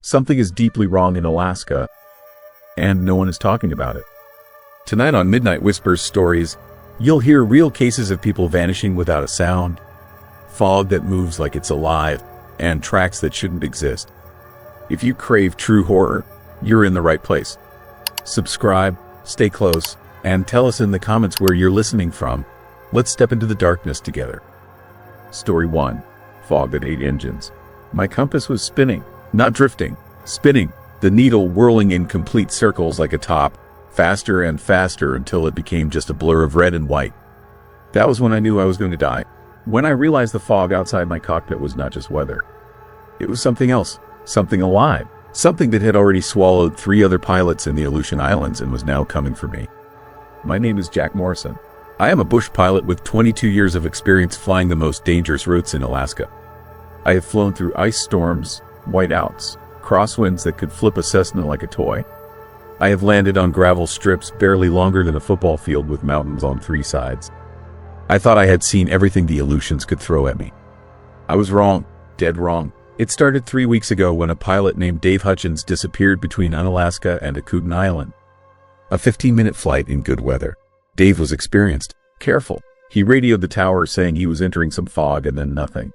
Something is deeply wrong in Alaska, and no one is talking about it. Tonight on Midnight Whispers Stories, you'll hear real cases of people vanishing without a sound, fog that moves like it's alive, and tracks that shouldn't exist. If you crave true horror, you're in the right place. Subscribe, stay close, and tell us in the comments where you're listening from. Let's step into the darkness together. Story 1. Fog that ate engines. My compass was spinning, not drifting, spinning, the needle whirling in complete circles like a top, faster and faster until it became just a blur of red and white. That was when I knew I was going to die. When I realized the fog outside my cockpit was not just weather. It was something else, something alive, something that had already swallowed 3 other pilots in the Aleutian Islands and was now coming for me. My name is Jack Morrison. I am a bush pilot with 22 years of experience flying the most dangerous routes in Alaska. I have flown through ice storms, whiteouts, crosswinds that could flip a Cessna like a toy. I have landed on gravel strips barely longer than a football field with mountains on 3 sides. I thought I had seen everything the Aleutians could throw at me. I was wrong, dead wrong. It started 3 weeks ago when a pilot named Dave Hutchins disappeared between Unalaska and Akutan Island. A 15-minute flight in good weather. Dave was experienced, careful. He radioed the tower saying he was entering some fog and then nothing.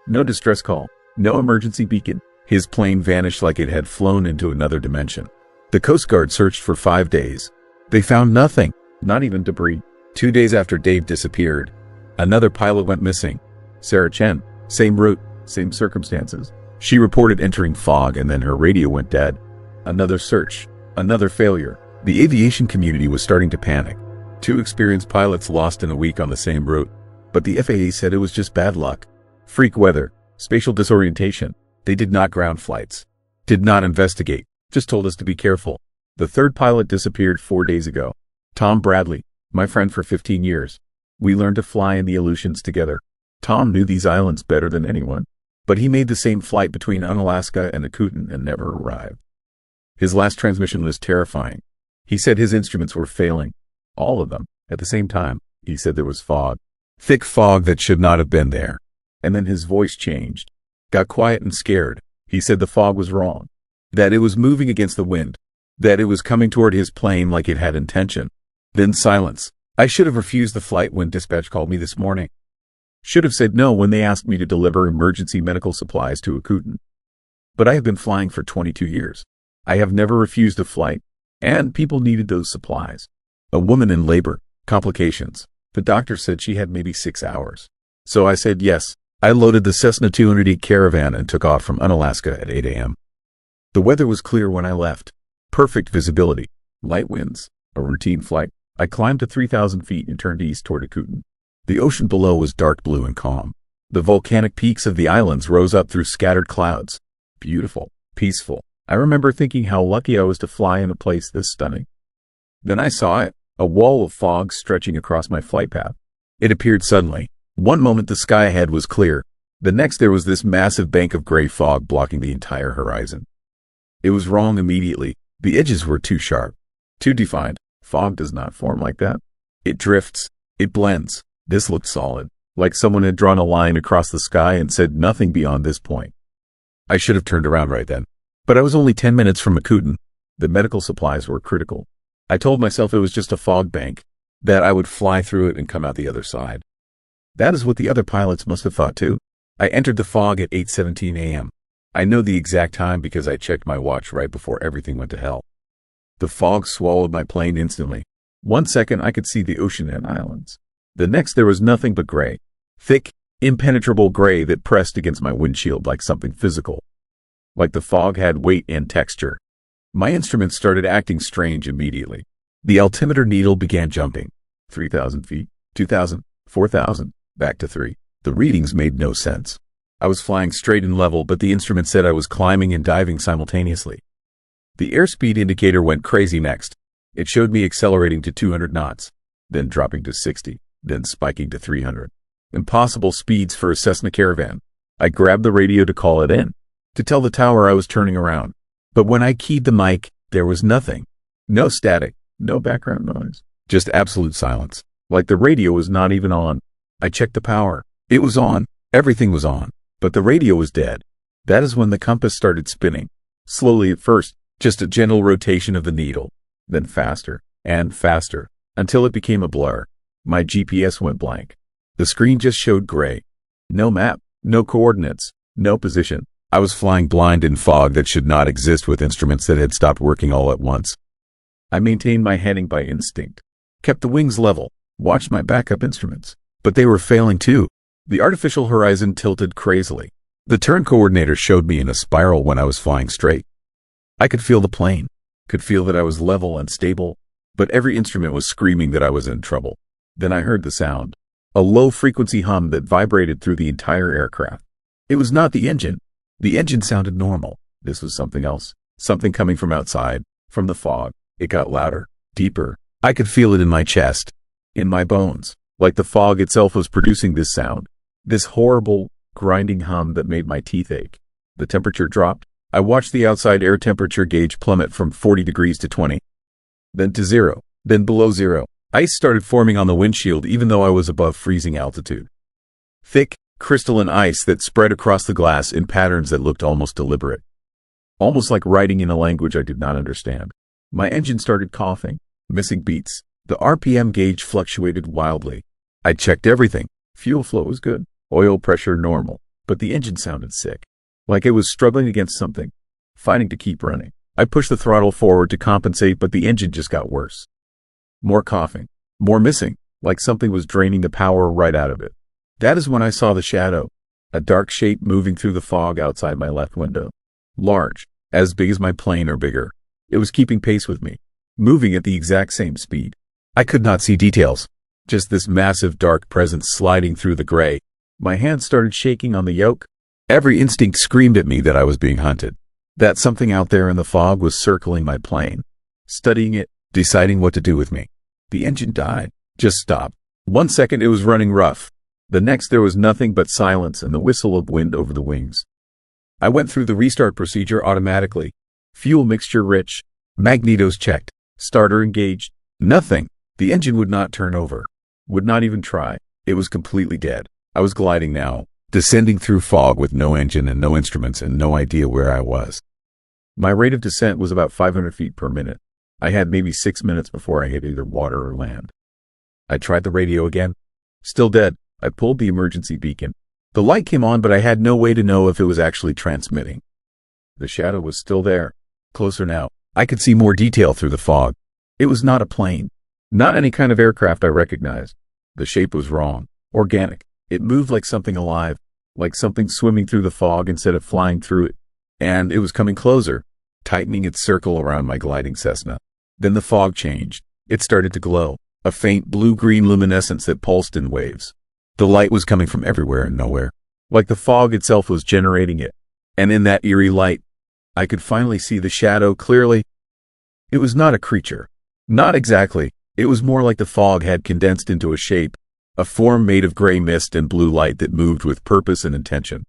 No distress call, no emergency beacon. His plane vanished like it had flown into another dimension. The Coast Guard searched for 5 days. They found nothing, not even debris. 2 days after Dave disappeared, another pilot went missing. Sarah Chen, same route, same circumstances. She reported entering fog and then her radio went dead. Another search, another failure. The aviation community was starting to panic. 2 experienced pilots lost in a week on the same route, but the FAA said it was just bad luck. Freak weather, spatial disorientation. They did not ground flights, did not investigate, just told us to be careful. The 3rd pilot disappeared 4 days ago. Tom Bradley, my friend for 15 years. We learned to fly in the Aleutians together. Tom knew these islands better than anyone, but he made the same flight between Unalaska and Akutan and never arrived. His last transmission was terrifying. He said his instruments were failing, all of them, at the same time. He said there was fog, thick fog that should not have been there. And then his voice changed, got quiet and scared. He said the fog was wrong, that it was moving against the wind, that it was coming toward his plane like it had intention. Then silence. I should have refused the flight when dispatch called me this morning. Should have said no when they asked me to deliver emergency medical supplies to Akutan. But I have been flying for 22 years. I have never refused a flight, and people needed those supplies. A woman in labor, complications. The doctor said she had maybe 6 hours. So I said yes. I loaded the Cessna 208 Caravan and took off from Unalaska at 8 a.m. The weather was clear when I left. Perfect visibility. Light winds. A routine flight. I climbed to 3,000 feet and turned east toward Akutan. The ocean below was dark blue and calm. The volcanic peaks of the islands rose up through scattered clouds. Beautiful. Peaceful. I remember thinking how lucky I was to fly in a place this stunning. Then I saw it. A wall of fog stretching across my flight path. It appeared suddenly. One moment the sky ahead was clear. The next there was this massive bank of gray fog blocking the entire horizon. It was wrong immediately. The edges were too sharp, too defined. Fog does not form like that. It drifts. It blends. This looked solid, like someone had drawn a line across the sky and said nothing beyond this point. I should have turned around right then. But I was only 10 minutes from Akutan. The medical supplies were critical. I told myself it was just a fog bank, that I would fly through it and come out the other side. That is what the other pilots must have thought too. I entered the fog at 8:17 a.m. I know the exact time because I checked my watch right before everything went to hell. The fog swallowed my plane instantly. 1 second I could see the ocean and islands. The next there was nothing but gray. Thick, impenetrable gray that pressed against my windshield like something physical. Like the fog had weight and texture. My instruments started acting strange immediately. The altimeter needle began jumping. 3,000 feet, 2,000, 4,000, back to 3. The readings made no sense. I was flying straight and level, but the instrument said I was climbing and diving simultaneously. The airspeed indicator went crazy next. It showed me accelerating to 200 knots, then dropping to 60, then spiking to 300. Impossible speeds for a Cessna Caravan. I grabbed the radio to call it in, to tell the tower I was turning around. But when I keyed the mic, there was nothing. No static, no background noise, just absolute silence. Like the radio was not even on. I checked the power. It was on. Everything was on. But the radio was dead. That is when the compass started spinning. Slowly at first, just a gentle rotation of the needle, then faster and faster, until it became a blur. My GPS went blank. The screen just showed gray. No map, no coordinates, no position. I was flying blind in fog that should not exist with instruments that had stopped working all at once. I maintained my heading by instinct, kept the wings level, watched my backup instruments, but they were failing too. The artificial horizon tilted crazily. The turn coordinator showed me in a spiral when I was flying straight. I could feel the plane, could feel that I was level and stable, but every instrument was screaming that I was in trouble. Then I heard the sound, a low-frequency hum that vibrated through the entire aircraft. It was not the engine. The engine sounded normal. This was something else, something coming from outside, from the fog. It got louder, deeper. I could feel it in my chest, in my bones, like the fog itself was producing this sound, this horrible, grinding hum that made my teeth ache. The temperature dropped. I watched the outside air temperature gauge plummet from 40 degrees to 20, then to 0, then below 0. Ice started forming on the windshield even though I was above freezing altitude. Thick, crystalline ice that spread across the glass in patterns that looked almost deliberate. Almost like writing in a language I did not understand. My engine started coughing, missing beats. The RPM gauge fluctuated wildly. I checked everything. Fuel flow was good. Oil pressure normal. But the engine sounded sick. Like it was struggling against something, fighting to keep running. I pushed the throttle forward to compensate, but the engine just got worse. More coughing, more missing, like something was draining the power right out of it. That is when I saw the shadow, a dark shape moving through the fog outside my left window. Large, as big as my plane or bigger. It was keeping pace with me, moving at the exact same speed. I could not see details, just this massive dark presence sliding through the gray. My hands started shaking on the yoke. Every instinct screamed at me that I was being hunted, that something out there in the fog was circling my plane, studying it, deciding what to do with me. The engine died, just stopped. 1 second it was running rough. The next there was nothing but silence and the whistle of wind over the wings. I went through the restart procedure automatically. Fuel mixture rich, magnetos checked, starter engaged. Nothing. The engine would not turn over, would not even try. It was completely dead. I was gliding now, descending through fog with no engine and no instruments and no idea where I was. My rate of descent was about 500 feet per minute. I had maybe 6 minutes before I hit either water or land. I tried the radio again. Still dead. I pulled the emergency beacon. The light came on, but I had no way to know if it was actually transmitting. The shadow was still there. Closer now. I could see more detail through the fog. It was not a plane. Not any kind of aircraft I recognized. The shape was wrong. Organic. It moved like something alive, like something swimming through the fog instead of flying through it. And it was coming closer, tightening its circle around my gliding Cessna. Then the fog changed. It started to glow, a faint blue-green luminescence that pulsed in waves. The light was coming from everywhere and nowhere, like the fog itself was generating it. And in that eerie light, I could finally see the shadow clearly. It was not a creature. Not exactly. It was more like the fog had condensed into a shape, a form made of gray mist and blue light that moved with purpose and intention.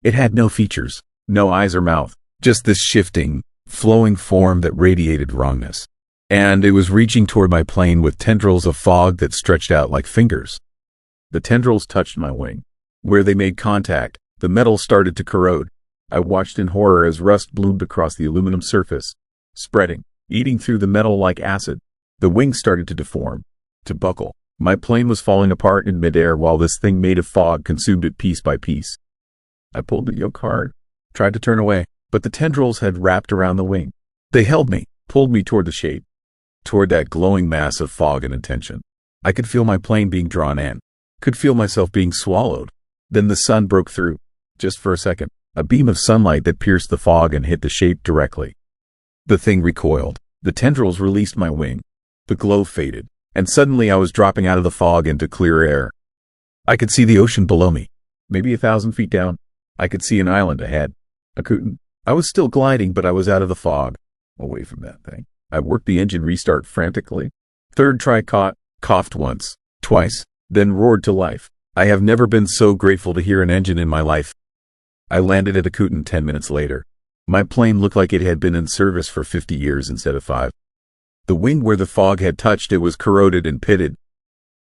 It had no features, no eyes or mouth, just this shifting, flowing form that radiated wrongness. And it was reaching toward my plane with tendrils of fog that stretched out like fingers. The tendrils touched my wing. Where they made contact, the metal started to corrode. I watched in horror as rust bloomed across the aluminum surface, spreading, eating through the metal like acid. The wings started to deform, to buckle. My plane was falling apart in midair while this thing made of fog consumed it piece by piece. I pulled the yoke hard, tried to turn away, but the tendrils had wrapped around the wing. They held me, pulled me toward the shape, toward that glowing mass of fog and intention. I could feel my plane being drawn in, could feel myself being swallowed. Then the sun broke through, just for a second, a beam of sunlight that pierced the fog and hit the shape directly. The thing recoiled. The tendrils released my wing. The glow faded, and suddenly I was dropping out of the fog into clear air. I could see the ocean below me, maybe 1,000 feet down. I could see an island ahead. I couldn't. I was still gliding, but I was out of the fog, away from that thing. I worked the engine restart frantically. Third try coughed once, twice, then roared to life. I have never been so grateful to hear an engine in my life. I landed at Akutan 10 minutes later. My plane looked like it had been in service for 50 years instead of 5. The wing where the fog had touched it was corroded and pitted.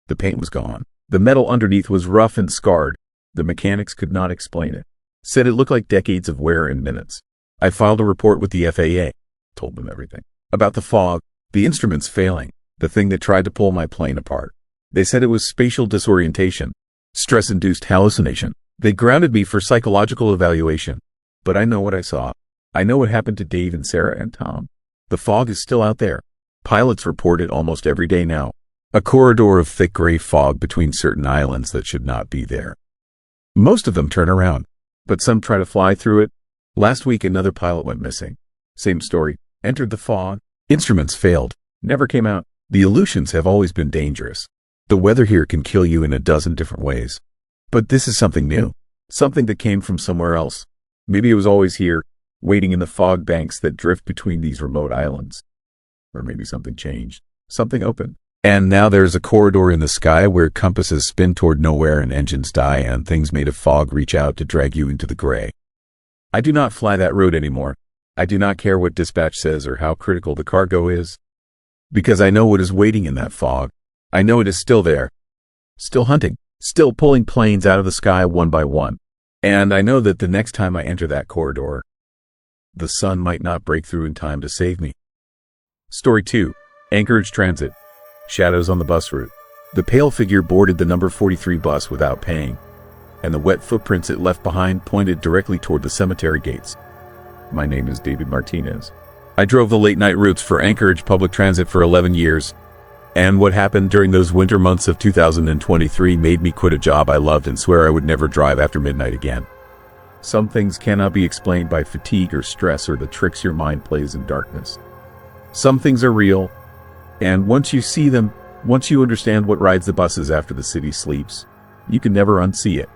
The paint was gone. The metal underneath was rough and scarred. The mechanics could not explain it. Said it looked like decades of wear in minutes. I filed a report with the FAA, told them everything. About the fog, the instruments failing, the thing that tried to pull my plane apart. They said it was spatial disorientation, stress-induced hallucination. They grounded me for psychological evaluation. But I know what I saw. I know what happened to Dave and Sarah and Tom. The fog is still out there. Pilots report it almost every day now. A corridor of thick gray fog between certain islands that should not be there. Most of them turn around, but some try to fly through it. Last week, another pilot went missing. Same story. Entered the fog. Instruments failed. Never came out. The illusions have always been dangerous. The weather here can kill you in a dozen different ways. But this is something new. Something that came from somewhere else. Maybe it was always here, waiting in the fog banks that drift between these remote islands. Or maybe something changed. Something opened. And now there's a corridor in the sky where compasses spin toward nowhere and engines die and things made of fog reach out to drag you into the gray. I do not fly that road anymore. I do not care what dispatch says or how critical the cargo is. Because I know what is waiting in that fog. I know it is still there. Still hunting. Still pulling planes out of the sky one by one. And I know that the next time I enter that corridor, the sun might not break through in time to save me. Story 2. Anchorage Transit. Shadows on the bus route. The pale figure boarded the number 43 bus without paying, and the wet footprints it left behind pointed directly toward the cemetery gates. My name is David Martinez. I drove the late-night routes for Anchorage Public Transit for 11 years, and what happened during those winter months of 2023 made me quit a job I loved and swear I would never drive after midnight again. Some things cannot be explained by fatigue or stress or the tricks your mind plays in darkness. Some things are real, and once you see them, once you understand what rides the buses after the city sleeps, you can never unsee it.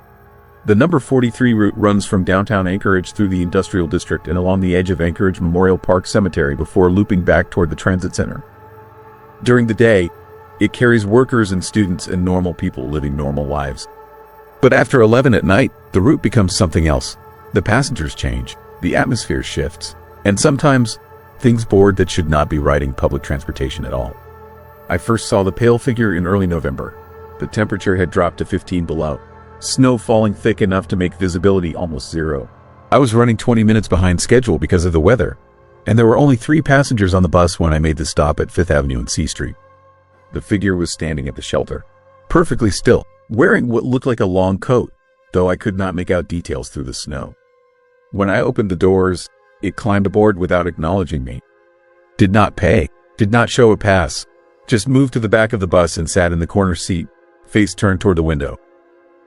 The number 43 route runs from downtown Anchorage through the industrial district and along the edge of Anchorage Memorial Park Cemetery before looping back toward the transit center. During the day, it carries workers and students and normal people living normal lives. But after 11 at night, the route becomes something else. The passengers change, the atmosphere shifts, and sometimes things board that should not be riding public transportation at all. I first saw the pale figure in early November. The temperature had dropped to 15 below. Snow falling thick enough to make visibility almost zero. I was running 20 minutes behind schedule because of the weather, and there were only 3 passengers on the bus when I made the stop at 5th Avenue and C Street. The figure was standing at the shelter, perfectly still, wearing what looked like a long coat, though I could not make out details through the snow. When I opened the doors, it climbed aboard without acknowledging me. Did not pay, did not show a pass, just moved to the back of the bus and sat in the corner seat, face turned toward the window.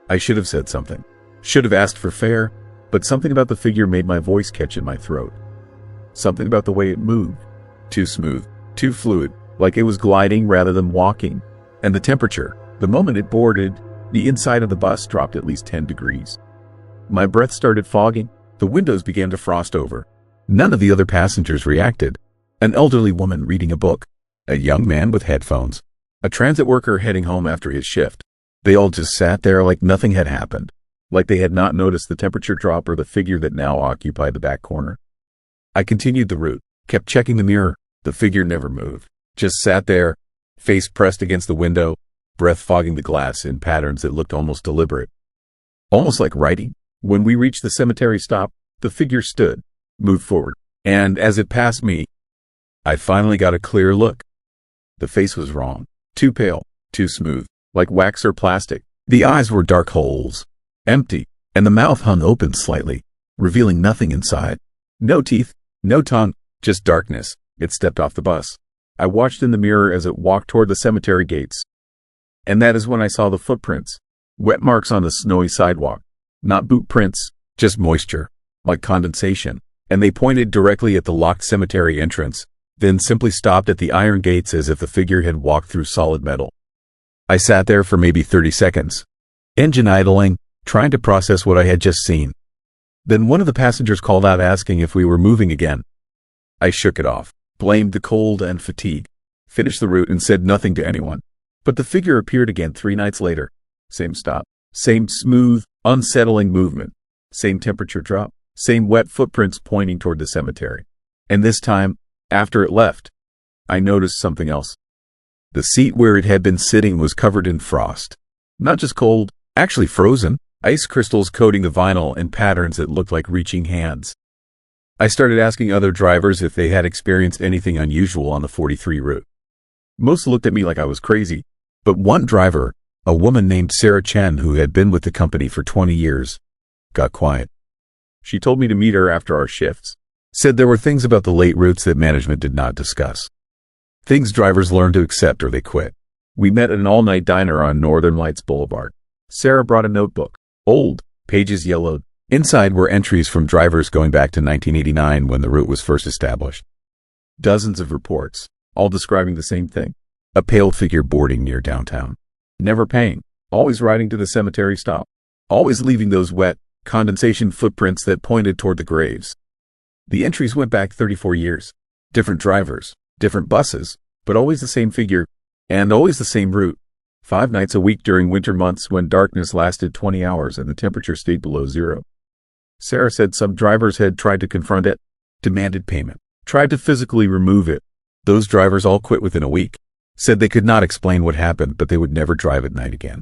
I should have said something, should have asked for fare, but something about the figure made my voice catch in my throat. Something about the way it moved. Too smooth, too fluid, like it was gliding rather than walking. And the temperature, the moment it boarded, the inside of the bus dropped at least 10 degrees. My breath started fogging, the windows began to frost over. None of the other passengers reacted. An elderly woman reading a book, a young man with headphones, a transit worker heading home after his shift. They all just sat there like nothing had happened, like they had not noticed the temperature drop or the figure that now occupied the back corner. I continued the route, kept checking the mirror. The figure never moved, just sat there, face pressed against the window, breath fogging the glass in patterns that looked almost deliberate. Almost like writing. When we reached the cemetery stop, the figure stood, moved forward, and as it passed me, I finally got a clear look. The face was wrong, too pale, too smooth, like wax or plastic. The eyes were dark holes, empty, and the mouth hung open slightly, revealing nothing inside. No teeth, no tongue, just darkness. It stepped off the bus. I watched in the mirror as it walked toward the cemetery gates. And that is when I saw the footprints, wet marks on the snowy sidewalk. Not boot prints, just moisture, like condensation. And they pointed directly at the locked cemetery entrance, then simply stopped at the iron gates as if the figure had walked through solid metal. I sat there for maybe 30 seconds, engine idling, trying to process what I had just seen. Then one of the passengers called out asking if we were moving again. I shook it off, blamed the cold and fatigue, finished the route and said nothing to anyone. But the figure appeared again 3 nights later. Same stop, same smooth, unsettling movement, same temperature drop, same wet footprints pointing toward the cemetery. And this time, after it left, I noticed something else. The seat where it had been sitting was covered in frost. Not just cold, actually frozen, ice crystals coating the vinyl in patterns that looked like reaching hands. I started asking other drivers if they had experienced anything unusual on the 43 route. Most looked at me like I was crazy, but one driver, a woman named Sarah Chen who had been with the company for 20 years, got quiet. She told me to meet her after our shifts. Said there were things about the late routes that management did not discuss. Things drivers learn to accept or they quit. We met at an all-night diner on Northern Lights Boulevard. Sarah brought a notebook. Old, pages yellowed. Inside were entries from drivers going back to 1989 when the route was first established. Dozens of reports, all describing the same thing. A pale figure boarding near downtown. Never paying. Always riding to the cemetery stop. Always leaving those wet, condensation footprints that pointed toward the graves. The entries went back 34 years. Different drivers, different buses, but always the same figure, and always the same route. 5 nights a week during winter months when darkness lasted 20 hours and the temperature stayed below zero. Sarah said some drivers had tried to confront it, demanded payment, tried to physically remove it. Those drivers all quit within a week. Said they could not explain what happened, but they would never drive at night again.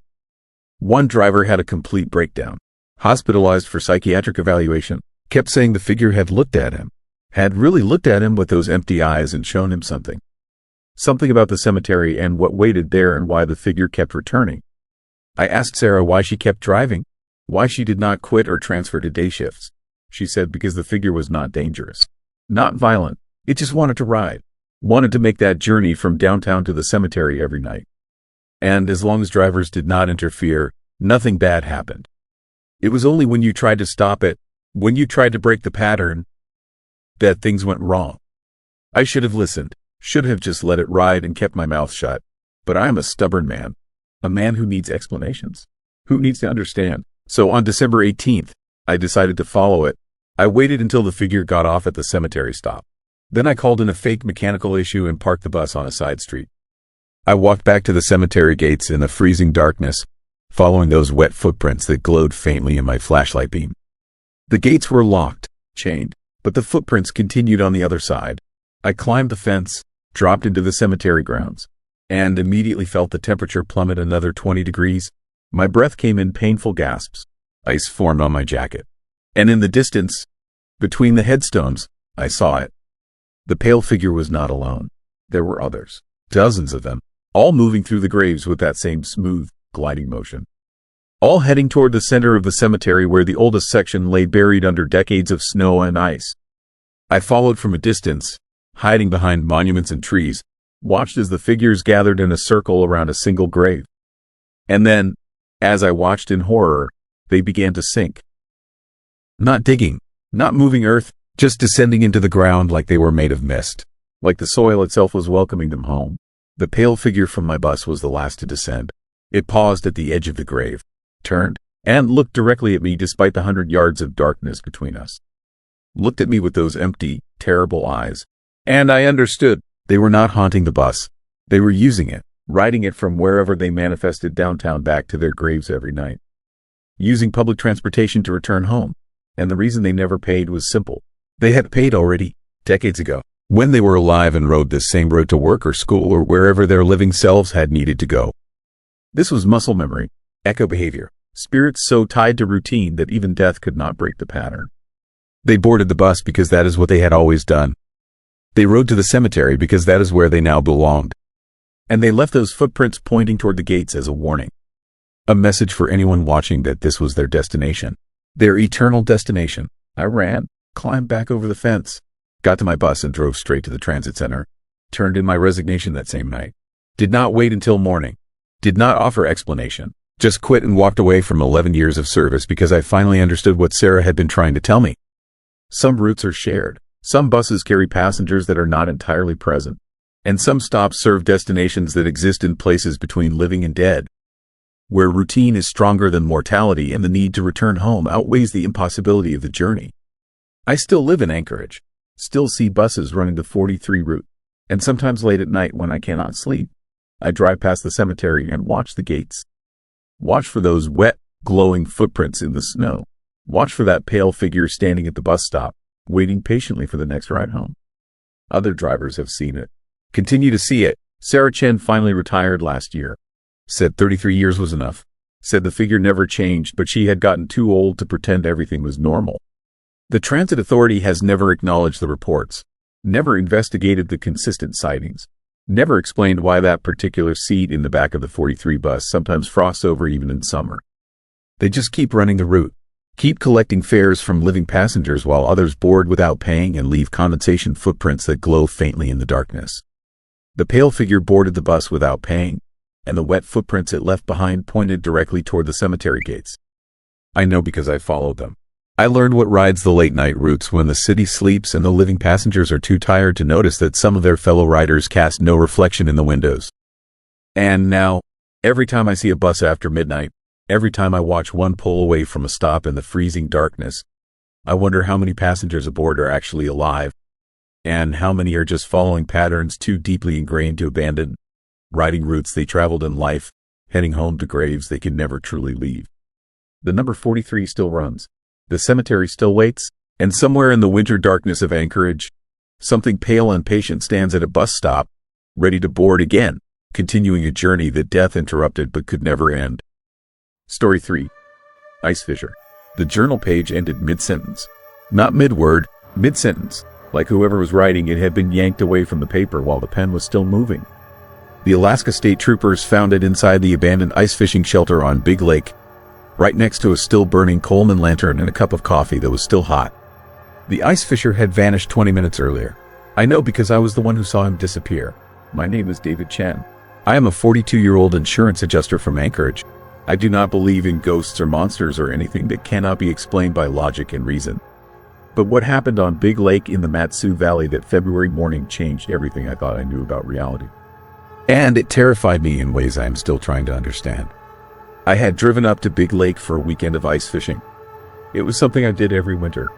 One driver had a complete breakdown. Hospitalized for psychiatric evaluation. Kept saying the figure had looked at him. Had really looked at him with those empty eyes and shown him something. Something about the cemetery and what waited there and why the figure kept returning. I asked Sarah why she kept driving. Why she did not quit or transfer to day shifts. She said because the figure was not dangerous. Not violent. It just wanted to ride. Wanted to make that journey from downtown to the cemetery every night. And as long as drivers did not interfere, nothing bad happened. It was only when you tried to stop it, when you tried to break the pattern, that things went wrong. I should have listened, should have just let it ride and kept my mouth shut. But I am a stubborn man. A man who needs explanations. Who needs to understand. So on December 18th, I decided to follow it. I waited until the figure got off at the cemetery stop. Then I called in a fake mechanical issue and parked the bus on a side street. I walked back to the cemetery gates in the freezing darkness, following those wet footprints that glowed faintly in my flashlight beam. The gates were locked, chained, but the footprints continued on the other side. I climbed the fence, dropped into the cemetery grounds, and immediately felt the temperature plummet another 20 degrees. My breath came in painful gasps. Ice formed on my jacket. And in the distance, between the headstones, I saw it. The pale figure was not alone. There were others, dozens of them, all moving through the graves with that same smooth, gliding motion. All heading toward the center of the cemetery where the oldest section lay buried under decades of snow and ice. I followed from a distance, hiding behind monuments and trees, watched as the figures gathered in a circle around a single grave. And then, as I watched in horror, they began to sink. Not digging, not moving earth, just descending into the ground like they were made of mist, like the soil itself was welcoming them home. The pale figure from my bus was the last to descend. It paused at the edge of the grave, turned, and looked directly at me despite the 100 yards of darkness between us. Looked at me with those empty, terrible eyes. And I understood. They were not haunting the bus. They were using it, riding it from wherever they manifested downtown back to their graves every night. Using public transportation to return home. And the reason they never paid was simple. They had paid already, decades ago, when they were alive and rode this same road to work or school or wherever their living selves had needed to go. This was muscle memory, echo behavior, spirits so tied to routine that even death could not break the pattern. They boarded the bus because that is what they had always done. They rode to the cemetery because that is where they now belonged. And they left those footprints pointing toward the gates as a warning. A message for anyone watching that this was their destination. Their eternal destination. I ran, climbed back over the fence, got to my bus and drove straight to the transit center. Turned in my resignation that same night. Did not wait until morning. Did not offer explanation. Just quit and walked away from 11 years of service because I finally understood what Sarah had been trying to tell me. Some routes are shared. Some buses carry passengers that are not entirely present. And some stops serve destinations that exist in places between living and dead, where routine is stronger than mortality and the need to return home outweighs the impossibility of the journey. I still live in Anchorage, still see buses running the 43 route, and sometimes late at night when I cannot sleep, I drive past the cemetery and watch the gates. Watch for those wet, glowing footprints in the snow. Watch for that pale figure standing at the bus stop, waiting patiently for the next ride home. Other drivers have seen it, continue to see it. Sarah Chen finally retired last year. Said 33 years was enough. Said the figure never changed, but she had gotten too old to pretend everything was normal. The transit authority has never acknowledged the reports, never investigated the consistent sightings, never explained why that particular seat in the back of the 43 bus sometimes frosts over even in summer. They just keep running the route, keep collecting fares from living passengers while others board without paying and leave condensation footprints that glow faintly in the darkness. The pale figure boarded the bus without paying, and the wet footprints it left behind pointed directly toward the cemetery gates. I know because I followed them. I learned what rides the late-night routes when the city sleeps and the living passengers are too tired to notice that some of their fellow riders cast no reflection in the windows. And now, every time I see a bus after midnight, every time I watch one pull away from a stop in the freezing darkness, I wonder how many passengers aboard are actually alive, and how many are just following patterns too deeply ingrained to abandon, riding routes they traveled in life, heading home to graves they could never truly leave. The number 43 still runs. The cemetery still waits, and somewhere in the winter darkness of Anchorage, something pale and patient stands at a bus stop, ready to board again, continuing a journey that death interrupted but could never end. Story 3. Ice Fisher. The journal page ended mid-sentence. Not mid-word, mid-sentence, like whoever was writing it had been yanked away from the paper while the pen was still moving. The Alaska State Troopers found it inside the abandoned ice fishing shelter on Big Lake, right next to a still-burning Coleman lantern and a cup of coffee that was still hot. The ice fisher had vanished 20 minutes earlier. I know because I was the one who saw him disappear. My name is David Chen. I am a 42-year-old insurance adjuster from Anchorage. I do not believe in ghosts or monsters or anything that cannot be explained by logic and reason. But what happened on Big Lake in the Matsu Valley that February morning changed everything I thought I knew about reality. And it terrified me in ways I am still trying to understand. I had driven up to Big Lake for a weekend of ice fishing. It was something I did every winter.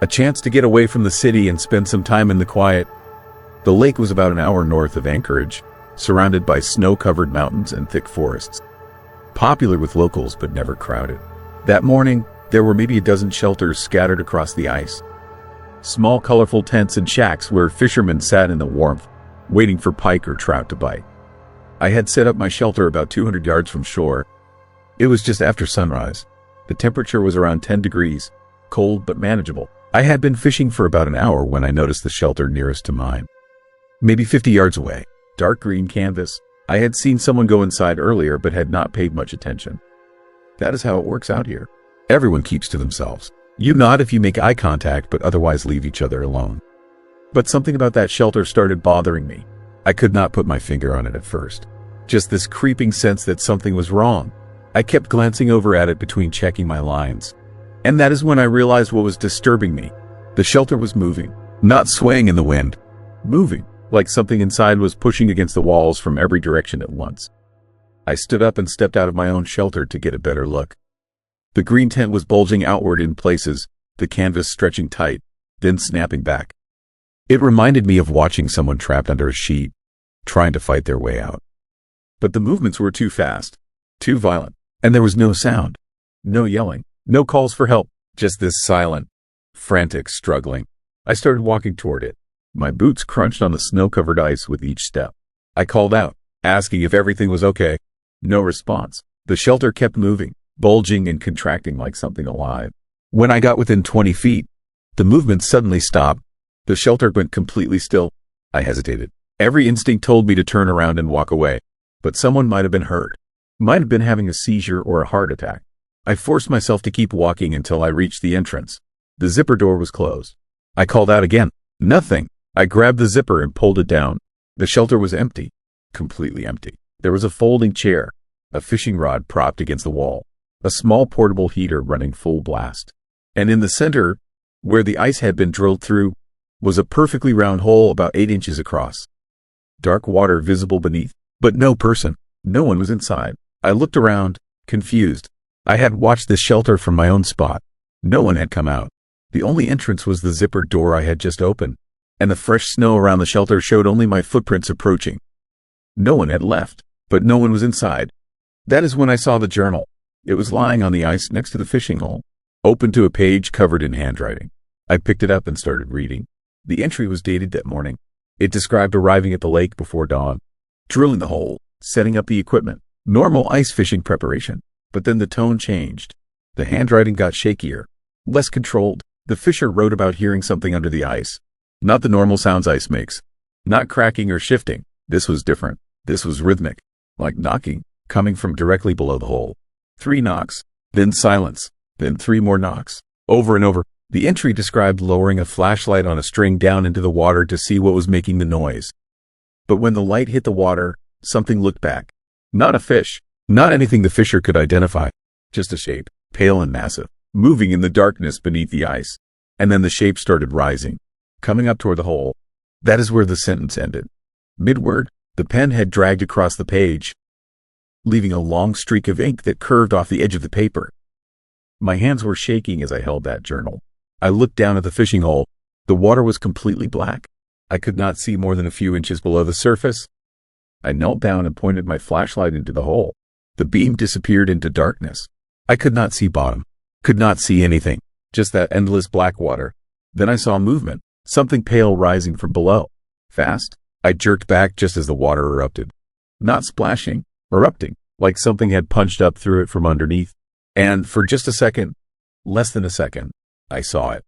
A chance to get away from the city and spend some time in the quiet. The lake was about an hour north of Anchorage, surrounded by snow-covered mountains and thick forests. Popular with locals but never crowded. That morning, there were maybe a dozen shelters scattered across the ice. Small colorful tents and shacks where fishermen sat in the warmth, waiting for pike or trout to bite. I had set up my shelter about 200 yards from shore. It was just after sunrise. The temperature was around 10 degrees, cold but manageable. I had been fishing for about an hour when I noticed the shelter nearest to mine. Maybe 50 yards away, dark green canvas. I had seen someone go inside earlier but had not paid much attention. That is how it works out here. Everyone keeps to themselves. You nod if you make eye contact but otherwise leave each other alone. But something about that shelter started bothering me. I could not put my finger on it at first. Just this creeping sense that something was wrong. I kept glancing over at it between checking my lines. And that is when I realized what was disturbing me. The shelter was moving, not swaying in the wind. Moving, like something inside was pushing against the walls from every direction at once. I stood up and stepped out of my own shelter to get a better look. The green tent was bulging outward in places, the canvas stretching tight, then snapping back. It reminded me of watching someone trapped under a sheet, trying to fight their way out. But the movements were too fast, too violent. And there was no sound, no yelling, no calls for help, just this silent, frantic struggling. I started walking toward it. My boots crunched on the snow-covered ice with each step. I called out, asking if everything was okay. No response. The shelter kept moving, bulging and contracting like something alive. When I got within 20 feet, the movement suddenly stopped. The shelter went completely still. I hesitated. Every instinct told me to turn around and walk away. But someone might have been hurt. Might have been having a seizure or a heart attack. I forced myself to keep walking until I reached the entrance. The zipper door was closed. I called out again. Nothing. I grabbed the zipper and pulled it down. The shelter was empty. Completely empty. There was a folding chair, a fishing rod propped against the wall, a small portable heater running full blast. And in the center, where the ice had been drilled through, was a perfectly round hole about 8 inches across. Dark water visible beneath, but no person. No one was inside. I looked around, confused. I had watched the shelter from my own spot. No one had come out. The only entrance was the zippered door I had just opened, and the fresh snow around the shelter showed only my footprints approaching. No one had left, but no one was inside. That is when I saw the journal. It was lying on the ice next to the fishing hole, open to a page covered in handwriting. I picked it up and started reading. The entry was dated that morning. It described arriving at the lake before dawn, drilling the hole, setting up the equipment, normal ice fishing preparation. But then the tone changed. The handwriting got shakier, less controlled. The fisher wrote about hearing something under the ice. Not the normal sounds ice makes. Not cracking or shifting. This was different. This was rhythmic. Like knocking, coming from directly below the hole. 3 knocks, then silence, then 3 more knocks. Over and over. The entry described lowering a flashlight on a string down into the water to see what was making the noise. But when the light hit the water, something looked back. Not a fish. Not anything the fisher could identify. Just a shape, pale and massive, moving in the darkness beneath the ice. And then the shape started rising, coming up toward the hole. That is where the sentence ended. Mid-word, the pen had dragged across the page, leaving a long streak of ink that curved off the edge of the paper. My hands were shaking as I held that journal. I looked down at the fishing hole. The water was completely black. I could not see more than a few inches below the surface. I knelt down and pointed my flashlight into the hole. The beam disappeared into darkness. I could not see bottom, could not see anything, just that endless black water. Then I saw movement, something pale rising from below. Fast, I jerked back just as the water erupted. Not splashing, erupting, like something had punched up through it from underneath. And for just a second, less than a second, I saw it.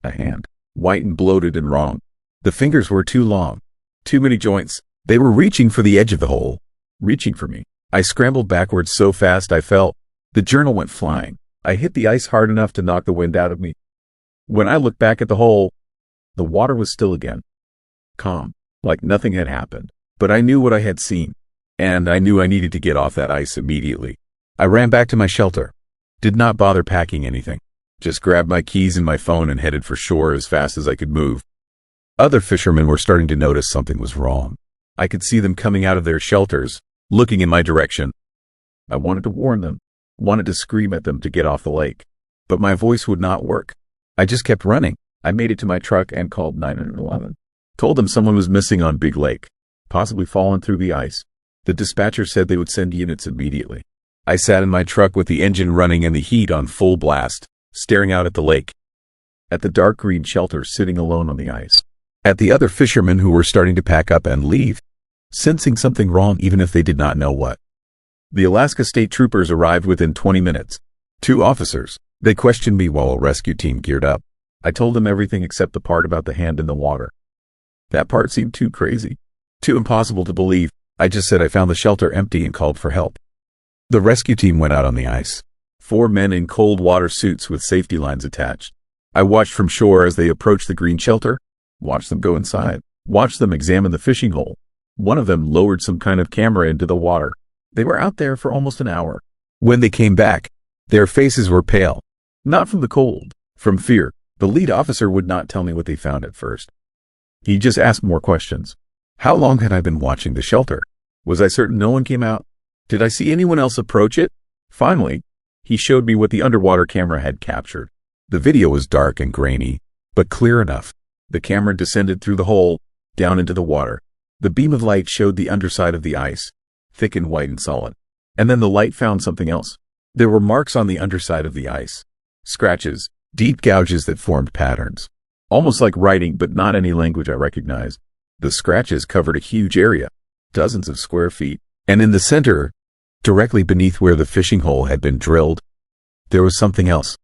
A hand, white and bloated and wrong. The fingers were too long, too many joints. They were reaching for the edge of the hole, reaching for me. I scrambled backwards so fast I fell. The journal went flying. I hit the ice hard enough to knock the wind out of me. When I looked back at the hole, the water was still again. Calm, like nothing had happened. But I knew what I had seen, and I knew I needed to get off that ice immediately. I ran back to my shelter. Did not bother packing anything. Just grabbed my keys and my phone and headed for shore as fast as I could move. Other fishermen were starting to notice something was wrong. I could see them coming out of their shelters, looking in my direction. I wanted to warn them, wanted to scream at them to get off the lake. But my voice would not work. I just kept running. I made it to my truck and called 911. Told them someone was missing on Big Lake, possibly fallen through the ice. The dispatcher said they would send units immediately. I sat in my truck with the engine running and the heat on full blast, staring out at the lake. At the dark green shelter sitting alone on the ice. At the other fishermen who were starting to pack up and leave, sensing something wrong even if they did not know what. The Alaska State Troopers arrived within 20 minutes. 2 officers. They questioned me while a rescue team geared up. I told them everything except the part about the hand in the water. That part seemed too crazy, too impossible to believe. I just said I found the shelter empty and called for help. The rescue team went out on the ice. 4 men in cold water suits with safety lines attached. I watched from shore as they approached the green shelter, watched them go inside, watched them examine the fishing hole. One of them lowered some kind of camera into the water. They were out there for almost an hour. When they came back, their faces were pale. Not from the cold, from fear. The lead officer would not tell me what they found at first. He just asked more questions. How long had I been watching the shelter? Was I certain no one came out? Did I see anyone else approach it? Finally, he showed me what the underwater camera had captured. The video was dark and grainy, but clear enough. The camera descended through the hole, down into the water. The beam of light showed the underside of the ice, thick and white and solid. And then the light found something else. There were marks on the underside of the ice. Scratches, deep gouges that formed patterns. Almost like writing, but not any language I recognized. The scratches covered a huge area, dozens of square feet. And in the center, directly beneath where the fishing hole had been drilled, there was something else.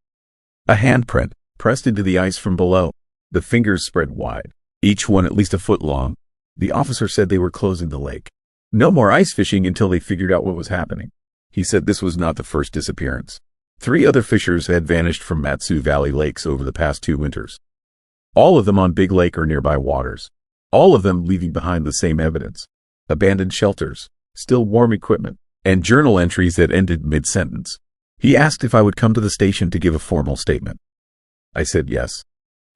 A handprint, pressed into the ice from below. The fingers spread wide, each one at least a foot long. The officer said they were closing the lake. No more ice fishing until they figured out what was happening. He said this was not the first disappearance. 3 other fishers had vanished from Matsu Valley lakes over the past 2 winters. All of them on Big Lake or nearby waters. All of them leaving behind the same evidence. Abandoned shelters, still warm equipment, and journal entries that ended mid-sentence. He asked if I would come to the station to give a formal statement. I said yes.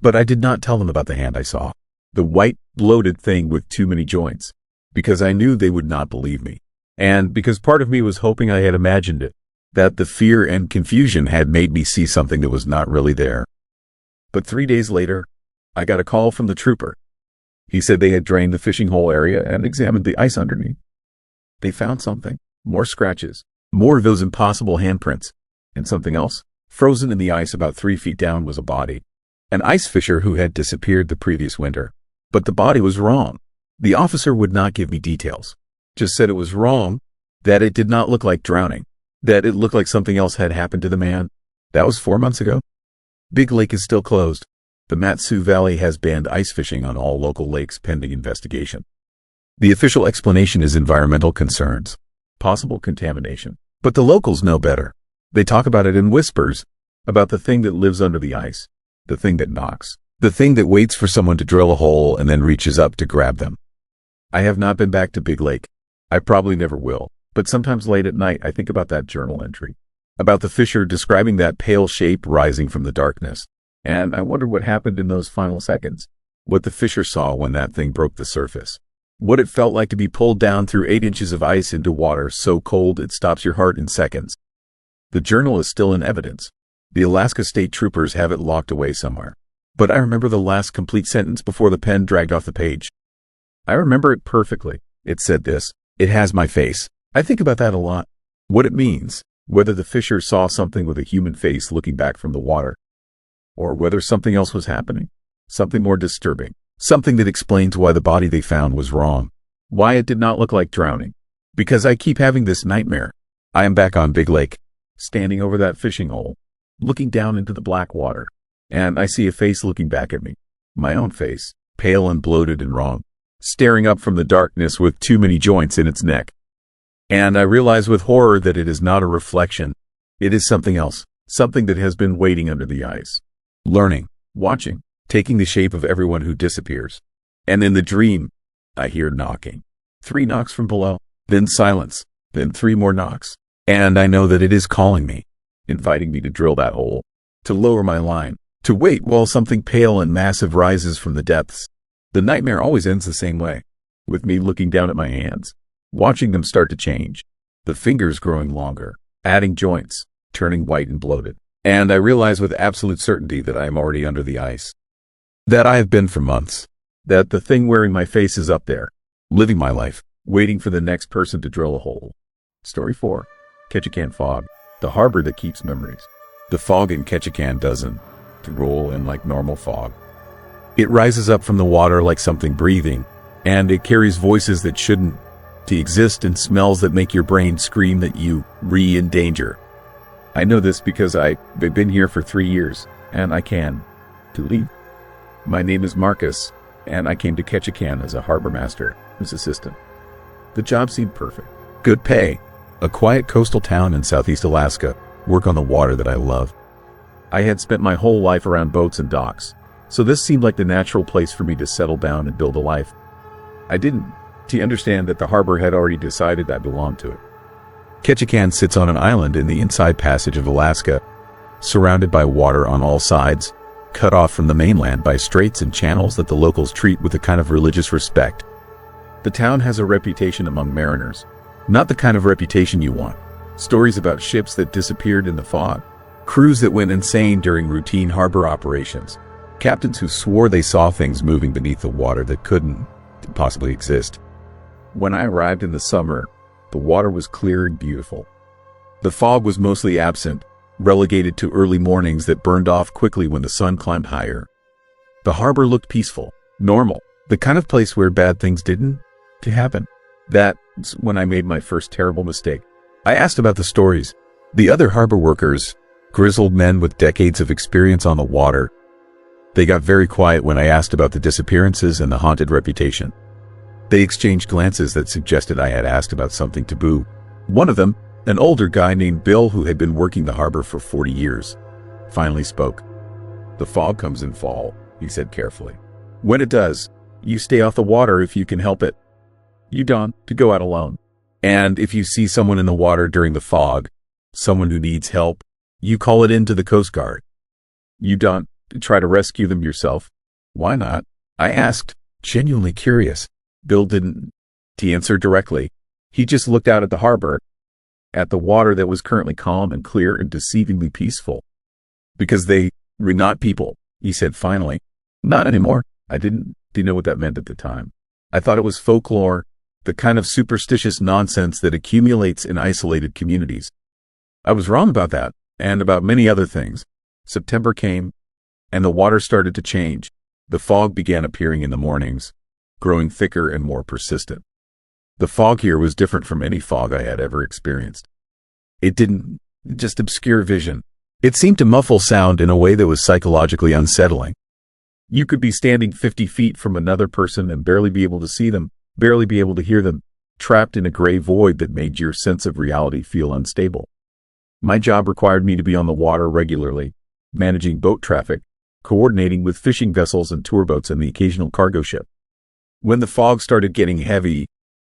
But I did not tell them about the hand I saw. The white, bloated thing with too many joints. Because I knew they would not believe me. And because part of me was hoping I had imagined it. That the fear and confusion had made me see something that was not really there. But 3 days later, I got a call from the trooper. He said they had drained the fishing hole area and examined the ice underneath. They found something. More scratches. More of those impossible handprints. And something else. Frozen in the ice about 3 feet down was a body. An ice fisher who had disappeared the previous winter. But the body was wrong. The officer would not give me details. Just said it was wrong. That it did not look like drowning. That it looked like something else had happened to the man. That was 4 months ago. Big Lake is still closed. The Matsu Valley has banned ice fishing on all local lakes pending investigation. The official explanation is environmental concerns, possible contamination. But the locals know better. They talk about it in whispers, about the thing that lives under the ice, the thing that knocks, the thing that waits for someone to drill a hole and then reaches up to grab them. I have not been back to Big Lake. I probably never will, but sometimes late at night I think about that journal entry, about the fisher describing that pale shape rising from the darkness. And I wonder what happened in those final seconds, what the fisher saw when that thing broke the surface, what it felt like to be pulled down through 8 inches of ice into water so cold it stops your heart in seconds. The journal is still in evidence. The Alaska State Troopers have it locked away somewhere. But I remember the last complete sentence before the pen dragged off the page. I remember it perfectly. It said this: "It has my face." I think about that a lot. What it means, whether the fisher saw something with a human face looking back from the water, or whether something else was happening, something more disturbing, something that explains why the body they found was wrong, why it did not look like drowning. Because I keep having this nightmare. I am back on Big Lake, standing over that fishing hole, looking down into the black water, and I see a face looking back at me, my own face, pale and bloated and wrong, staring up from the darkness with too many joints in its neck. And I realize with horror that it is not a reflection. It is something else, something that has been waiting under the ice, learning, watching, taking the shape of everyone who disappears. And in the dream, I hear knocking. 3 knocks from below, then silence, then 3 more knocks. And I know that it is calling me, inviting me to drill that hole, to lower my line, to wait while something pale and massive rises from the depths. The nightmare always ends the same way, with me looking down at my hands, watching them start to change, the fingers growing longer, adding joints, turning white and bloated. And I realize with absolute certainty that I am already under the ice, that I have been for months, that the thing wearing my face is up there, living my life, waiting for the next person to drill a hole. Story 4. Ketchikan Fog, the harbor that keeps memories. The fog in Ketchikan doesn't roll in like normal fog. It rises up from the water like something breathing, and it carries voices that shouldn't to exist and smells that make your brain scream that you in danger. I know this because I've been here for 3 years, and I can to leave. My name is Marcus, and I came to Ketchikan as a harbor master, his assistant. The job seemed perfect. Good pay, a quiet coastal town in southeast Alaska, work on the water that I love. I had spent my whole life around boats and docks, so this seemed like the natural place for me to settle down and build a life. I didn't to understand that the harbor had already decided I belonged to it. Ketchikan sits on an island in the inside passage of Alaska, surrounded by water on all sides, cut off from the mainland by straits and channels that the locals treat with a kind of religious respect. The town has a reputation among mariners, not the kind of reputation you want. Stories about ships that disappeared in the fog, crews that went insane during routine harbor operations, captains who swore they saw things moving beneath the water that couldn't possibly exist. When I arrived in the summer, the water was clear and beautiful. The fog was mostly absent, relegated to early mornings that burned off quickly when the sun climbed higher. The harbor looked peaceful, normal, the kind of place where bad things didn't happen. That's when I made my first terrible mistake. I asked about the stories. The other harbor workers, grizzled men with decades of experience on the water, they got very quiet when I asked about the disappearances and the haunted reputation. They exchanged glances that suggested I had asked about something taboo. One of them, an older guy named Bill who had been working the harbor for 40 years, finally spoke. "The fog comes in fall," he said carefully. "When it does, you stay off the water if you can help it. You don't to go out alone. And if you see someone in the water during the fog, someone who needs help, you call it in to the Coast Guard. You don't try to rescue them yourself." "Why not?" I asked, genuinely curious. Bill didn't answer directly. He just looked out at the harbor, at the water that was currently calm and clear and deceivingly peaceful. "Because they were not people," he said finally. "Not anymore." I didn't know what that meant at the time. I thought it was folklore, the kind of superstitious nonsense that accumulates in isolated communities. I was wrong about that, and about many other things. September came, and the water started to change. The fog began appearing in the mornings, growing thicker and more persistent. The fog here was different from any fog I had ever experienced. It didn't just obscure vision. It seemed to muffle sound in a way that was psychologically unsettling. You could be standing 50 feet from another person and barely be able to see them, barely be able to hear them, trapped in a gray void that made your sense of reality feel unstable. My job required me to be on the water regularly, managing boat traffic, coordinating with fishing vessels and tour boats and the occasional cargo ship. When the fog started getting heavy,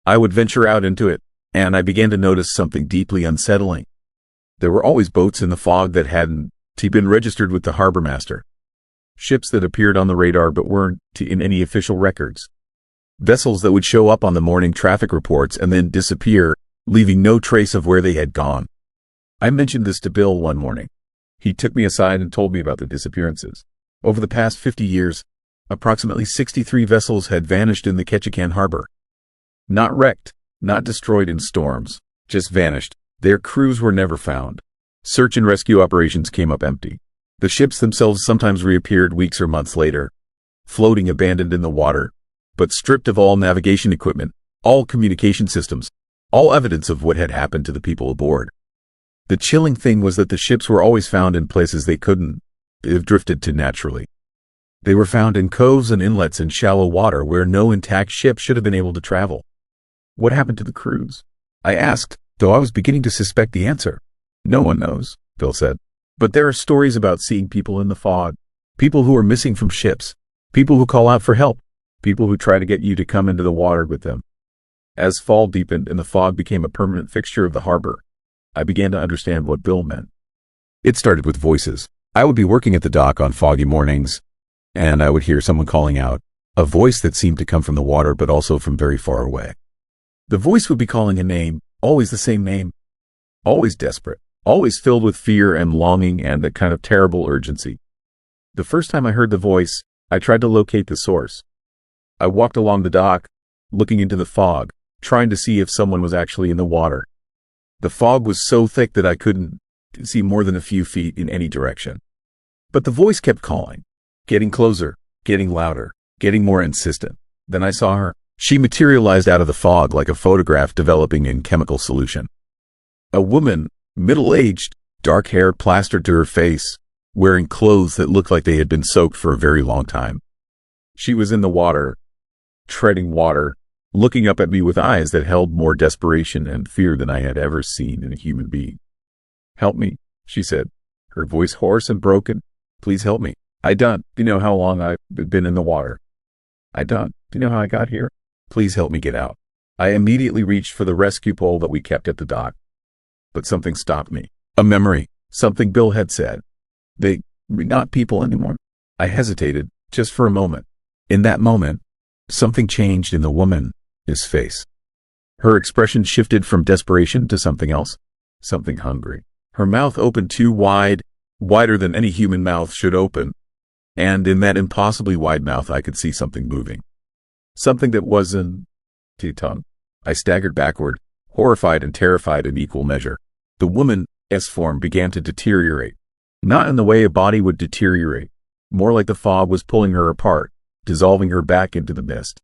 I would venture out into it, and I began to notice something deeply unsettling. There were always boats in the fog that hadn't been registered with the harbor master. Ships that appeared on the radar but weren't in any official records. Vessels that would show up on the morning traffic reports and then disappear, leaving no trace of where they had gone. I mentioned this to Bill one morning. He took me aside and told me about the disappearances. Over the past 50 years, approximately 63 vessels had vanished in the Ketchikan harbor. Not wrecked, not destroyed in storms, just vanished. Their crews were never found. Search and rescue operations came up empty. The ships themselves sometimes reappeared weeks or months later, floating abandoned in the water, but stripped of all navigation equipment, all communication systems, all evidence of what had happened to the people aboard. The chilling thing was that the ships were always found in places they couldn't have drifted to naturally. They were found in coves and inlets in shallow water where no intact ship should have been able to travel. What happened to the crews? I asked, though I was beginning to suspect the answer. No one knows, Bill said. But there are stories about seeing people in the fog, people who are missing from ships, people who call out for help, people who try to get you to come into the water with them. As fall deepened and the fog became a permanent fixture of the harbor, I began to understand what Bill meant. It started with voices. I would be working at the dock on foggy mornings, and I would hear someone calling out, a voice that seemed to come from the water but also from very far away. The voice would be calling a name, always the same name, always desperate, always filled with fear and longing and a kind of terrible urgency. The first time I heard the voice, I tried to locate the source. I walked along the dock, looking into the fog, trying to see if someone was actually in the water. The fog was so thick that I couldn't see more than a few feet in any direction. But the voice kept calling, getting closer, getting louder, getting more insistent. Then I saw her. She materialized out of the fog like a photograph developing in chemical solution. A woman, middle-aged, dark hair plastered to her face, wearing clothes that looked like they had been soaked for a very long time. She was in the water, treading water, looking up at me with eyes that held more desperation and fear than I had ever seen in a human being. "Help me," she said, her voice hoarse and broken. "Please help me. I don't. Do you know how long I've been in the water? I don't. Do you know how I got here? Please help me get out." I immediately reached for the rescue pole that we kept at the dock. But something stopped me. A memory. Something Bill had said. They're not people anymore. I hesitated, just for a moment. In that moment, something changed in the woman's face. Her expression shifted from desperation to something else, something hungry. Her mouth opened too wide, wider than any human mouth should open, and in that impossibly wide mouth I could see something moving. Something that wasn't tongue. I staggered backward, horrified and terrified in equal measure. The woman's form began to deteriorate. Not in the way a body would deteriorate, more like the fog was pulling her apart, dissolving her back into the mist.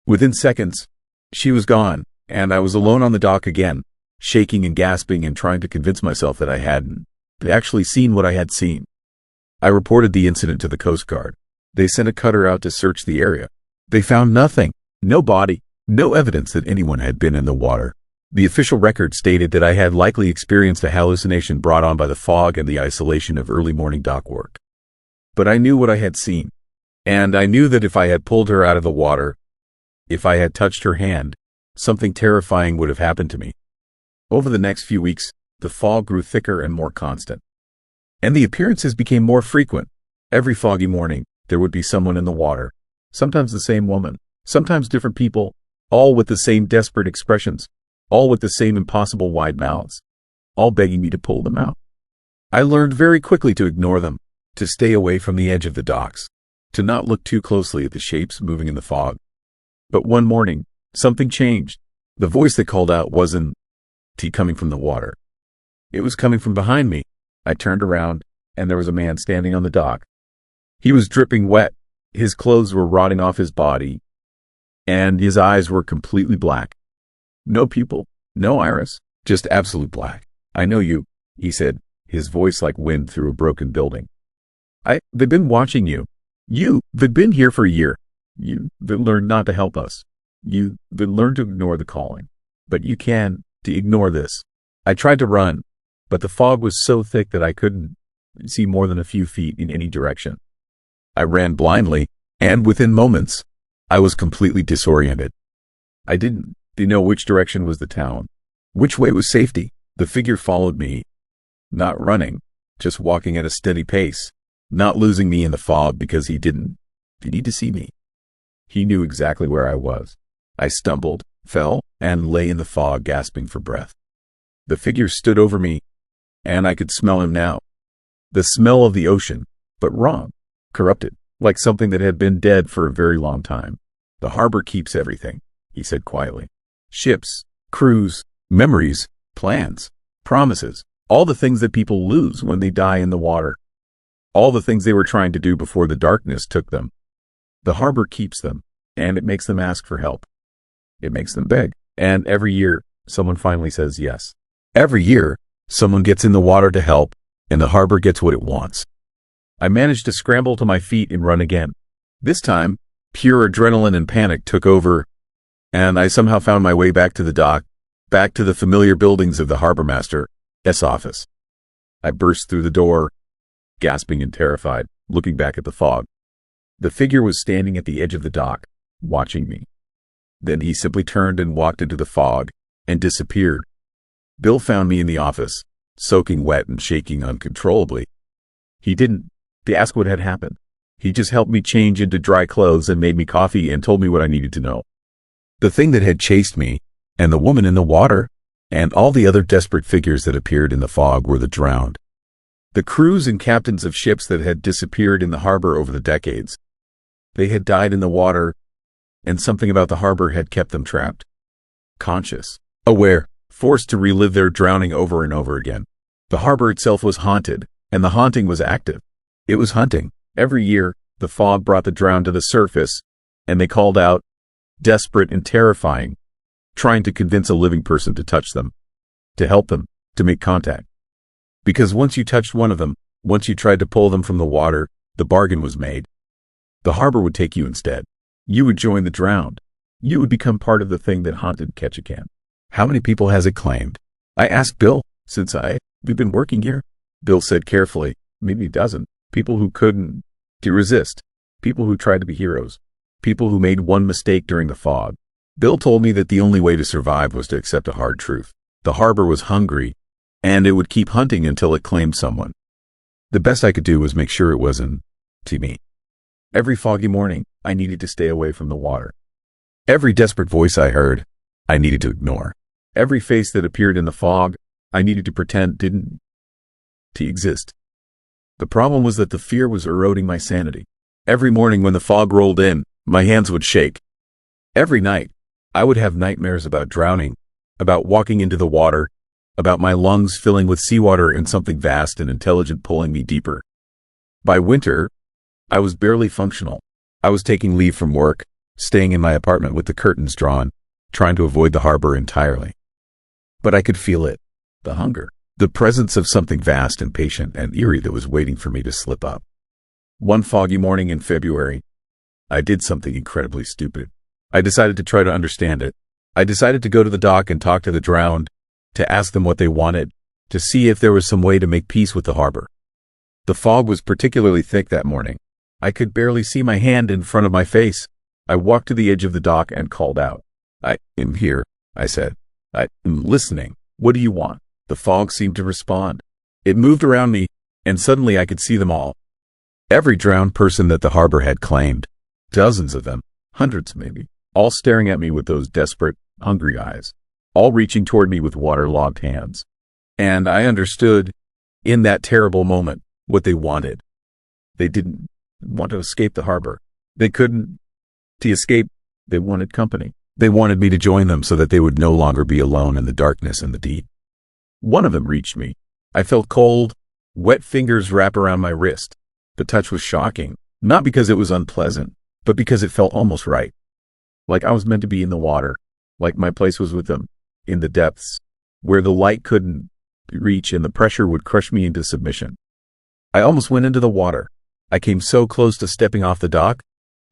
Within seconds, she was gone, and I was alone on the dock again, shaking and gasping and trying to convince myself that I hadn't actually seen what I had seen. I reported the incident to the Coast Guard. They sent a cutter out to search the area. They found nothing, no body, no evidence that anyone had been in the water. The official record stated that I had likely experienced a hallucination brought on by the fog and the isolation of early morning dock work. But I knew what I had seen, and I knew that if I had pulled her out of the water, if I had touched her hand, something terrifying would have happened to me. Over the next few weeks, the fog grew thicker and more constant, and the appearances became more frequent. Every foggy morning, there would be someone in the water, sometimes the same woman, sometimes different people, all with the same desperate expressions, all with the same impossible wide mouths, all begging me to pull them out. I learned very quickly to ignore them, to stay away from the edge of the docks, to not look too closely at the shapes moving in the fog. But one morning, something changed. The voice that called out wasn't coming from the water. It was coming from behind me. I turned around, and there was a man standing on the dock. He was dripping wet. His clothes were rotting off his body, and his eyes were completely black. No pupil, no iris, just absolute black. "I know you," he said. his voice like wind through a broken building. They've been watching you. They've been here for a year. They learned not to help us. They learned to ignore the calling. But you can, to ignore this. I tried to run, but the fog was so thick that I couldn't see more than a few feet in any direction. I ran blindly, and within moments, I was completely disoriented. I didn't know which direction was the town, which way was safety. The figure followed me, not running, just walking at a steady pace, not losing me in the fog because he didn't need to see me. He knew exactly where I was. I stumbled, fell, and lay in the fog gasping for breath. The figure stood over me, and I could smell him now. The smell of the ocean, but wrong, corrupted, like something that had been dead for a very long time. The harbor keeps everything, he said quietly. Ships, crews, memories, plans, promises, all the things that people lose when they die in the water. All the things they were trying to do before the darkness took them. The harbor keeps them, and it makes them ask for help. It makes them beg. And every year, someone finally says yes. Every year, someone gets in the water to help, and the harbor gets what it wants. I managed to scramble to my feet and run again. This time, pure adrenaline and panic took over, and I somehow found my way back to the dock, back to the familiar buildings of the harbormaster's office. I burst through the door, gasping and terrified, looking back at the fog. The figure was standing at the edge of the dock, watching me. Then he simply turned and walked into the fog and disappeared. Bill found me in the office, soaking wet and shaking uncontrollably. He didn't ask what had happened. He just helped me change into dry clothes and made me coffee and told me what I needed to know. The thing that had chased me, and the woman in the water, and all the other desperate figures that appeared in the fog were the drowned. The crews and captains of ships that had disappeared in the harbor over the decades. They had died in the water, and something about the harbor had kept them trapped. Conscious, aware, forced to relive their drowning over and over again. The harbor itself was haunted, and the haunting was active. It was hunting. Every year, the fog brought the drowned to the surface, and they called out, desperate and terrifying, trying to convince a living person to touch them, to help them, to make contact. Because once you touched one of them, once you tried to pull them from the water, the bargain was made. The harbor would take you instead. You would join the drowned. You would become part of the thing that haunted Ketchikan. How many people has it claimed? I asked Bill, since we've been working here. Bill said carefully, maybe a dozen. People who couldn't resist. People who tried to be heroes. People who made one mistake during the fog. Bill told me that the only way to survive was to accept a hard truth. The harbor was hungry, and it would keep hunting until it claimed someone. The best I could do was make sure it wasn't to me. Every foggy morning, I needed to stay away from the water. Every desperate voice I heard, I needed to ignore. Every face that appeared in the fog, I needed to pretend didn't exist. The problem was that the fear was eroding my sanity. Every morning when the fog rolled in, my hands would shake. Every night, I would have nightmares about drowning, about walking into the water, about my lungs filling with seawater and something vast and intelligent pulling me deeper. By winter, I was barely functional. I was taking leave from work, staying in my apartment with the curtains drawn, trying to avoid the harbor entirely. But I could feel it, the hunger, the presence of something vast and patient and eerie that was waiting for me to slip up. One foggy morning in February, I did something incredibly stupid. I decided to try to understand it. I decided to go to the dock and talk to the drowned, to ask them what they wanted, to see if there was some way to make peace with the harbor. The fog was particularly thick that morning. I could barely see my hand in front of my face. I walked to the edge of the dock and called out. I am here, I said. I am listening. What do you want? The fog seemed to respond. It moved around me, and suddenly I could see them all. Every drowned person that the harbor had claimed. Dozens of them, hundreds maybe, all staring at me with those desperate, hungry eyes, all reaching toward me with waterlogged hands. And I understood, in that terrible moment, what they wanted. They didn't want to escape the harbor. They couldn't escape. They wanted company. They wanted me to join them so that they would no longer be alone in the darkness and the deep. One of them reached me. I felt cold, wet fingers wrap around my wrist. The touch was shocking, not because it was unpleasant, but because it felt almost right. Like I was meant to be in the water, like my place was with them, in the depths, where the light couldn't reach and the pressure would crush me into submission. I almost went into the water. I came so close to stepping off the dock,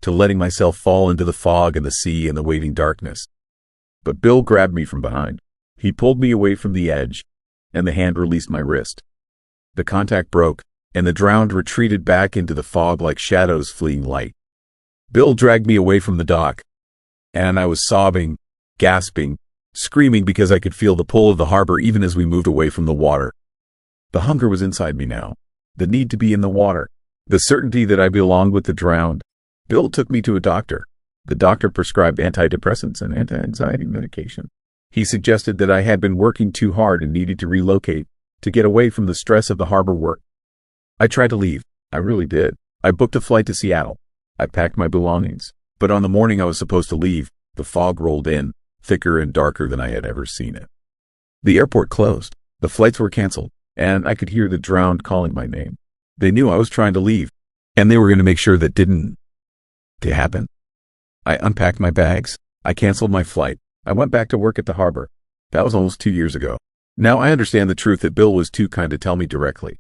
to letting myself fall into the fog and the sea and the waiting darkness. But Bill grabbed me from behind. He pulled me away from the edge, and the hand released my wrist. The contact broke, and the drowned retreated back into the fog like shadows fleeing light. Bill dragged me away from the dock, and I was sobbing, gasping, screaming because I could feel the pull of the harbor even as we moved away from the water. The hunger was inside me now, the need to be in the water, the certainty that I belonged with the drowned. Bill took me to a doctor. The doctor prescribed antidepressants and anti-anxiety medication. He suggested that I had been working too hard and needed to relocate to get away from the stress of the harbor work. I tried to leave. I really did. I booked a flight to Seattle. I packed my belongings. But on the morning I was supposed to leave, the fog rolled in, thicker and darker than I had ever seen it. The airport closed. The flights were canceled, and I could hear the drowned calling my name. They knew I was trying to leave, and they were going to make sure that didn't happen. I unpacked my bags. I canceled my flight. I went back to work at the harbor. That was almost 2 years ago. Now I understand the truth that Bill was too kind to tell me directly.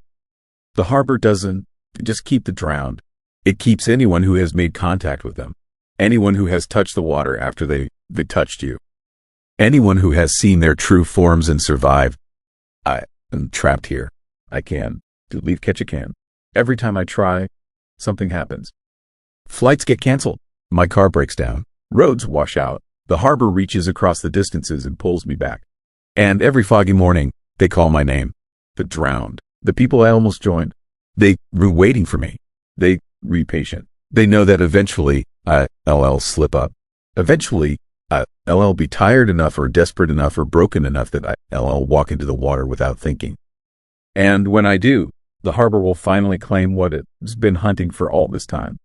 The harbor doesn't just keep the drowned. It keeps anyone who has made contact with them. Anyone who has touched the water after they touched you. Anyone who has seen their true forms and survived. I am trapped here. I can. To leave Ketchikan. Every time I try, something happens. Flights get canceled. My car breaks down. Roads wash out. The harbor reaches across the distances and pulls me back. And every foggy morning, they call my name. The drowned. The people I almost joined. They were waiting for me. They were patient. They know that eventually, I'll slip up. Eventually, I'll be tired enough or desperate enough or broken enough that I'll walk into the water without thinking. And when I do, the harbor will finally claim what it's been hunting for all this time.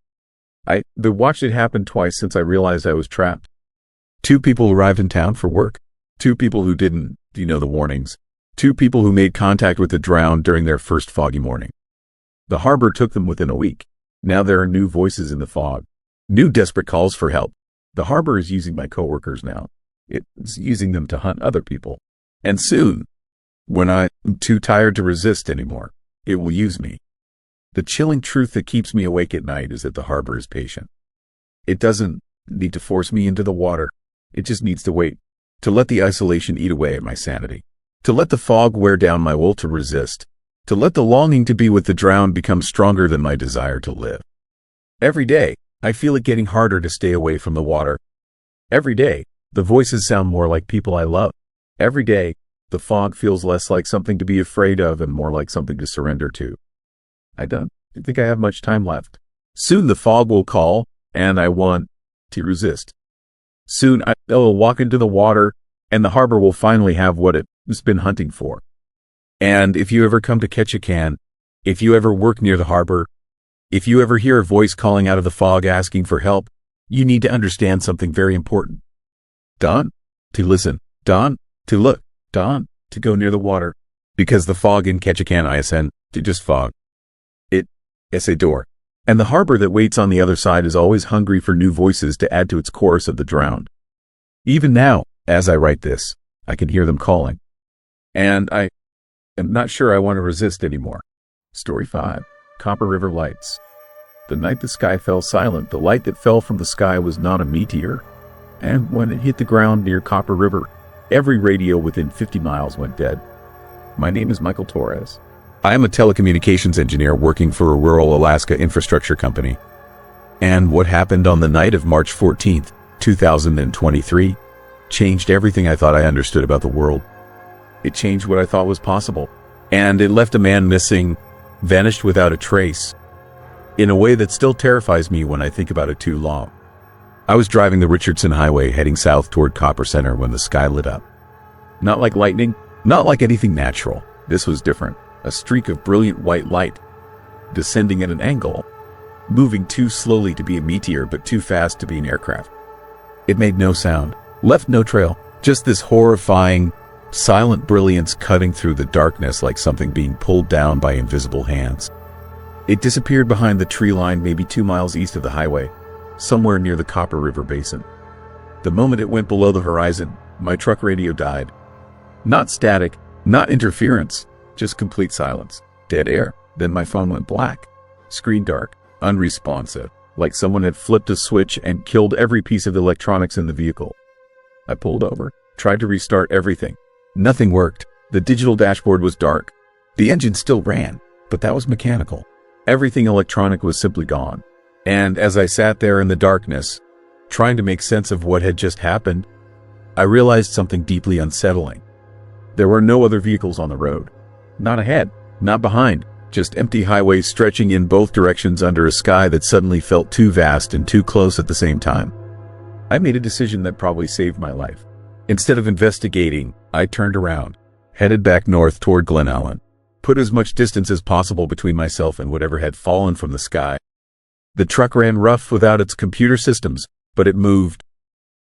I watched it happen twice since I realized I was trapped. 2 people arrived in town for work. 2 people who didn't, the warnings. 2 people who made contact with the drowned during their first foggy morning. The harbor took them within a week. Now there are new voices in the fog. New desperate calls for help. The harbor is using my coworkers now. It's using them to hunt other people. And soon, when I'm too tired to resist anymore, it will use me. The chilling truth that keeps me awake at night is that the harbor is patient. It doesn't need to force me into the water. It just needs to wait, to let the isolation eat away at my sanity, to let the fog wear down my will to resist, to let the longing to be with the drowned become stronger than my desire to live. Every day, I feel it getting harder to stay away from the water. Every day, the voices sound more like people I love. Every day, the fog feels less like something to be afraid of and more like something to surrender to. I don't think I have much time left. Soon the fog will call, and I want to resist. Soon I will walk into the water, and the harbor will finally have what it's been hunting for. And if you ever come to Ketchikan, if you ever work near the harbor, if you ever hear a voice calling out of the fog asking for help, you need to understand something very important. Don't to listen. Don't to look. Don't to go near the water. Because the fog in Ketchikan isn't just fog. It's a door. And the harbor that waits on the other side is always hungry for new voices to add to its chorus of the drowned. Even now, as I write this, I can hear them calling. And I am not sure I want to resist anymore. Story 5. Copper River Lights. The night the sky fell silent, the light that fell from the sky was not a meteor. And when it hit the ground near Copper River, every radio within 50 miles went dead. My name is Michael Torres. I am a telecommunications engineer working for a rural Alaska infrastructure company. And what happened on the night of March 14th, 2023, changed everything I thought I understood about the world. It changed what I thought was possible. And it left a man missing, vanished without a trace, in a way that still terrifies me when I think about it too long. I was driving the Richardson Highway heading south toward Copper Center when the sky lit up. Not like lightning, not like anything natural. This was different. A streak of brilliant white light, descending at an angle, moving too slowly to be a meteor but too fast to be an aircraft. It made no sound, left no trail, just this horrifying, silent brilliance cutting through the darkness like something being pulled down by invisible hands. It disappeared behind the tree line maybe 2 miles east of the highway, somewhere near the Copper River Basin. The moment it went below the horizon, my truck radio died. Not static, Not interference, just complete silence. Dead air. Then my phone went black. Screen dark, unresponsive, like someone had flipped a switch and killed every piece of electronics in the vehicle. I pulled over, tried to restart everything. Nothing worked. The digital dashboard was dark. The engine still ran, but that was mechanical. Everything electronic was simply gone. And as I sat there in the darkness, trying to make sense of what had just happened, I realized something deeply unsettling. There were no other vehicles on the road. Not ahead, not behind, just empty highways stretching in both directions under a sky that suddenly felt too vast and too close at the same time. I made a decision that probably saved my life. Instead of investigating, I turned around, headed back north toward Glen Allen, put as much distance as possible between myself and whatever had fallen from the sky. The truck ran rough without its computer systems, but it moved.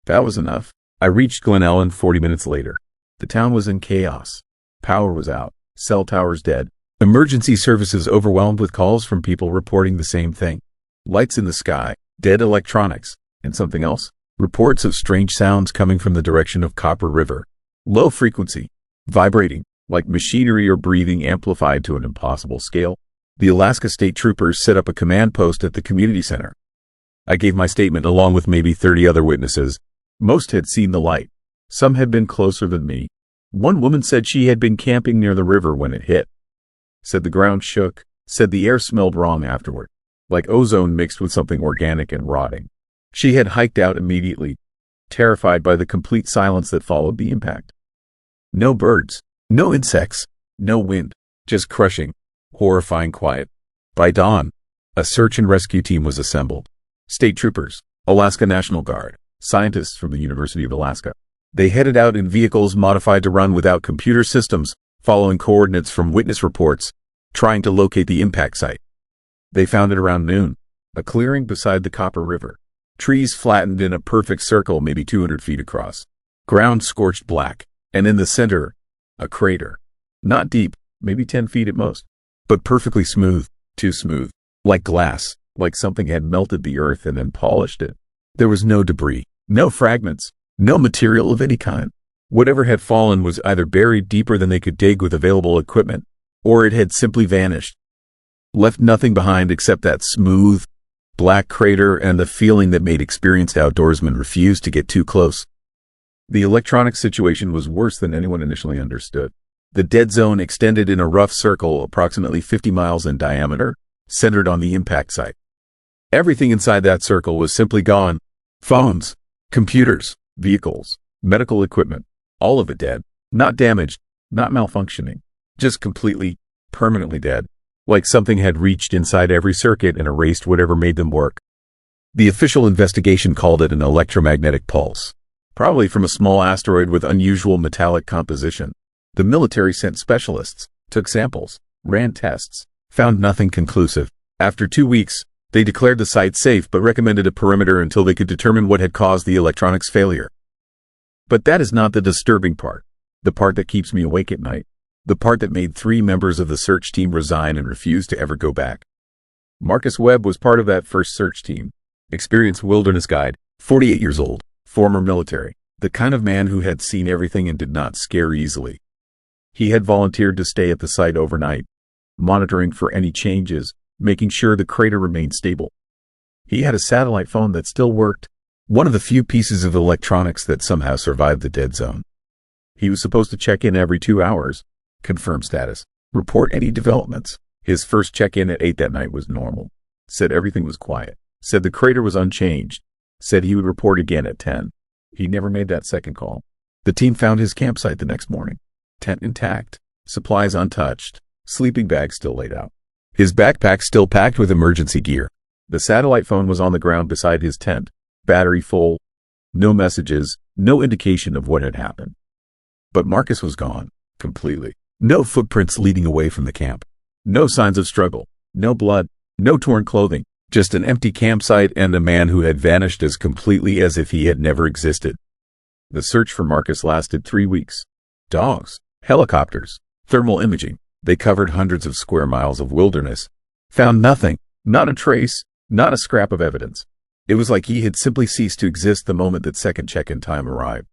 That was enough. I reached Glen Allen 40 minutes later. The town was in chaos. Power was out, cell towers dead, emergency services overwhelmed with calls from people reporting the same thing. Lights in the sky, dead electronics, and something else. Reports of strange sounds coming from the direction of Copper River. Low frequency, vibrating, like machinery or breathing amplified to an impossible scale. The Alaska State Troopers set up a command post at the community center. I gave my statement along with maybe 30 other witnesses. Most had seen the light. Some had been closer than me. One woman said she had been camping near the river when it hit. Said the ground shook. Said the air smelled wrong afterward, like ozone mixed with something organic and rotting. She had hiked out immediately, terrified by the complete silence that followed the impact. No birds, no insects, no wind, just crushing, horrifying quiet. By dawn, a search and rescue team was assembled. State troopers, Alaska National Guard, scientists from the University of Alaska. They headed out in vehicles modified to run without computer systems, following coordinates from witness reports, trying to locate the impact site. They found it around noon, a clearing beside the Copper River. Trees flattened in a perfect circle maybe 200 feet across. Ground scorched black, and in the center, a crater. Not deep, maybe 10 feet at most, but perfectly smooth, too smooth, like glass, like something had melted the earth and then polished it. There was no debris, no fragments, no material of any kind. Whatever had fallen was either buried deeper than they could dig with available equipment, or it had simply vanished. Left nothing behind except that smooth, black crater and the feeling that made experienced outdoorsmen refuse to get too close. The electronic situation was worse than anyone initially understood. The dead zone extended in a rough circle approximately 50 miles in diameter, centered on the impact site. Everything inside that circle was simply gone. Phones, computers, vehicles, medical equipment, all of it dead. Not damaged, not malfunctioning, just completely, permanently dead. Like something had reached inside every circuit and erased whatever made them work. The official investigation called it an electromagnetic pulse, probably from a small asteroid with unusual metallic composition. The military sent specialists, took samples, ran tests, found nothing conclusive. After 2 weeks, they declared the site safe but recommended a perimeter until they could determine what had caused the electronics failure. But that is not the disturbing part, the part that keeps me awake at night. The part that made 3 members of the search team resign and refuse to ever go back. Marcus Webb was part of that first search team. Experienced wilderness guide, 48 years old, former military, the kind of man who had seen everything and did not scare easily. He had volunteered to stay at the site overnight, monitoring for any changes, making sure the crater remained stable. He had a satellite phone that still worked, one of the few pieces of electronics that somehow survived the dead zone. He was supposed to check in every 2 hours. Confirm status, report any developments. His first check-in at 8 that night was normal. Said everything was quiet. Said the crater was unchanged. Said he would report again at 10. He never made that second call. The team found his campsite the next morning. Tent intact, supplies untouched, sleeping bag still laid out. His backpack still packed with emergency gear. The satellite phone was on the ground beside his tent, battery full. No messages, no indication of what had happened. But Marcus was gone, completely. No footprints leading away from the camp. No signs of struggle. No blood. No torn clothing. Just an empty campsite and a man who had vanished as completely as if he had never existed. The search for Marcus lasted 3 weeks. Dogs, helicopters, thermal imaging. They covered hundreds of square miles of wilderness. Found nothing. Not a trace. Not a scrap of evidence. It was like he had simply ceased to exist the moment that second check-in time arrived.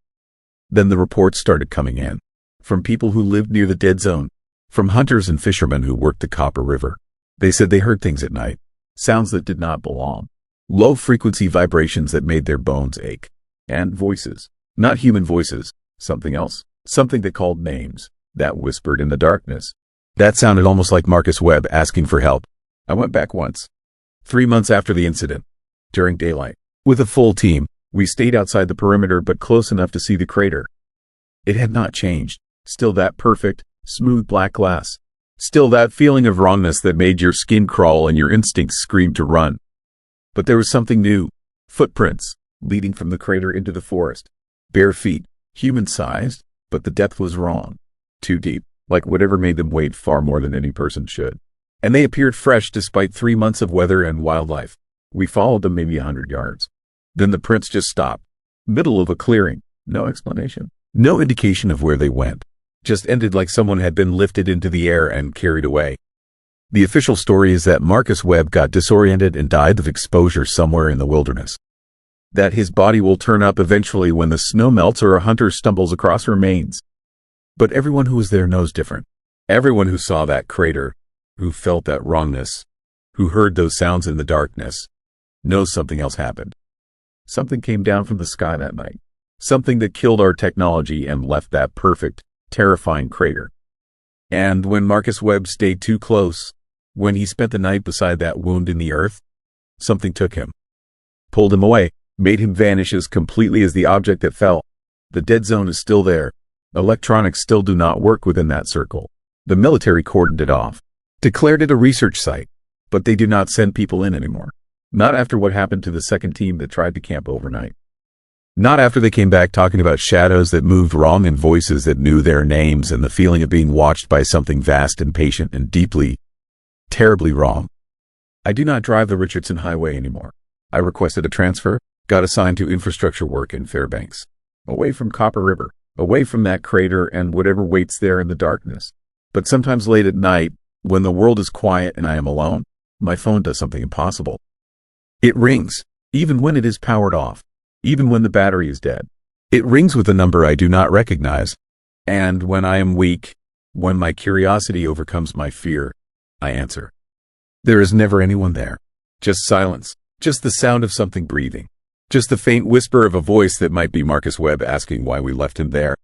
Then the reports started coming in. from people who lived near the dead zone, from hunters and fishermen who worked the Copper River. They said they heard things at night, sounds that did not belong, low-frequency vibrations that made their bones ache, and voices, not human voices, something else, something that called names, that whispered in the darkness. That sounded almost like Marcus Webb asking for help. I went back once, 3 months after the incident, during daylight. With a full team, we stayed outside the perimeter but close enough to see the crater. It had not changed, still that perfect, smooth black glass. Still that feeling of wrongness that made your skin crawl and your instincts scream to run. But there was something new. Footprints, leading from the crater into the forest. Bare feet, human-sized, but the depth was wrong. Too deep, like whatever made them wait far more than any person should. And they appeared fresh despite 3 months of weather and wildlife. We followed them maybe 100 yards. Then the prints just stopped. Middle of a clearing. No explanation. No indication of where they went. Just ended like someone had been lifted into the air and carried away. The official story is that Marcus Webb got disoriented and died of exposure somewhere in the wilderness. That his body will turn up eventually when the snow melts or a hunter stumbles across remains. But everyone who was there knows different. Everyone who saw that crater, who felt that wrongness, who heard those sounds in the darkness, knows something else happened. Something came down from the sky that night. Something that killed our technology and left that perfect, terrifying crater. And when Marcus Webb stayed too close, when he spent the night beside that wound in the earth, something took him, pulled him away, made him vanish as completely as the object that fell. The dead zone is still there. Electronics still do not work within that circle. The military cordoned it off, declared it a research site, but they do not send people in anymore. Not after what happened to the second team that tried to camp overnight. Not after they came back talking about shadows that moved wrong and voices that knew their names and the feeling of being watched by something vast and patient and deeply, terribly wrong. I do not drive the Richardson Highway anymore. I requested a transfer, got assigned to infrastructure work in Fairbanks. Away from Copper River, away from that crater and whatever waits there in the darkness. But sometimes late at night, when the world is quiet and I am alone, my phone does something impossible. It rings, even when it is powered off, even when the battery is dead. It rings with a number I do not recognize. And when I am weak, when my curiosity overcomes my fear, I answer. There is never anyone there. Just silence, just the sound of something breathing. Just the faint whisper of a voice that might be Marcus Webb asking why we left him there.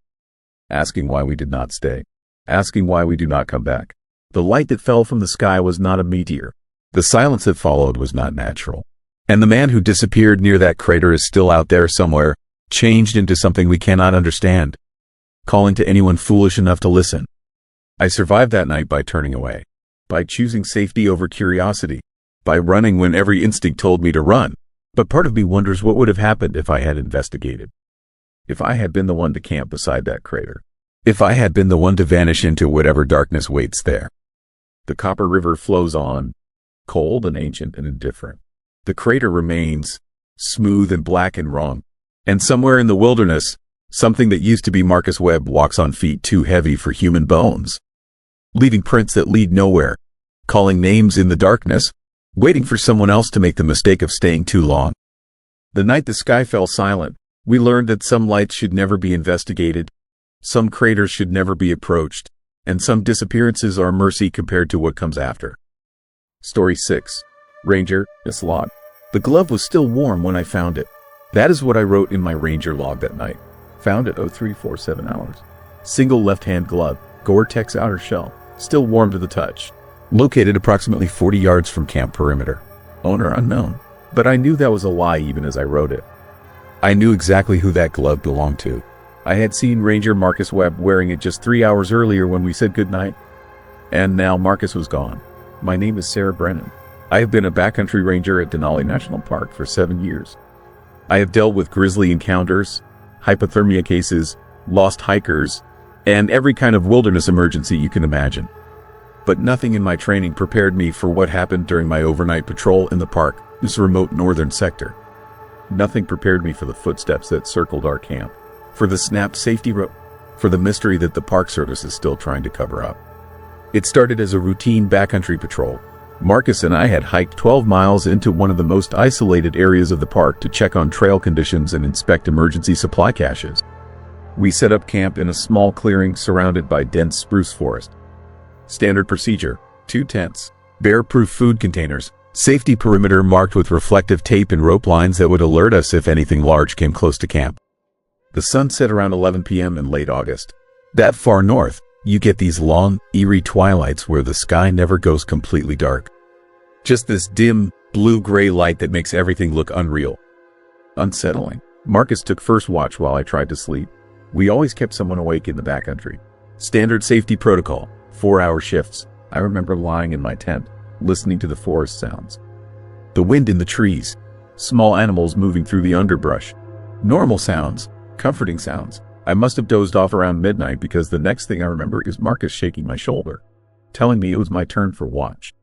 Asking why we did not stay. Asking why we do not come back. The light that fell from the sky was not a meteor. The silence that followed was not natural. And the man who disappeared near that crater is still out there somewhere, changed into something we cannot understand, calling to anyone foolish enough to listen. I survived that night by turning away, by choosing safety over curiosity, by running when every instinct told me to run. But part of me wonders what would have happened if I had investigated. If I had been the one to camp beside that crater. If I had been the one to vanish into whatever darkness waits there. The Copper River flows on, cold and ancient and indifferent. The crater remains, smooth and black and wrong. And somewhere in the wilderness, something that used to be Marcus Webb walks on feet too heavy for human bones. Leaving prints that lead nowhere, calling names in the darkness, waiting for someone else to make the mistake of staying too long. The night the sky fell silent, we learned that some lights should never be investigated, some craters should never be approached, and some disappearances are mercy compared to what comes after. Story 6. Ranger, this log. The glove was still warm when I found it. That is what I wrote in my Ranger log that night. Found at 0347 hours. Single left-hand glove, Gore-Tex outer shell, still warm to the touch. Located approximately 40 yards from camp perimeter. Owner unknown. But I knew that was a lie even as I wrote it. I knew exactly who that glove belonged to. I had seen Ranger Marcus Webb wearing it just 3 hours earlier when we said goodnight. And now Marcus was gone. My name is Sarah Brennan. I have been a backcountry ranger at Denali National Park for 7 years. I have dealt with grizzly encounters, hypothermia cases, lost hikers, and every kind of wilderness emergency you can imagine. But nothing in my training prepared me for what happened during my overnight patrol in the park, this remote northern sector. Nothing prepared me for the footsteps that circled our camp, for the snapped safety rope, for the mystery that the Park Service is still trying to cover up. It started as a routine backcountry patrol. Marcus and I had hiked 12 miles into one of the most isolated areas of the park to check on trail conditions and inspect emergency supply caches. We set up camp in a small clearing surrounded by dense spruce forest. Standard procedure: 2 tents, bear-proof food containers, safety perimeter marked with reflective tape and rope lines that would alert us if anything large came close to camp. The sun set around 11 p.m. in late August. That far north, you get these long, eerie twilights where the sky never goes completely dark. Just this dim, blue-gray light that makes everything look unreal. Unsettling. Marcus took first watch while I tried to sleep. We always kept someone awake in the backcountry. Standard safety protocol: 4-hour shifts. I remember lying in my tent, listening to the forest sounds. The wind in the trees, small animals moving through the underbrush. Normal sounds, comforting sounds. I must have dozed off around midnight because the next thing I remember is Marcus shaking my shoulder, telling me it was my turn for watch.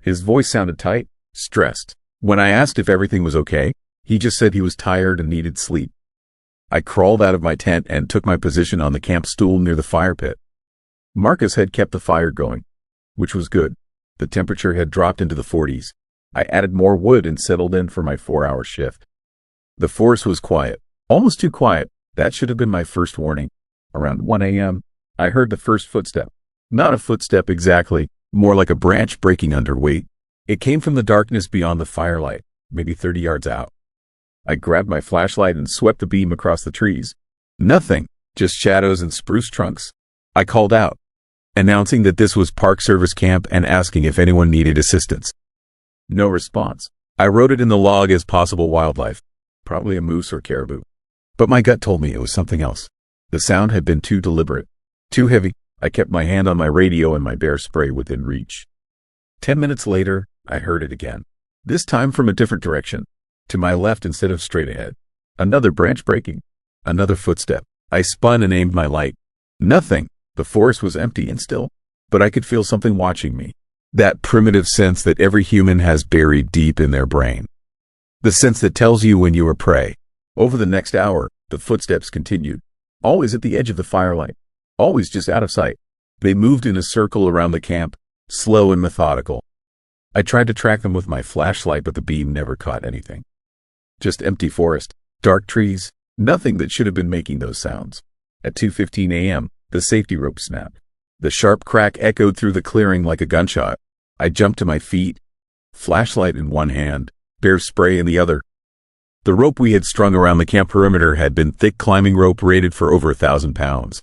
His voice sounded tight, stressed. When I asked if everything was okay, he just said he was tired and needed sleep. I crawled out of my tent and took my position on the camp stool near the fire pit. Marcus had kept the fire going, which was good. The temperature had dropped into the 40s. I added more wood and settled in for my 4-hour shift. The forest was quiet, almost too quiet. That should have been my first warning. Around 1 a.m., I heard the first footstep. Not a footstep exactly, more like a branch breaking under weight. It came from the darkness beyond the firelight, maybe 30 yards out. I grabbed my flashlight and swept the beam across the trees. Nothing, just shadows and spruce trunks. I called out, announcing that this was Park Service camp and asking if anyone needed assistance. No response. I wrote it in the log as possible wildlife, probably a moose or caribou. But my gut told me it was something else. The sound had been too deliberate, too heavy. I kept my hand on my radio and my bear spray within reach. 10 minutes later, I heard it again. This time from a different direction, to my left instead of straight ahead. Another branch breaking. Another footstep. I spun and aimed my light. Nothing. The forest was empty and still, but I could feel something watching me. That primitive sense that every human has buried deep in their brain. The sense that tells you when you are prey. Over the next hour, the footsteps continued. Always at the edge of the firelight. Always just out of sight. They moved in a circle around the camp, slow and methodical. I tried to track them with my flashlight, but the beam never caught anything. Just empty forest, dark trees, nothing that should have been making those sounds. At 2:15 a.m., the safety rope snapped. The sharp crack echoed through the clearing like a gunshot. I jumped to my feet, flashlight in one hand, bear spray in the other. The rope we had strung around the camp perimeter had been thick climbing rope rated for over 1,000 pounds.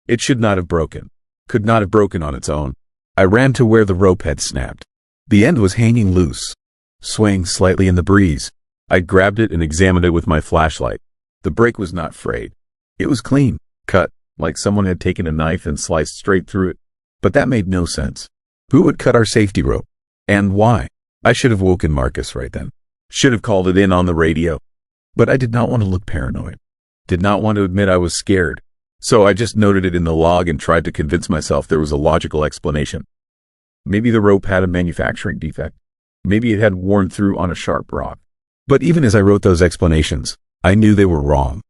It should not have broken. Could not have broken on its own. I ran to where the rope had snapped. The end was hanging loose, swaying slightly in the breeze. I grabbed it and examined it with my flashlight. The break was not frayed. It was clean, cut, like someone had taken a knife and sliced straight through it. But that made no sense. Who would cut our safety rope? And why? I should have woken Marcus right then. Should have called it in on the radio. But I did not want to look paranoid. Did not want to admit I was scared. So I just noted it in the log and tried to convince myself there was a logical explanation. Maybe the rope had a manufacturing defect. Maybe it had worn through on a sharp rock. But even as I wrote those explanations, I knew they were wrong.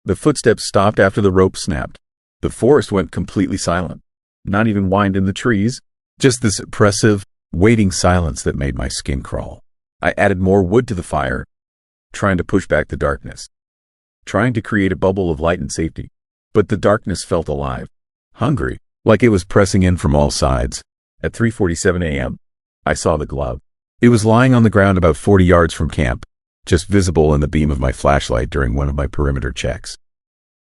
The footsteps stopped after the rope snapped. The forest went completely silent. Not even wind in the trees. Just this oppressive, waiting silence that made my skin crawl. I added more wood to the fire, trying to push back the darkness. Trying to create a bubble of light and safety. But the darkness felt alive. Hungry, like it was pressing in from all sides. At 3:47 a.m., I saw the glove. It was lying on the ground about 40 yards from camp, just visible in the beam of my flashlight during one of my perimeter checks.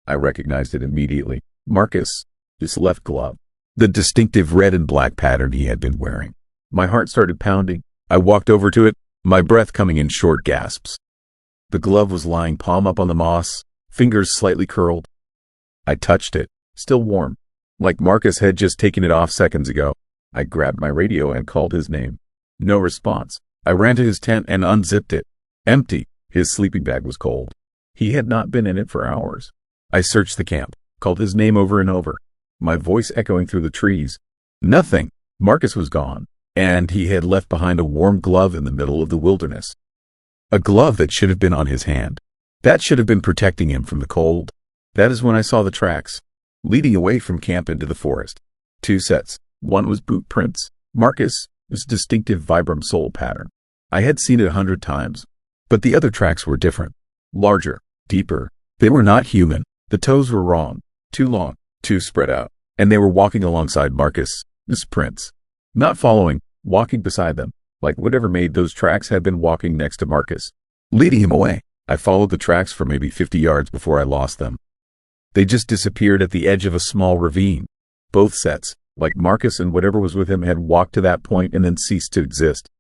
I recognized it immediately. Marcus, his left glove. The distinctive red and black pattern he had been wearing. My heart started pounding. I walked over to it, my breath coming in short gasps. The glove was lying palm up on the moss, fingers slightly curled. I touched it, still warm, like Marcus had just taken it off seconds ago. I grabbed my radio and called his name. No response. I ran to his tent and unzipped it. Empty. His sleeping bag was cold. He had not been in it for hours. I searched the camp, called his name over and over, my voice echoing through the trees. Nothing. Marcus was gone, and he had left behind a warm glove in the middle of the wilderness. A glove that should have been on his hand. That should have been protecting him from the cold. That is when I saw the tracks, leading away from camp into the forest. 2 sets. One was boot prints. Marcus' distinctive Vibram sole pattern. I had seen it 100 times, but the other tracks were different. Larger, deeper. They were not human. The toes were wrong, too long, too spread out, and they were walking alongside Marcus's prints. Not following, walking beside them, like whatever made those tracks had been walking next to Marcus, leading him away. I followed the tracks for maybe 50 yards before I lost them. They just disappeared at the edge of a small ravine. Both sets, like Marcus and whatever was with him, had walked to that point and then ceased to exist.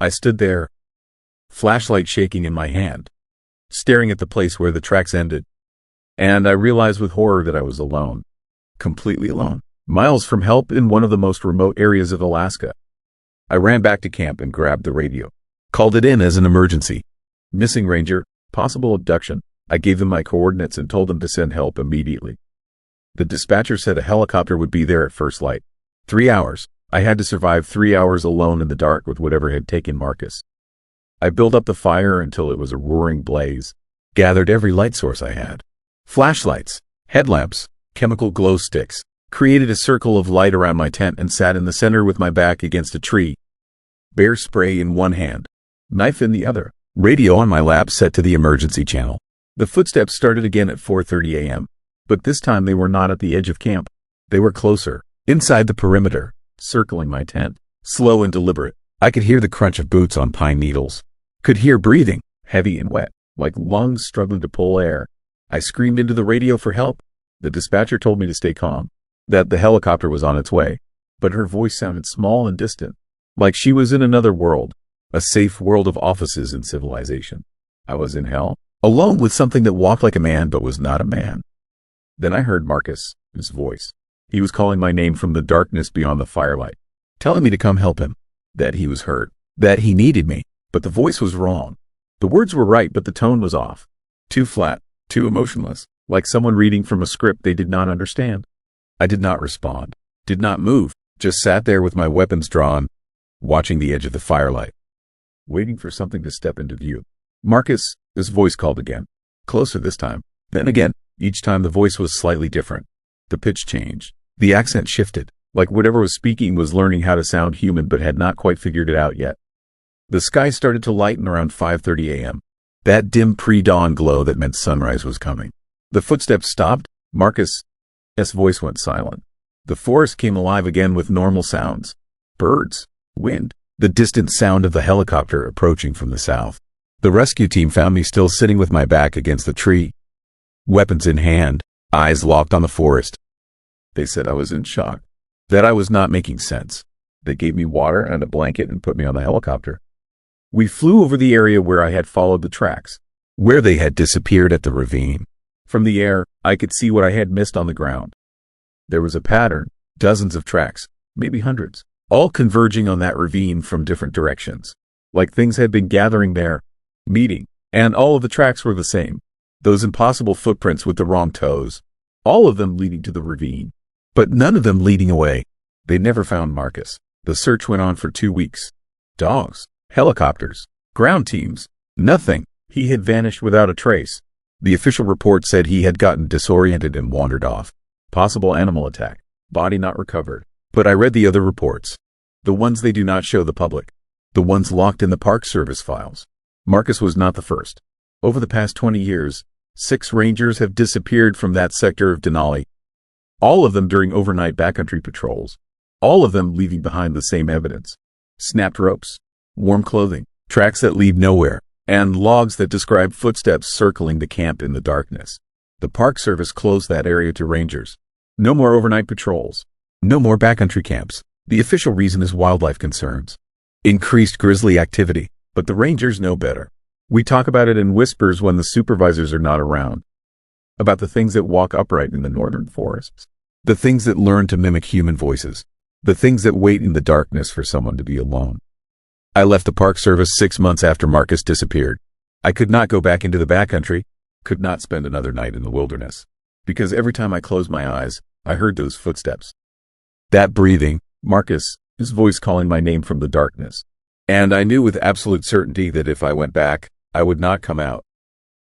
I stood there, flashlight shaking in my hand, staring at the place where the tracks ended. And I realized with horror that I was alone. Completely alone. Miles from help in one of the most remote areas of Alaska. I ran back to camp and grabbed the radio. Called it in as an emergency. Missing ranger, possible abduction. I gave them my coordinates and told them to send help immediately. The dispatcher said a helicopter would be there at first light. 3 hours. I had to survive 3 hours alone in the dark with whatever had taken Marcus. I built up the fire until it was a roaring blaze. Gathered every light source I had. Flashlights, headlamps, chemical glow sticks. Created a circle of light around my tent and sat in the center with my back against a tree. Bear spray in one hand, knife in the other. Radio on my lap set to the emergency channel. The footsteps started again at 4:30 a.m., but this time they were not at the edge of camp. They were closer, inside the perimeter, circling my tent, slow and deliberate. I could hear the crunch of boots on pine needles. Could hear breathing, heavy and wet, like lungs struggling to pull air. I screamed into the radio for help. The dispatcher told me to stay calm, that the helicopter was on its way, but her voice sounded small and distant, like she was in another world, a safe world of offices and civilization. I was in hell, alone with something that walked like a man but was not a man. Then I heard Marcus, his voice. He was calling my name from the darkness beyond the firelight, telling me to come help him, that he was hurt, that he needed me, but the voice was wrong. The words were right, but the tone was off. Too flat, too emotionless, like someone reading from a script they did not understand. I did not respond, did not move, just sat there with my weapons drawn, watching the edge of the firelight, waiting for something to step into view. Marcus, his voice called again, closer this time. Then again, each time the voice was slightly different. The pitch changed, the accent shifted, like whatever was speaking was learning how to sound human but had not quite figured it out yet. The sky started to lighten around 5:30 a.m., that dim pre-dawn glow that meant sunrise was coming. The footsteps stopped. Marcus' voice went silent. The forest came alive again with normal sounds. Birds, wind, the distant sound of the helicopter approaching from the south. The rescue team found me still sitting with my back against the tree, weapons in hand, eyes locked on the forest. They said I was in shock, that I was not making sense. They gave me water and a blanket and put me on the helicopter. We flew over the area where I had followed the tracks, where they had disappeared at the ravine. From the air, I could see what I had missed on the ground. There was a pattern, dozens of tracks, maybe hundreds, all converging on that ravine from different directions, like things had been gathering there, meeting, and all of the tracks were the same. Those impossible footprints with the wrong toes, all of them leading to the ravine, but none of them leading away. They never found Marcus. The search went on for 2 weeks. Dogs, helicopters, ground teams, nothing. He had vanished without a trace. The official report said he had gotten disoriented and wandered off. Possible animal attack, body not recovered. But I read the other reports, the ones they do not show the public, the ones locked in the Park Service files. Marcus was not the first. Over the past 20 years, 6 rangers have disappeared from that sector of Denali, all of them during overnight backcountry patrols, all of them leaving behind the same evidence. Snapped ropes, warm clothing, tracks that lead nowhere, and logs that describe footsteps circling the camp in the darkness. The Park Service closed that area to rangers. No more overnight patrols. No more backcountry camps. The official reason is wildlife concerns. Increased grizzly activity, but the rangers know better. We talk about it in whispers when the supervisors are not around. About the things that walk upright in the northern forests. The things that learn to mimic human voices. The things that wait in the darkness for someone to be alone. I left the Park Service 6 months after Marcus disappeared. I could not go back into the backcountry, could not spend another night in the wilderness, because every time I closed my eyes, I heard those footsteps. That breathing, Marcus, his voice calling my name from the darkness. And I knew with absolute certainty that if I went back, I would not come out.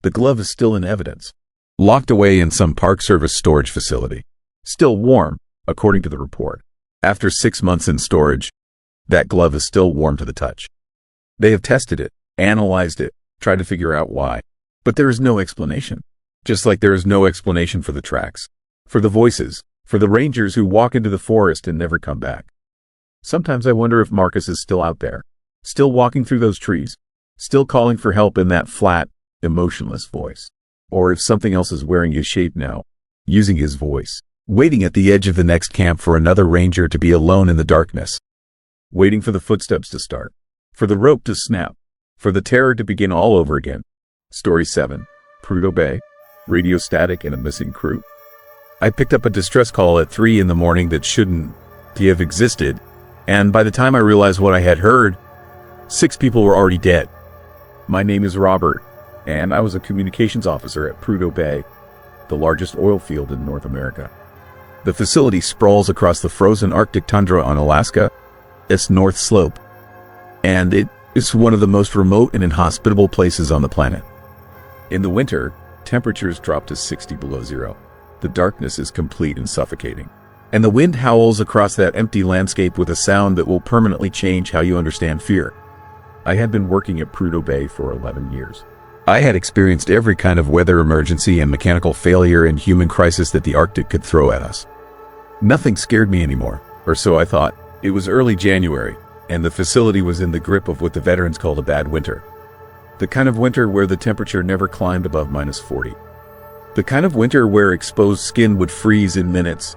The glove is still in evidence, locked away in some Park Service storage facility. Still warm, according to the report. After 6 months in storage, that glove is still warm to the touch. They have tested it, analyzed it, tried to figure out why. But there is no explanation. Just like there is no explanation for the tracks, for the voices, for the rangers who walk into the forest and never come back. Sometimes I wonder if Marcus is still out there, still walking through those trees, still calling for help in that flat, emotionless voice. Or if something else is wearing his shape now, using his voice, waiting at the edge of the next camp for another ranger to be alone in the darkness, waiting for the footsteps to start, for the rope to snap, for the terror to begin all over again. Story 7. Prudhoe Bay, radio static and a missing crew. I picked up a distress call at 3 in the morning that shouldn't have existed, and by the time I realized what I had heard, 6 people were already dead. My name is Robert, and I was a communications officer at Prudhoe Bay, the largest oil field in North America. The facility sprawls across the frozen Arctic tundra on Alaska, its north slope, and it is one of the most remote and inhospitable places on the planet. In the winter, temperatures drop to 60 below zero. The darkness is complete and suffocating, and the wind howls across that empty landscape with a sound that will permanently change how you understand fear. I had been working at Prudhoe Bay for 11 years. I had experienced every kind of weather emergency and mechanical failure and human crisis that the Arctic could throw at us. Nothing scared me anymore, or so I thought. It was early January, and the facility was in the grip of what the veterans called a bad winter. The kind of winter where the temperature never climbed above -40. The kind of winter where exposed skin would freeze in minutes,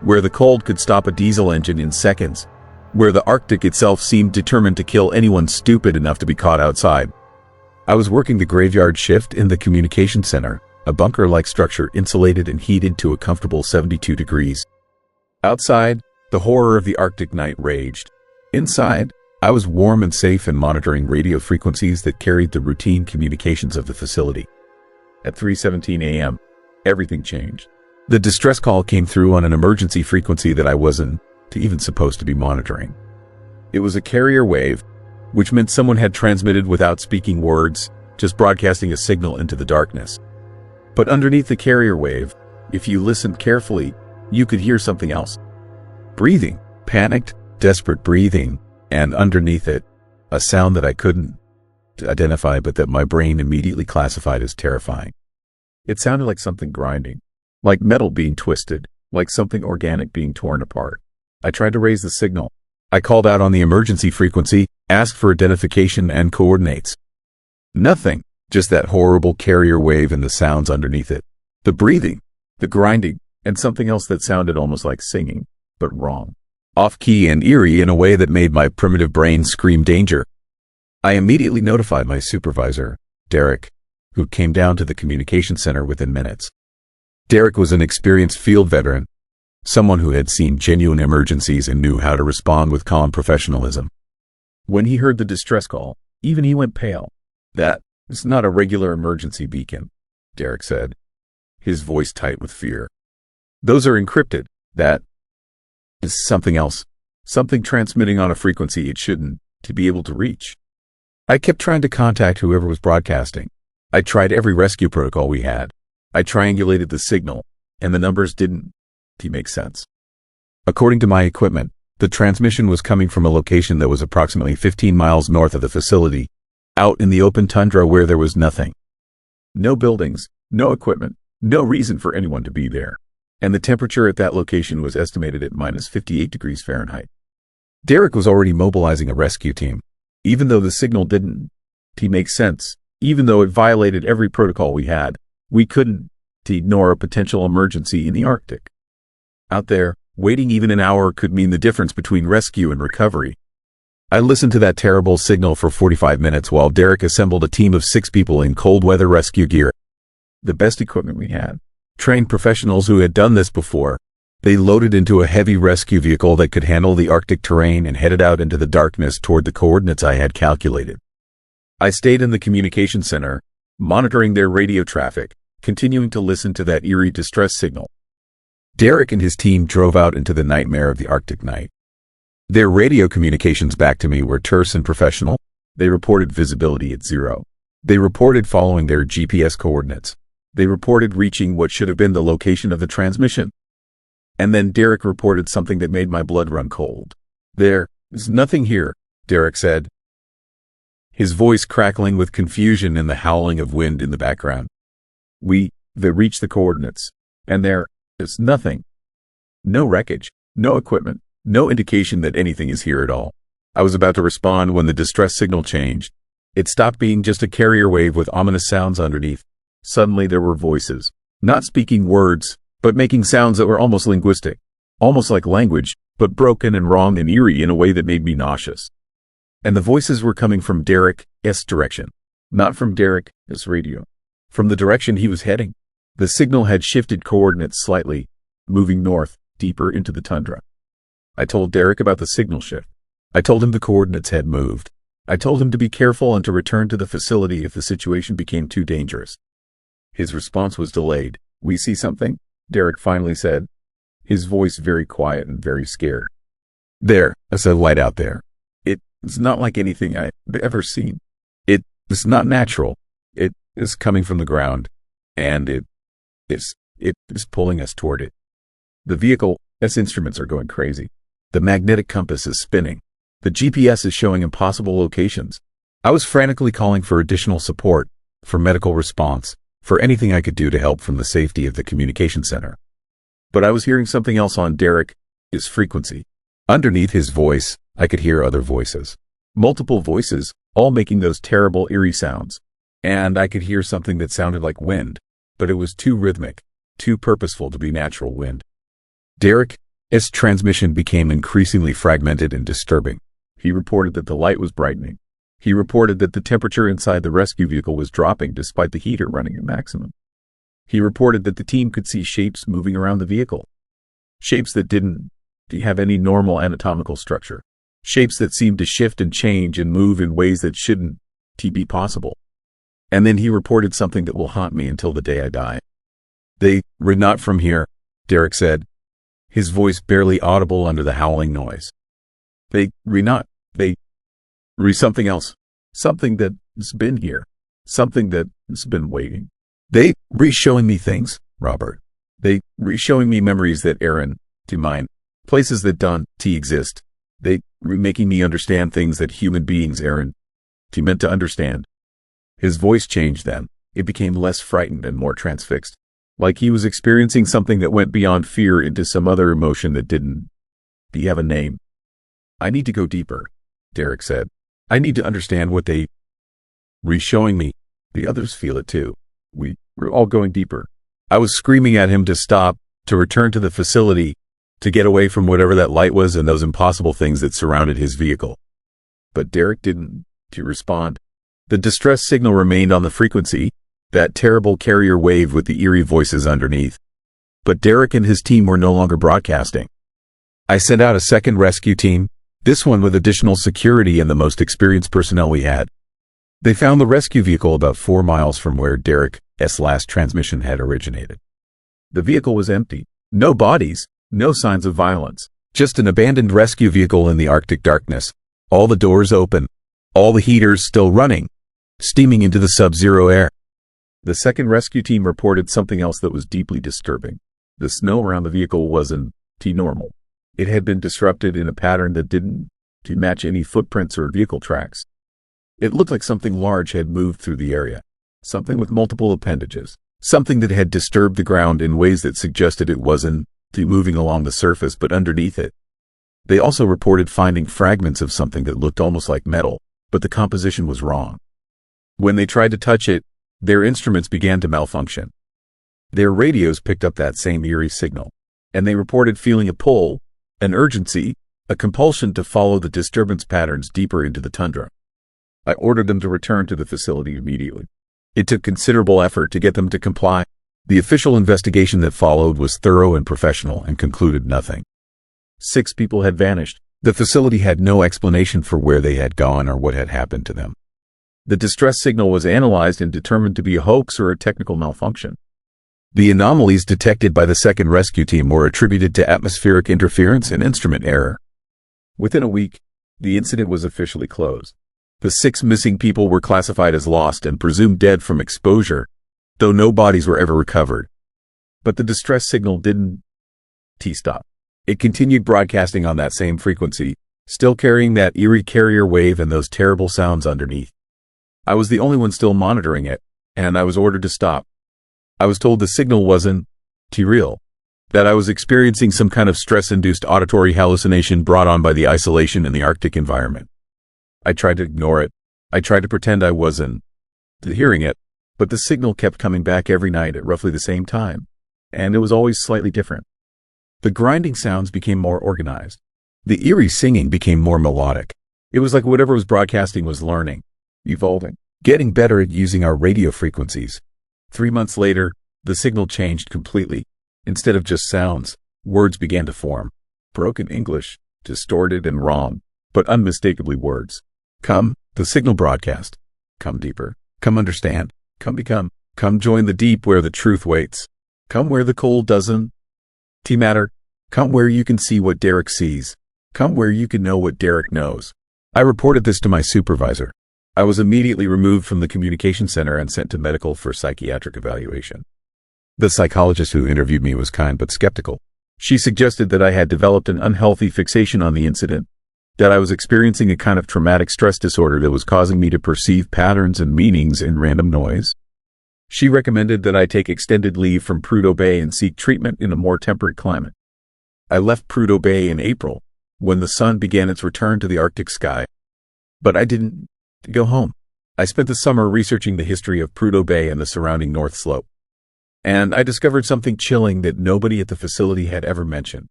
where the cold could stop a diesel engine in seconds, where the Arctic itself seemed determined to kill anyone stupid enough to be caught outside. I was working the graveyard shift in the communication center, a bunker-like structure insulated and heated to a comfortable 72 degrees. Outside, the horror of the Arctic night raged. Inside, I was warm and safe and monitoring radio frequencies that carried the routine communications of the facility. At 3:17 a.m., everything changed. The distress call came through on an emergency frequency that I wasn't even supposed to be monitoring. It was a carrier wave, which meant someone had transmitted without speaking words, just broadcasting a signal into the darkness. But underneath the carrier wave, if you listened carefully, you could hear something else. Breathing, panicked, desperate breathing, and underneath it, a sound that I couldn't identify but that my brain immediately classified as terrifying. It sounded like something grinding, like metal being twisted, like something organic being torn apart. I tried to raise the signal. I called out on the emergency frequency, asked for identification and coordinates. Nothing, just that horrible carrier wave and the sounds underneath it. The breathing, the grinding, and something else that sounded almost like singing, but wrong. Off-key and eerie in a way that made my primitive brain scream danger. I immediately notified my supervisor, Derek, who came down to the communication center within minutes. Derek was an experienced field veteran, someone who had seen genuine emergencies and knew how to respond with calm professionalism. When he heard the distress call, even he went pale. "That is not a regular emergency beacon," Derek said, his voice tight with fear. "Those are encrypted. That is something else, something transmitting on a frequency it shouldn't to be able to reach." I kept trying to contact whoever was broadcasting. I tried every rescue protocol we had. I triangulated the signal, and the numbers didn't make sense. According to my equipment, the transmission was coming from a location that was approximately 15 miles north of the facility, out in the open tundra where there was nothing. No buildings, no equipment, no reason for anyone to be there. And the temperature at that location was estimated at -58 degrees Fahrenheit. Derek was already mobilizing a rescue team. Even though the signal didn't make sense, even though it violated every protocol we had, we couldn't ignore a potential emergency in the Arctic. Out there, waiting even an hour could mean the difference between rescue and recovery. I listened to that terrible signal for 45 minutes while Derek assembled a team of 6 people in cold weather rescue gear. The best equipment we had. Trained professionals who had done this before. They loaded into a heavy rescue vehicle that could handle the Arctic terrain and headed out into the darkness toward the coordinates I had calculated. I stayed in the communication center, monitoring their radio traffic, continuing to listen to that eerie distress signal. Derek and his team drove out into the nightmare of the Arctic night. Their radio communications back to me were terse and professional. They reported visibility at 0. They reported following their GPS coordinates. They reported reaching what should have been the location of the transmission. And then Derek reported something that made my blood run cold. "There is nothing here," Derek said, his voice crackling with confusion and the howling of wind in the background. "We They reached the coordinates, and there is nothing. No wreckage, no equipment, no indication that anything is here at all. I was about to respond when the distress signal changed. It stopped being just a carrier wave with ominous sounds underneath. Suddenly there were voices, not speaking words, but making sounds that were almost linguistic, almost like language, but broken and wrong and eerie in a way that made me nauseous. And the voices were coming from Derek's direction, not from Derek's radio, from the direction he was heading. The signal had shifted coordinates slightly, moving north, deeper into the tundra. I told Derek about the signal shift. I told him the coordinates had moved. I told him to be careful and to return to the facility if the situation became too dangerous. His response was delayed. "We see something?" Derek finally said, his voice very quiet and very scared. "There's a light out there. It's not like anything I've ever seen. It's not natural. It is coming from the ground, and it is pulling us toward it. The vehicle's instruments are going crazy. The magnetic compass is spinning. The GPS is showing impossible locations." I was frantically calling for additional support, for medical response, for anything I could do to help from the safety of the communication center. But I was hearing something else on Derek's frequency. Underneath his voice, I could hear other voices. Multiple voices, all making those terrible, eerie sounds. And I could hear something that sounded like wind, but it was too rhythmic, too purposeful to be natural wind. Derek's transmission became increasingly fragmented and disturbing. He reported that the light was brightening. He reported that the temperature inside the rescue vehicle was dropping despite the heater running at maximum. He reported that the team could see shapes moving around the vehicle. Shapes that didn't have any normal anatomical structure. Shapes that seemed to shift and change and move in ways that shouldn't be possible. And then he reported something that will haunt me until the day I die. "They were not from here," Derek said, his voice barely audible under the howling noise. They something else. Something that's been here. Something that's been waiting. They showing me things, Robert. They showing me memories that aren't mine. Places that don't exist. They making me understand things that human beings aren't meant to understand." His voice changed then. It became less frightened and more transfixed. Like he was experiencing something that went beyond fear into some other emotion that didn't have a name. "I need to go deeper," Derek said. "I need to understand what they showing me. The others feel it too. We're all going deeper." I was screaming at him to stop, to return to the facility, to get away from whatever that light was and those impossible things that surrounded his vehicle. But Derek didn't respond. The distress signal remained on the frequency, that terrible carrier wave with the eerie voices underneath. But Derek and his team were no longer broadcasting. I sent out a second rescue team, this one with additional security and the most experienced personnel we had. They found the rescue vehicle about 4 miles from where Derek's last transmission had originated. The vehicle was empty. No bodies, no signs of violence. Just an abandoned rescue vehicle in the Arctic darkness. All the doors open. All the heaters still running, steaming into the sub-zero air. The second rescue team reported something else that was deeply disturbing. The snow around the vehicle wasn't normal. It had been disrupted in a pattern that didn't match any footprints or vehicle tracks. It looked like something large had moved through the area. Something with multiple appendages. Something that had disturbed the ground in ways that suggested it wasn't moving along the surface but underneath it. They also reported finding fragments of something that looked almost like metal, but the composition was wrong. When they tried to touch it, their instruments began to malfunction. Their radios picked up that same eerie signal, and they reported feeling a pull, an urgency, a compulsion to follow the disturbance patterns deeper into the tundra. I ordered them to return to the facility immediately. It took considerable effort to get them to comply. The official investigation that followed was thorough and professional and concluded nothing. 6 people had vanished. The facility had no explanation for where they had gone or what had happened to them. The distress signal was analyzed and determined to be a hoax or a technical malfunction. The anomalies detected by the second rescue team were attributed to atmospheric interference and instrument error. Within a week, the incident was officially closed. The 6 missing people were classified as lost and presumed dead from exposure, though no bodies were ever recovered. But the distress signal didn't stop. It continued broadcasting on that same frequency, still carrying that eerie carrier wave and those terrible sounds underneath. I was the only one still monitoring it, and I was ordered to stop. I was told the signal wasn't real, that I was experiencing some kind of stress-induced auditory hallucination brought on by the isolation in the Arctic environment. I tried to ignore it. I tried to pretend I wasn't hearing it, but the signal kept coming back every night at roughly the same time, and it was always slightly different. The grinding sounds became more organized. The eerie singing became more melodic. It was like whatever was broadcasting was learning, evolving, getting better at using our radio frequencies. 3 months later, the signal changed completely. Instead of just sounds, words began to form. Broken English, distorted and wrong, but unmistakably words. Come, the signal broadcast. Come deeper. Come understand. Come become. Come join the deep where the truth waits. Come where the cold doesn't matter. Come where you can see what Derek sees. Come where you can know what Derek knows. I reported this to my supervisor. I was immediately removed from the communication center and sent to medical for psychiatric evaluation. The psychologist who interviewed me was kind but skeptical. She suggested that I had developed an unhealthy fixation on the incident, that I was experiencing a kind of traumatic stress disorder that was causing me to perceive patterns and meanings in random noise. She recommended that I take extended leave from Prudhoe Bay and seek treatment in a more temperate climate. I left Prudhoe Bay in April, when the sun began its return to the Arctic sky. But I didn't go home. I spent the summer researching the history of Prudhoe Bay and the surrounding North Slope. And I discovered something chilling that nobody at the facility had ever mentioned.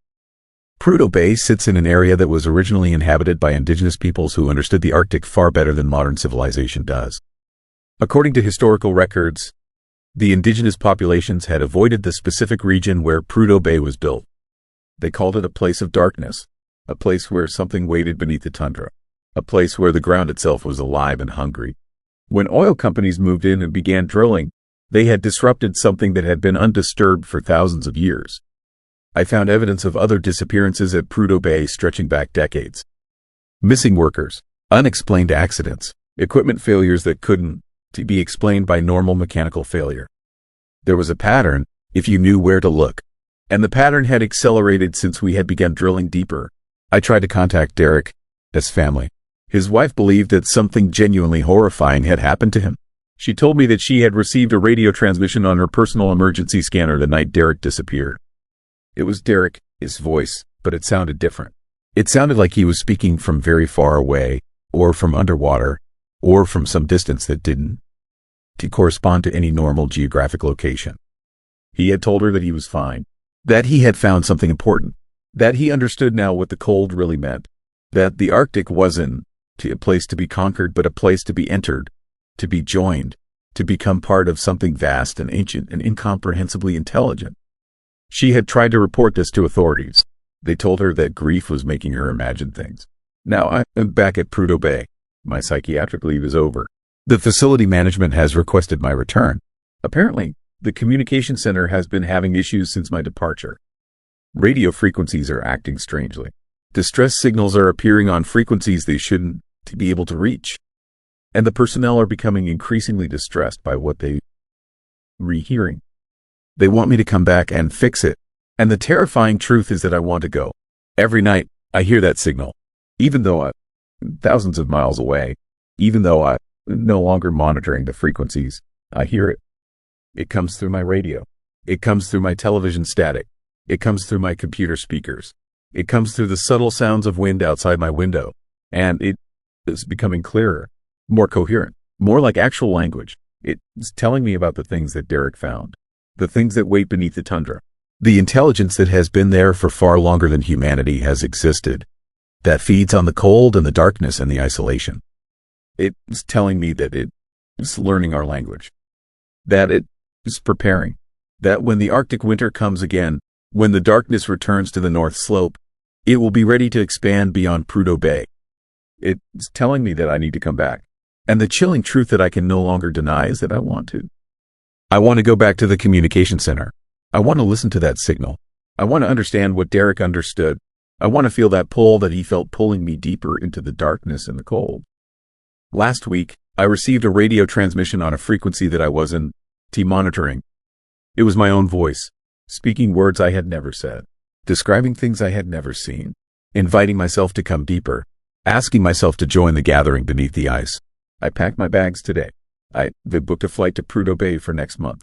Prudhoe Bay sits in an area that was originally inhabited by indigenous peoples who understood the Arctic far better than modern civilization does. According to historical records, the indigenous populations had avoided the specific region where Prudhoe Bay was built. They called it a place of darkness, a place where something waited beneath the tundra, a place where the ground itself was alive and hungry. When oil companies moved in and began drilling, they had disrupted something that had been undisturbed for thousands of years. I found evidence of other disappearances at Prudhoe Bay stretching back decades. Missing workers, unexplained accidents, equipment failures that couldn't be explained by normal mechanical failure. There was a pattern, if you knew where to look. And the pattern had accelerated since we had begun drilling deeper. I tried to contact Derek's family. His wife believed that something genuinely horrifying had happened to him. She told me that she had received a radio transmission on her personal emergency scanner the night Derek disappeared. It was Derek's voice, but it sounded different. It sounded like he was speaking from very far away, or from underwater, or from some distance that didn't correspond to any normal geographic location. He had told her that he was fine, that he had found something important, that he understood now what the cold really meant, that the Arctic wasn't a place to be conquered, but a place to be entered, to be joined, to become part of something vast and ancient and incomprehensibly intelligent. She had tried to report this to authorities. They told her that grief was making her imagine things. Now I'm back at Prudhoe Bay. My psychiatric leave is over. The facility management has requested my return. Apparently, the communication center has been having issues since my departure. Radio frequencies are acting strangely. Distress signals are appearing on frequencies they shouldn't be able to reach. And the personnel are becoming increasingly distressed by what they rehearing. They want me to come back and fix it. And the terrifying truth is that I want to go. Every night, I hear that signal. Even though I'm thousands of miles away, even though I'm no longer monitoring the frequencies, I hear it. It comes through my radio. It comes through my television static. It comes through my computer speakers. It comes through the subtle sounds of wind outside my window. And it is becoming clearer, more coherent, more like actual language. It's telling me about the things that Derek found, the things that wait beneath the tundra, the intelligence that has been there for far longer than humanity has existed, that feeds on the cold and the darkness and the isolation. It's telling me that it's learning our language, that it is preparing, that when the Arctic winter comes again, when the darkness returns to the North Slope, it will be ready to expand beyond Prudhoe Bay. It's telling me that I need to come back. And the chilling truth that I can no longer deny is that I want to. I want to go back to the communication center. I want to listen to that signal. I want to understand what Derek understood. I want to feel that pull that he felt pulling me deeper into the darkness and the cold. Last week, I received a radio transmission on a frequency that I wasn't monitoring. It was my own voice, speaking words I had never said, describing things I had never seen, inviting myself to come deeper, asking myself to join the gathering beneath the ice. I packed my bags today. I booked a flight to Prudhoe Bay for next month.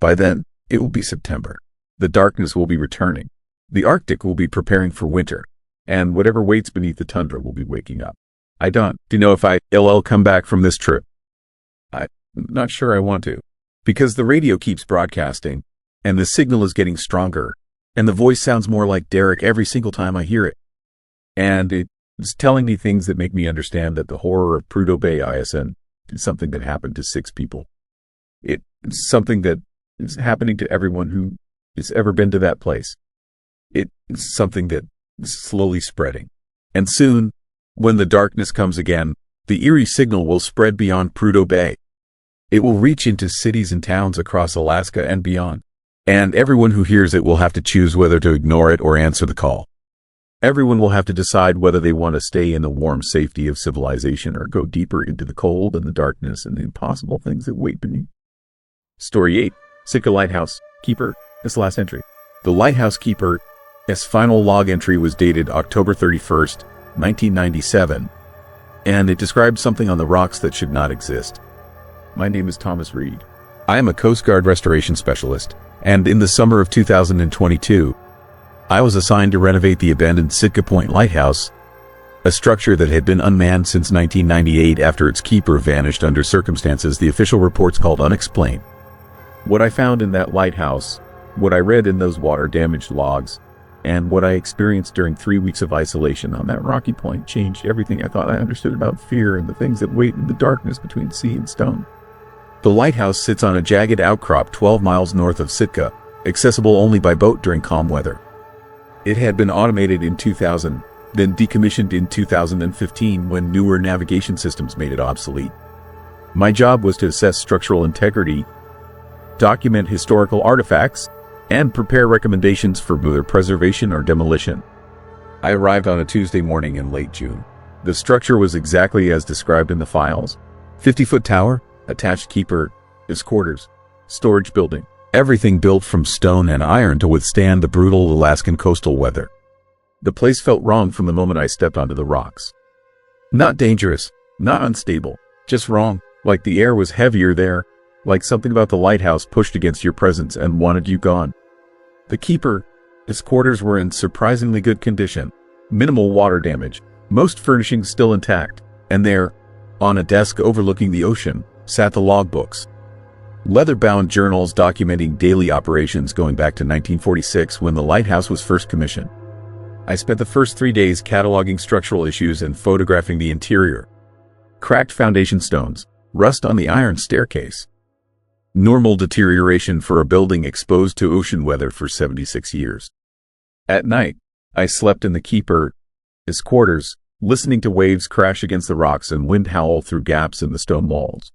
By then, it will be September. The darkness will be returning. The Arctic will be preparing for winter. And whatever waits beneath the tundra will be waking up. I don't know if I'll come back from this trip. I'm not sure I want to. Because the radio keeps broadcasting, and the signal is getting stronger, and the voice sounds more like Derek every single time I hear it. And it's telling me things that make me understand that the horror of Prudhoe Bay ISN is something that happened to 6 people. It's something that is happening to everyone who has ever been to that place. It's something that is slowly spreading. And soon, when the darkness comes again, the eerie signal will spread beyond Prudhoe Bay. It will reach into cities and towns across Alaska and beyond. And everyone who hears it will have to choose whether to ignore it or answer the call. Everyone will have to decide whether they want to stay in the warm safety of civilization or go deeper into the cold and the darkness and the impossible things that wait beneath. Story 8. Sitka Lighthouse Keeper. This last entry. The Lighthouse Keeper's final log entry was dated October 31st, 1997, and it described something on the rocks that should not exist. My name is Thomas Reed. I am a Coast Guard restoration specialist, and in the summer of 2022, I was assigned to renovate the abandoned Sitka Point Lighthouse, a structure that had been unmanned since 1998 after its keeper vanished under circumstances the official reports called unexplained. What I found in that lighthouse, what I read in those water-damaged logs, and what I experienced during 3 weeks of isolation on that rocky point changed everything I thought I understood about fear and the things that wait in the darkness between sea and stone. The lighthouse sits on a jagged outcrop 12 miles north of Sitka, accessible only by boat during calm weather. It had been automated in 2000, then decommissioned in 2015 when newer navigation systems made it obsolete. My job was to assess structural integrity, document historical artifacts, and prepare recommendations for either preservation or demolition. I arrived on a Tuesday morning in late June. The structure was exactly as described in the files. 50-foot tower, attached keeper, his quarters, storage building, everything built from stone and iron to withstand the brutal Alaskan coastal weather. The place felt wrong from the moment I stepped onto the rocks. Not dangerous, not unstable, just wrong, like the air was heavier there, like something about the lighthouse pushed against your presence and wanted you gone. The keeper, his quarters were in surprisingly good condition, minimal water damage, most furnishings still intact, and there, on a desk overlooking the ocean, sat the logbooks. Leather-bound journals documenting daily operations going back to 1946 when the lighthouse was first commissioned. I spent the first 3 days cataloging structural issues and photographing the interior. Cracked foundation stones, rust on the iron staircase. Normal deterioration for a building exposed to ocean weather for 76 years. At night, I slept in the keeper's quarters, listening to waves crash against the rocks and wind howl through gaps in the stone walls.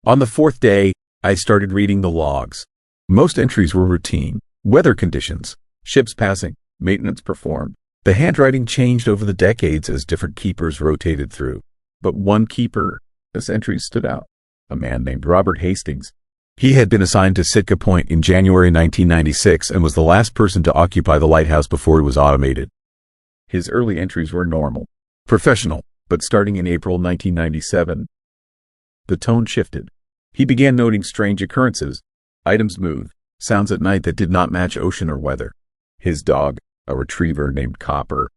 On the 4th day, I started reading the logs. Most entries were routine. Weather conditions, ships passing, maintenance performed. The handwriting changed over the decades as different keepers rotated through. But one keeper's entries stood out. A man named Robert Hastings. He had been assigned to Sitka Point in January 1996 and was the last person to occupy the lighthouse before it was automated. His early entries were normal, professional, but starting in April 1997, the tone shifted. He began noting strange occurrences, items moved, sounds at night that did not match ocean or weather. His dog, a retriever named Copper,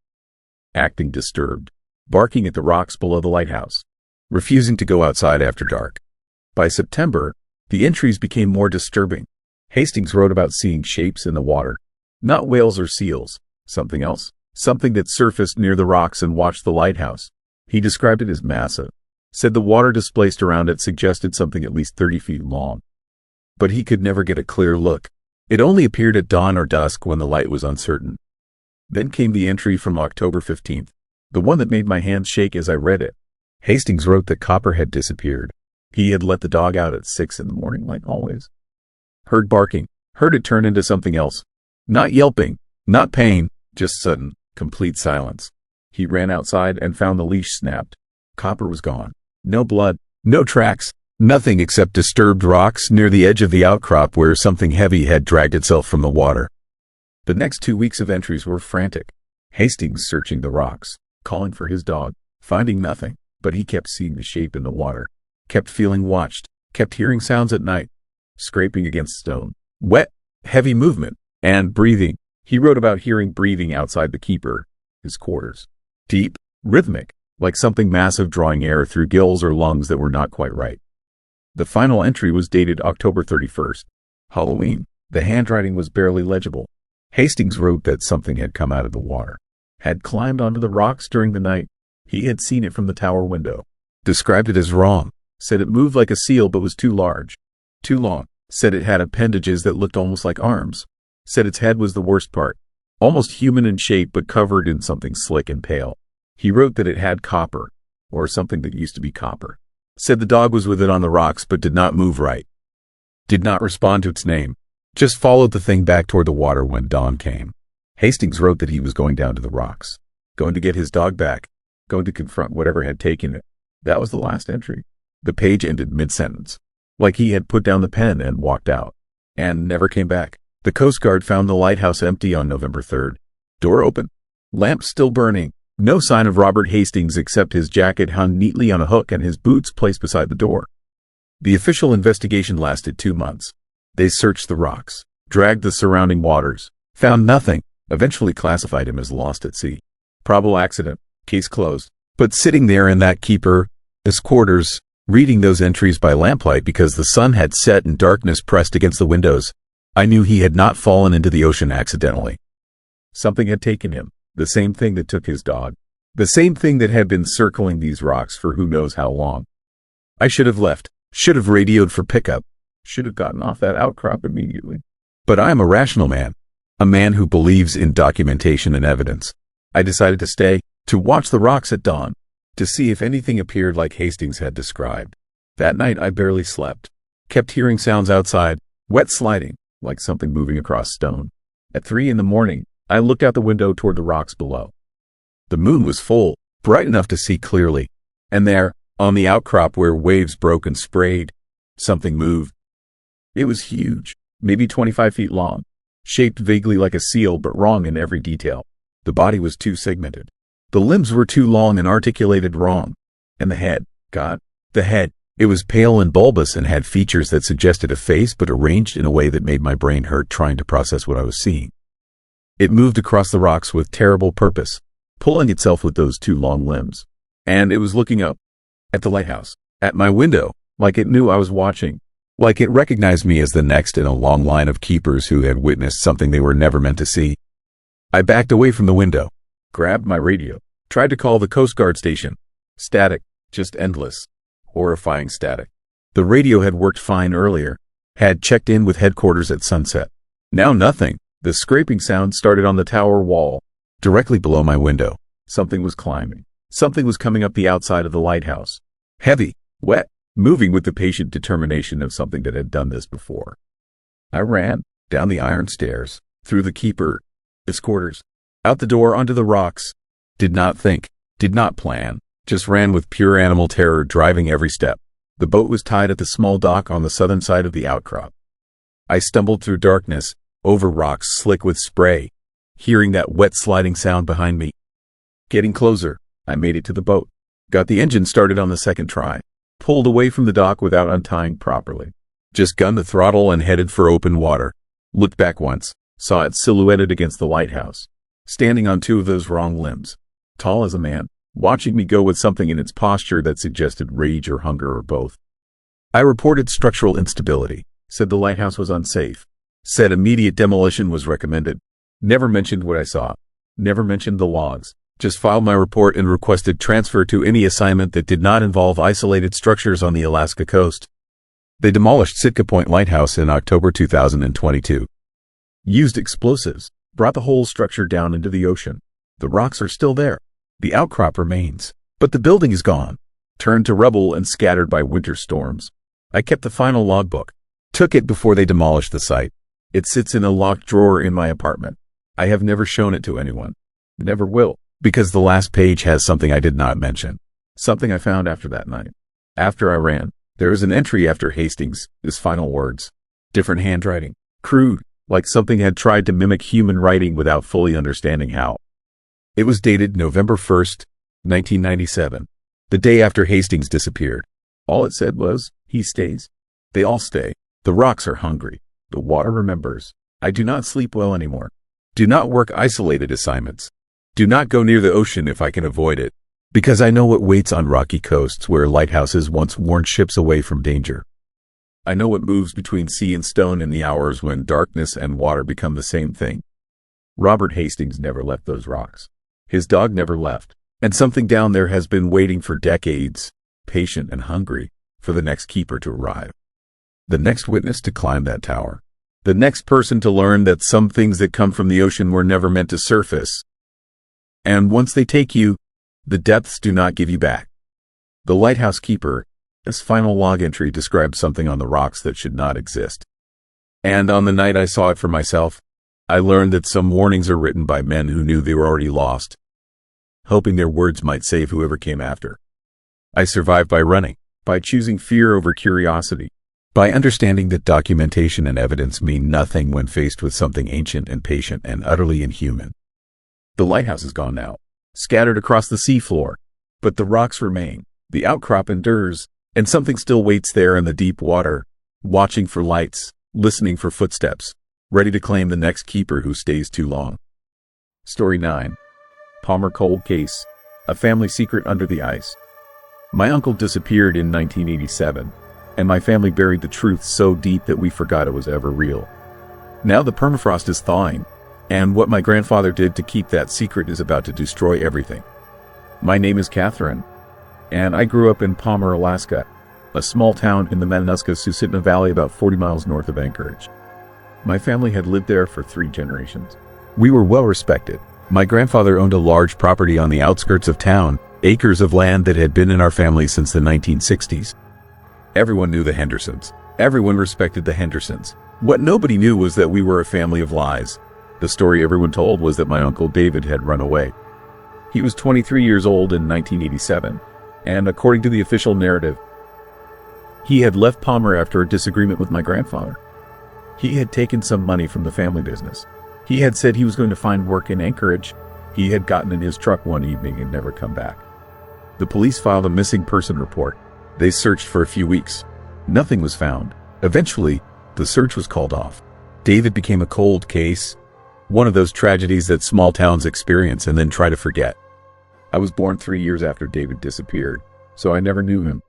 acting disturbed, barking at the rocks below the lighthouse, refusing to go outside after dark. By September, the entries became more disturbing. Hastings wrote about seeing shapes in the water. Not whales or seals, something else. Something that surfaced near the rocks and watched the lighthouse. He described it as massive. Said the water displaced around it suggested something at least 30 feet long. But he could never get a clear look. It only appeared at dawn or dusk when the light was uncertain. Then came the entry from October 15th, the one that made my hands shake as I read it. Hastings wrote that Copper had disappeared. He had let the dog out at 6 in the morning like always. Heard barking, heard it turn into something else. Not yelping, not pain, just sudden, complete silence. He ran outside and found the leash snapped. Copper was gone. No blood, no tracks, nothing except disturbed rocks near the edge of the outcrop where something heavy had dragged itself from the water. The next 2 weeks of entries were frantic. Hastings searching the rocks, calling for his dog, finding nothing, but he kept seeing the shape in the water, kept feeling watched, kept hearing sounds at night. scraping against stone, wet, heavy movement, and breathing. He wrote about hearing breathing outside the keeper, his quarters. Deep, rhythmic, like something massive drawing air through gills or lungs that were not quite right. The final entry was dated October 31st, Halloween. The handwriting was barely legible. Hastings wrote that something had come out of the water, had climbed onto the rocks during the night. He had seen it from the tower window. Described it as wrong. Said it moved like a seal but was too large. Too long. Said it had appendages that looked almost like arms. Said its head was the worst part. Almost human in shape but covered in something slick and pale. He wrote that it had copper, or something that used to be copper. Said the dog was with it on the rocks but did not move right. Did not respond to its name. Just followed the thing back toward the water when dawn came. Hastings wrote that he was going down to the rocks. Going to get his dog back. Going to confront whatever had taken it. That was the last entry. The page ended mid-sentence. Like he had put down the pen and walked out. And never came back. The Coast Guard found the lighthouse empty on November 3rd. Door open. Lamp still burning. No sign of Robert Hastings except his jacket hung neatly on a hook and his boots placed beside the door. The official investigation lasted 2 months. They searched the rocks, dragged the surrounding waters, found nothing, eventually classified him as lost at sea. Probable accident, case closed. But sitting there in that keeper's quarters, reading those entries by lamplight because the sun had set and darkness pressed against the windows, I knew he had not fallen into the ocean accidentally. Something had taken him, the same thing that took his dog, the same thing that had been circling these rocks for who knows how long. I should have left, should have radioed for pickup, should have gotten off that outcrop immediately. But I am a rational man, a man who believes in documentation and evidence. I decided to stay, to watch the rocks at dawn, to see if anything appeared like Hastings had described. That night I barely slept, kept hearing sounds outside, wet sliding, like something moving across stone. At 3 a.m, I looked out the window toward the rocks below. The moon was full, bright enough to see clearly, and there, on the outcrop where waves broke and sprayed, something moved. It was huge, maybe 25 feet long, shaped vaguely like a seal but wrong in every detail. The body was too segmented. The limbs were too long and articulated wrong. And the head, God, the head. It was pale and bulbous and had features that suggested a face but arranged in a way that made my brain hurt trying to process what I was seeing. It moved across the rocks with terrible purpose, pulling itself with those 2 long limbs. And it was looking up, at the lighthouse, at my window, like it knew I was watching. Like it recognized me as the next in a long line of keepers who had witnessed something they were never meant to see. I backed away from the window, grabbed my radio, tried to call the Coast Guard station. Static, just endless, horrifying static. The radio had worked fine earlier, had checked in with headquarters at sunset. Now nothing. The scraping sound started on the tower wall, directly below my window. Something was climbing. Something was coming up the outside of the lighthouse. Heavy, wet, moving with the patient determination of something that had done this before. I ran, down the iron stairs, through the keeper's quarters, out the door onto the rocks. Did not think, did not plan, just ran with pure animal terror driving every step. The boat was tied at the small dock on the southern side of the outcrop. I stumbled through darkness, over rocks slick with spray, hearing that wet sliding sound behind me. Getting closer, I made it to the boat. Got the engine started on the second try. Pulled away from the dock without untying properly. Just gunned the throttle and headed for open water. Looked back once, saw it silhouetted against the lighthouse, standing on 2 of those wrong limbs, tall as a man, watching me go with something in its posture that suggested rage or hunger or both. I reported structural instability, said the lighthouse was unsafe, said immediate demolition was recommended. Never mentioned what I saw, never mentioned the logs. Just filed my report and requested transfer to any assignment that did not involve isolated structures on the Alaska coast. They demolished Sitka Point Lighthouse in October 2022. Used explosives, brought the whole structure down into the ocean. The rocks are still there. The outcrop remains, but the building is gone, turned to rubble and scattered by winter storms. I kept the final logbook, took it before they demolished the site. It sits in a locked drawer in my apartment. I have never shown it to anyone. Never will. Because the last page has something I did not mention. Something I found after that night. After I ran, there is an entry after Hastings, his final words. Different handwriting. Crude, like something had tried to mimic human writing without fully understanding how. It was dated November 1st, 1997, the day after Hastings disappeared. All it said was, he stays. They all stay. The rocks are hungry. The water remembers. I do not sleep well anymore. Do not work isolated assignments. Do not go near the ocean if I can avoid it, because I know what waits on rocky coasts where lighthouses once warned ships away from danger. I know what moves between sea and stone in the hours when darkness and water become the same thing. Robert Hastings never left those rocks. His dog never left. And something down there has been waiting for decades, patient and hungry, for the next keeper to arrive. The next witness to climb that tower. The next person to learn that some things that come from the ocean were never meant to surface. And once they take you, the depths do not give you back. The lighthouse keeper, this final log entry describes something on the rocks that should not exist. And on the night I saw it for myself, I learned that some warnings are written by men who knew they were already lost, hoping their words might save whoever came after. I survived by running, by choosing fear over curiosity, by understanding that documentation and evidence mean nothing when faced with something ancient and patient and utterly inhuman. The lighthouse is gone now, scattered across the seafloor, but the rocks remain, the outcrop endures, and something still waits there in the deep water, watching for lights, listening for footsteps, ready to claim the next keeper who stays too long. Story 9. Palmer Cold Case, a family secret under the ice. My uncle disappeared in 1987, and my family buried the truth so deep that we forgot it was ever real. Now the permafrost is thawing, and what my grandfather did to keep that secret is about to destroy everything. My name is Catherine, and I grew up in Palmer, Alaska, a small town in the Matanuska-Susitna Valley about 40 miles north of Anchorage. My family had lived there for 3 generations. We were well respected. My grandfather owned a large property on the outskirts of town, acres of land that had been in our family since the 1960s. Everyone knew the Hendersons. Everyone respected the Hendersons. What nobody knew was that we were a family of lies. The story everyone told was that my uncle David had run away. He was 23 years old in 1987, and according to the official narrative, he had left Palmer after a disagreement with my grandfather. He had taken some money from the family business. He had said he was going to find work in Anchorage. He had gotten in his truck one evening and never come back. The police filed a missing person report. They searched for a few weeks. Nothing was found. Eventually, the search was called off. David became a cold case, one of those tragedies that small towns experience and then try to forget. I was born 3 years after David disappeared, so I never knew him.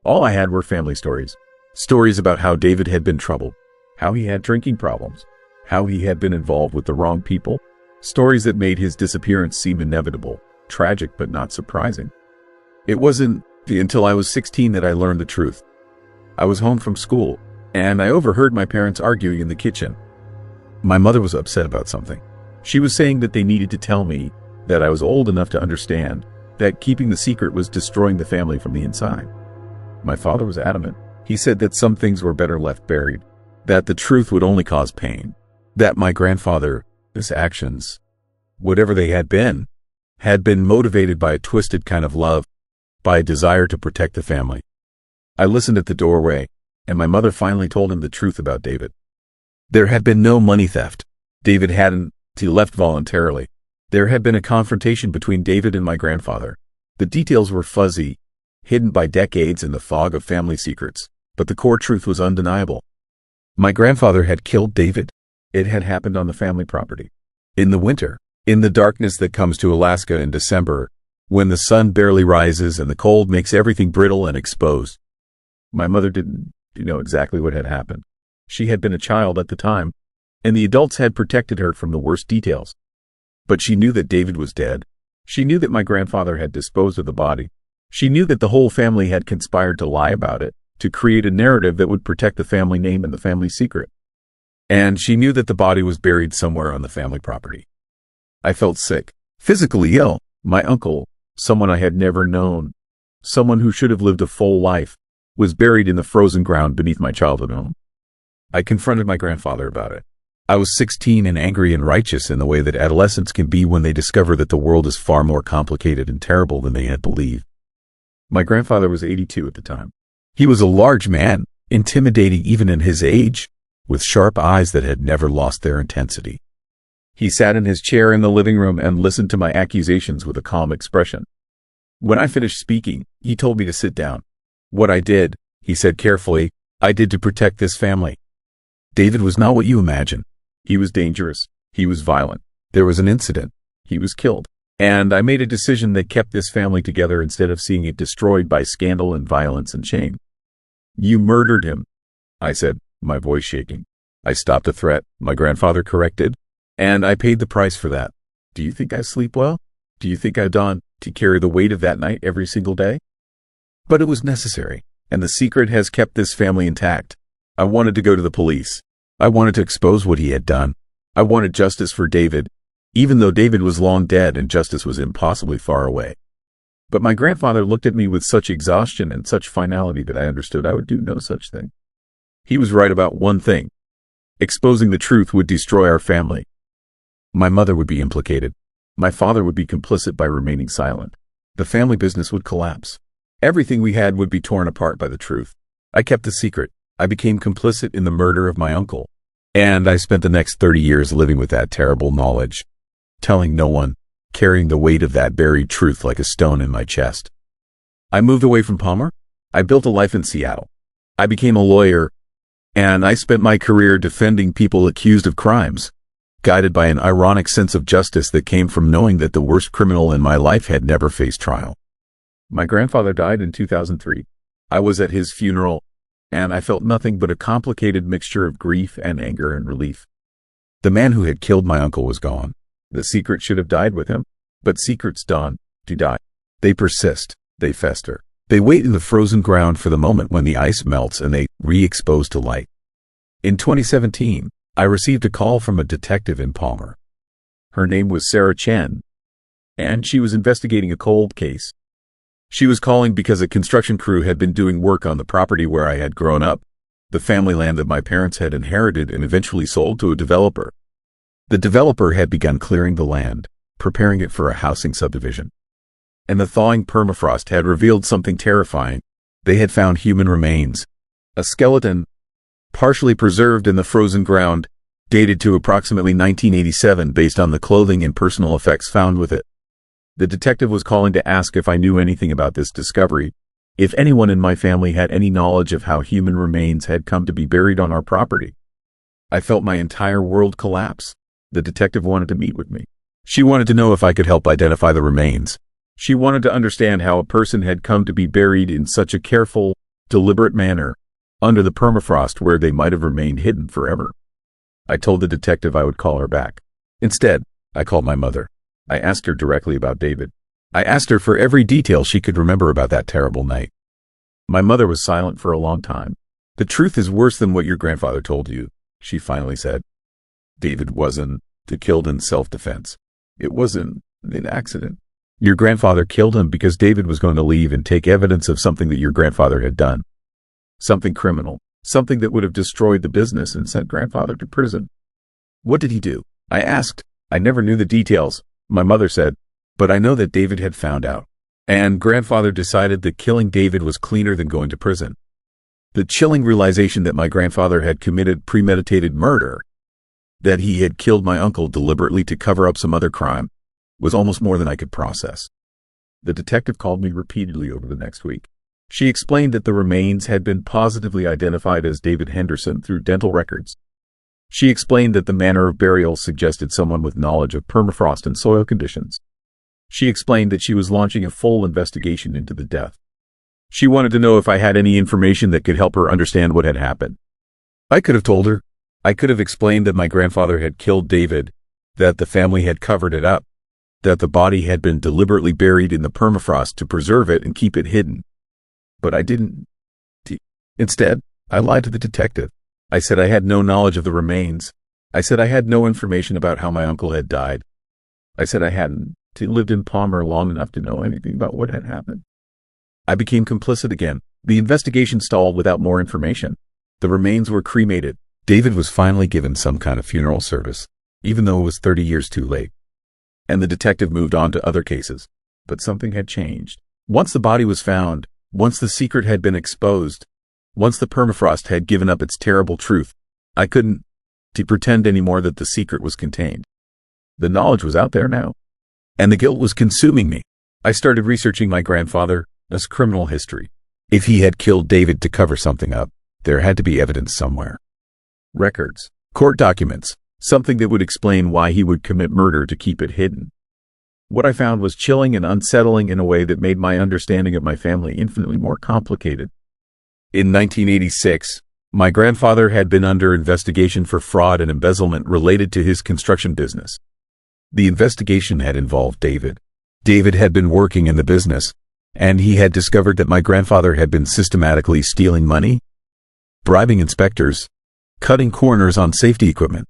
All I had were family stories. Stories about how David had been troubled, how he had drinking problems, how he had been involved with the wrong people. Stories that made his disappearance seem inevitable, tragic but not surprising. It wasn't until I was 16 that I learned the truth. I was home from school, and I overheard my parents arguing in the kitchen. My mother was upset about something. She was saying that they needed to tell me that I was old enough to understand that keeping the secret was destroying the family from the inside. My father was adamant. He said that some things were better left buried, that the truth would only cause pain, that my grandfather, his actions, whatever they had been motivated by a twisted kind of love, by a desire to protect the family. I listened at the doorway, and my mother finally told him the truth about David. There had been no money theft. David hadn't. He left voluntarily. There had been a confrontation between David and my grandfather. The details were fuzzy, hidden by decades in the fog of family secrets, but the core truth was undeniable. My grandfather had killed David. It had happened on the family property. In the winter, in the darkness that comes to Alaska in December, when the sun barely rises and the cold makes everything brittle and exposed. My mother didn't know exactly what had happened. She had been a child at the time, and the adults had protected her from the worst details. But she knew that David was dead. She knew that my grandfather had disposed of the body. She knew that the whole family had conspired to lie about it, to create a narrative that would protect the family name and the family secret. And she knew that the body was buried somewhere on the family property. I felt sick, physically ill. My uncle, someone I had never known, someone who should have lived a full life, was buried in the frozen ground beneath my childhood home. I confronted my grandfather about it. I was 16 and angry and righteous in the way that adolescents can be when they discover that the world is far more complicated and terrible than they had believed. My grandfather was 82 at the time. He was a large man, intimidating even in his age, with sharp eyes that had never lost their intensity. He sat in his chair in the living room and listened to my accusations with a calm expression. When I finished speaking, he told me to sit down. What I did, he said carefully, I did to protect this family. David was not what you imagine. He was dangerous. He was violent. There was an incident. He was killed. And I made a decision that kept this family together instead of seeing it destroyed by scandal and violence and shame. You murdered him, I said, my voice shaking. I stopped a threat, my grandfather corrected, and I paid the price for that. Do you think I sleep well? Do you think I'd on to carry the weight of that night every single day? But it was necessary, and the secret has kept this family intact. I wanted to go to the police. I wanted to expose what he had done. I wanted justice for David, even though David was long dead and justice was impossibly far away. But my grandfather looked at me with such exhaustion and such finality that I understood I would do no such thing. He was right about one thing. Exposing the truth would destroy our family. My mother would be implicated. My father would be complicit by remaining silent. The family business would collapse. Everything we had would be torn apart by the truth. I kept the secret. I became complicit in the murder of my uncle. And I spent the next 30 years living with that terrible knowledge. Telling no one, carrying the weight of that buried truth like a stone in my chest. I moved away from Palmer. I built a life in Seattle. I became a lawyer, and I spent my career defending people accused of crimes, guided by an ironic sense of justice that came from knowing that the worst criminal in my life had never faced trial. My grandfather died in 2003. I was at his funeral, and I felt nothing but a complicated mixture of grief and anger and relief. The man who had killed my uncle was gone. The secret should have died with him, but secrets dawn to die. They persist, they fester. They wait in the frozen ground for the moment when the ice melts and they re-expose to light. In 2017, I received a call from a detective in Palmer. Her name was Sarah Chen, and she was investigating a cold case. She was calling because a construction crew had been doing work on the property where I had grown up, the family land that my parents had inherited and eventually sold to a developer. The developer had begun clearing the land, preparing it for a housing subdivision. And the thawing permafrost had revealed something terrifying. They had found human remains. A skeleton, partially preserved in the frozen ground, dated to approximately 1987 based on the clothing and personal effects found with it. The detective was calling to ask if I knew anything about this discovery, if anyone in my family had any knowledge of how human remains had come to be buried on our property. I felt my entire world collapse. The detective wanted to meet with me. She wanted to know if I could help identify the remains. She wanted to understand how a person had come to be buried in such a careful, deliberate manner, under the permafrost where they might have remained hidden forever. I told the detective I would call her back. Instead, I called my mother. I asked her directly about David. I asked her for every detail she could remember about that terrible night. My mother was silent for a long time. The truth is worse than what your grandfather told you, she finally said. David wasn't killed in self-defense. It wasn't an accident. Your grandfather killed him because David was going to leave and take evidence of something that your grandfather had done. Something criminal. Something that would have destroyed the business and sent grandfather to prison. What did he do? I asked. I never knew the details, my mother said, but I know that David had found out. And grandfather decided that killing David was cleaner than going to prison. The chilling realization that my grandfather had committed premeditated murder, that he had killed my uncle deliberately to cover up some other crime, was almost more than I could process. The detective called me repeatedly over the next week. She explained that the remains had been positively identified as David Henderson through dental records. She explained that the manner of burial suggested someone with knowledge of permafrost and soil conditions. She explained that she was launching a full investigation into the death. She wanted to know if I had any information that could help her understand what had happened. I could have told her. I could have explained that my grandfather had killed David, that the family had covered it up, that the body had been deliberately buried in the permafrost to preserve it and keep it hidden. But I didn't. Instead, I lied to the detective. I said I had no knowledge of the remains. I said I had no information about how my uncle had died. I said I hadn't lived in Palmer long enough to know anything about what had happened. I became complicit again. The investigation stalled without more information. The remains were cremated. David was finally given some kind of funeral service, even though it was 30 years too late. And the detective moved on to other cases. But something had changed. Once the body was found, once the secret had been exposed, once the permafrost had given up its terrible truth, I couldn't pretend anymore that the secret was contained. The knowledge was out there now, and the guilt was consuming me. I started researching my grandfather's criminal history. If he had killed David to cover something up, There had to be evidence somewhere. Records, court documents, something that would explain why he would commit murder to keep it hidden. What I found was chilling and unsettling in a way that made my understanding of my family infinitely more complicated. In 1986, my grandfather had been under investigation for fraud and embezzlement related to his construction business. The investigation had involved David. David had been working in the business, and he had discovered that my grandfather had been systematically stealing money, bribing inspectors, cutting corners on safety equipment.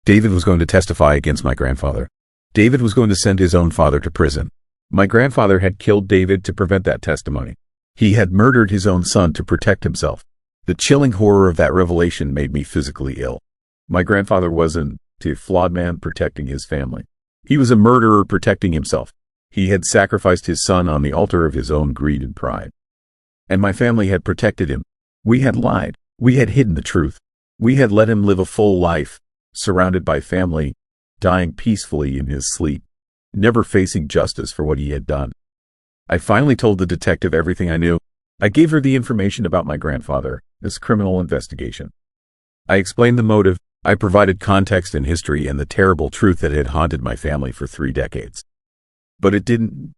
David was going to testify against my grandfather. David was going to send his own father to prison. My grandfather had killed David to prevent that testimony. He had murdered his own son to protect himself. The chilling horror of that revelation made me physically ill. My grandfather wasn't a flawed man protecting his family. He was a murderer protecting himself. He had sacrificed his son on the altar of his own greed and pride. And my family had protected him. We had lied. We had hidden the truth. We had let him live a full life, surrounded by family, dying peacefully in his sleep, never facing justice for what he had done. I finally told the detective everything I knew. I gave her the information about my grandfather, this criminal investigation. I explained the motive. I provided context and history and the terrible truth that had haunted my family for 3 decades. But it didn't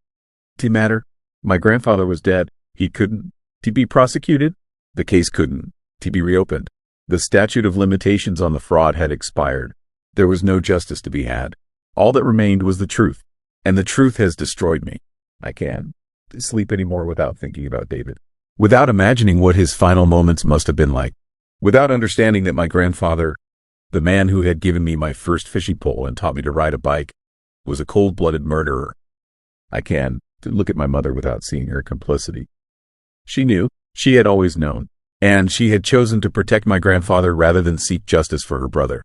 matter. My grandfather was dead. He couldn't be prosecuted. The case couldn't be reopened. The statute of limitations on the fraud had expired. There was no justice to be had. All that remained was the truth. And the truth has destroyed me. I can't sleep anymore without thinking about David. Without imagining what his final moments must have been like. Without understanding that my grandfather, the man who had given me my first fishing pole and taught me to ride a bike, was a cold-blooded murderer. I can't look at my mother without seeing her complicity. She knew. She had always known. And she had chosen to protect my grandfather rather than seek justice for her brother.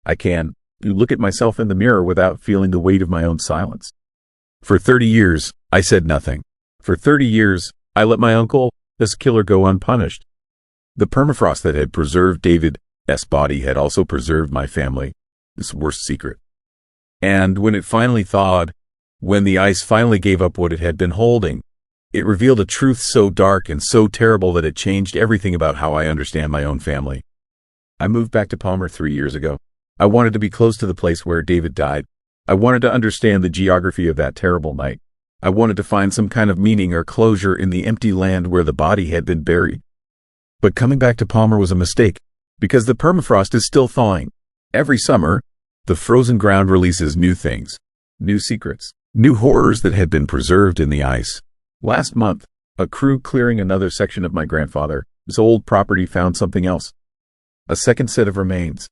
I can't look at myself in the mirror without feeling the weight of my own silence. For 30 years, I said nothing. For 30 years, I let my uncle, this killer, go unpunished. The permafrost that had preserved David's body had also preserved my family, this worst secret. And when it finally thawed, when the ice finally gave up what it had been holding, it revealed a truth so dark and so terrible that it changed everything about how I understand my own family. I moved back to Palmer 3 years ago. I wanted to be close to the place where David died. I wanted to understand the geography of that terrible night. I wanted to find some kind of meaning or closure in the empty land where the body had been buried. But coming back to Palmer was a mistake, because the permafrost is still thawing. Every summer, the frozen ground releases new things, new secrets, new horrors that had been preserved in the ice. Last month, a crew clearing another section of my grandfather's old property found something else. A second set of remains,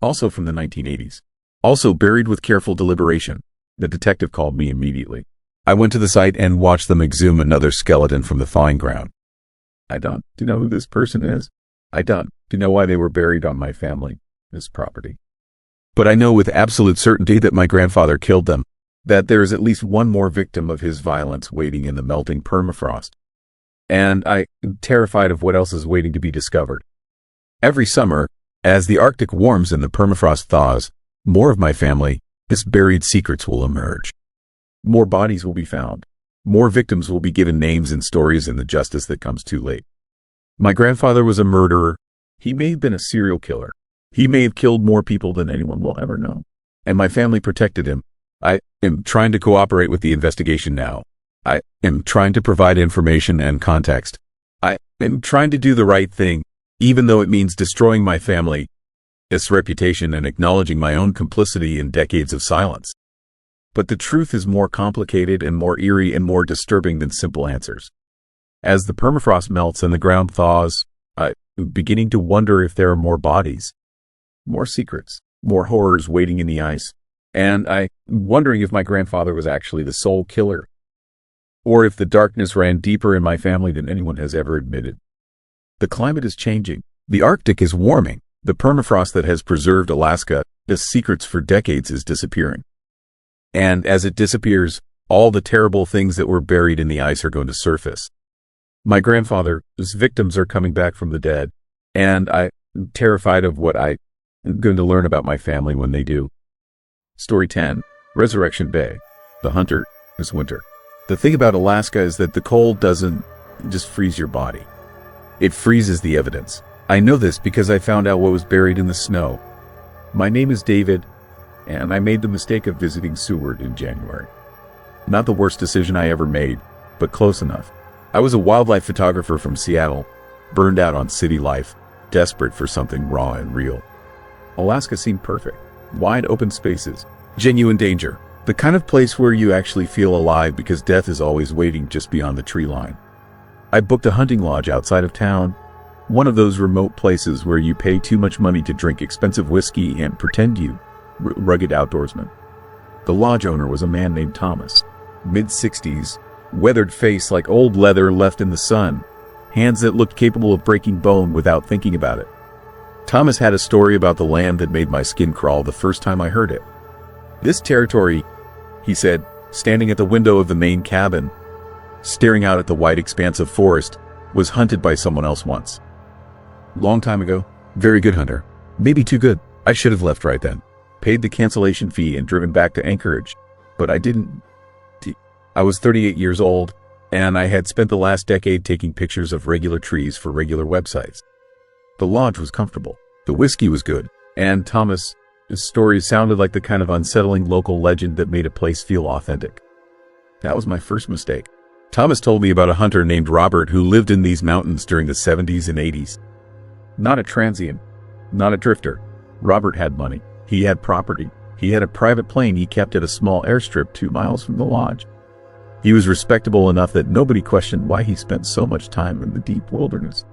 also from the 1980s, also buried with careful deliberation. The detective called me immediately. I went to the site and watched them exhume another skeleton from the thawing ground. I don't know who this person is. I don't know why they were buried on my family's property. But I know with absolute certainty that my grandfather killed them, that there is at least one more victim of his violence waiting in the melting permafrost. And I'm terrified of what else is waiting to be discovered. Every summer, as the Arctic warms and the permafrost thaws, more of my family's buried secrets will emerge. More bodies will be found. More victims will be given names and stories in the justice that comes too late. My grandfather was a murderer. He may have been a serial killer. He may have killed more people than anyone will ever know. And my family protected him. I am trying to cooperate with the investigation now. I am trying to provide information and context. I am trying to do the right thing, even though it means destroying my family's reputation and acknowledging my own complicity in decades of silence. But the truth is more complicated and more eerie and more disturbing than simple answers. As the permafrost melts and the ground thaws, I'm beginning to wonder if there are more bodies, more secrets, more horrors waiting in the ice. And I'm wondering if my grandfather was actually the sole killer, or if the darkness ran deeper in my family than anyone has ever admitted. The climate is changing. The Arctic is warming. The permafrost that has preserved Alaska's secrets for decades is disappearing. And as it disappears, all the terrible things that were buried in the ice are going to surface. My grandfather's victims are coming back from the dead, and I'm terrified of what I'm going to learn about my family when they do. Story 10, Resurrection Bay. The hunter is winter. The thing about Alaska is that the cold doesn't just freeze your body. It freezes the evidence. I know this because I found out what was buried in the snow. My name is David, and I made the mistake of visiting Seward in January. Not the worst decision I ever made, but close enough. I was a wildlife photographer from Seattle, burned out on city life, desperate for something raw and real. Alaska seemed perfect. Wide open spaces, genuine danger, the kind of place where you actually feel alive because death is always waiting just beyond the tree line. I booked a hunting lodge outside of town, one of those remote places where you pay too much money to drink expensive whiskey and pretend you rugged outdoorsman. The lodge owner was a man named Thomas, mid-60s, weathered face like old leather left in the sun, hands that looked capable of breaking bone without thinking about it. Thomas had a story about the land that made my skin crawl the first time I heard it. This territory, he said, standing at the window of the main cabin, staring out at the wide expanse of forest, was hunted by someone else once. Long time ago. Very good hunter. Maybe too good. I should have left right then. Paid the cancellation fee and driven back to Anchorage. But I didn't. I was 38 years old, and I had spent the last decade taking pictures of regular trees for regular websites. The lodge was comfortable. The whiskey was good. And Thomas' story sounded like the kind of unsettling local legend that made a place feel authentic. That was my first mistake. Thomas told me about a hunter named Robert who lived in these mountains during the 70s and 80s. Not a transient, not a drifter. Robert had money. He had property. He had a private plane he kept at a small airstrip 2 miles from the lodge. He was respectable enough that nobody questioned why he spent so much time in the deep wilderness.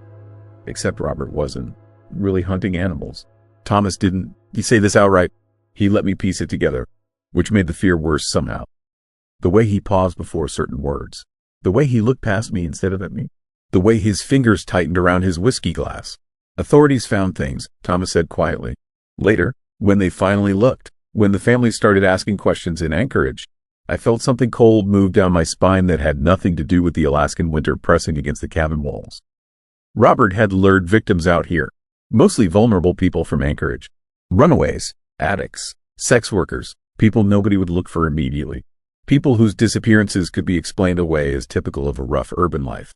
Except Robert wasn't really hunting animals. Thomas didn't. He say this outright. He let me piece it together, which made the fear worse somehow. The way he paused before certain words. The way he looked past me instead of at me. The way his fingers tightened around his whiskey glass. Authorities found things, Thomas said quietly. Later, when they finally looked, when the family started asking questions in Anchorage, I felt something cold move down my spine that had nothing to do with the Alaskan winter pressing against the cabin walls. Robert had lured victims out here, mostly vulnerable people from Anchorage. Runaways, addicts, sex workers, people nobody would look for immediately. People whose disappearances could be explained away as typical of a rough urban life.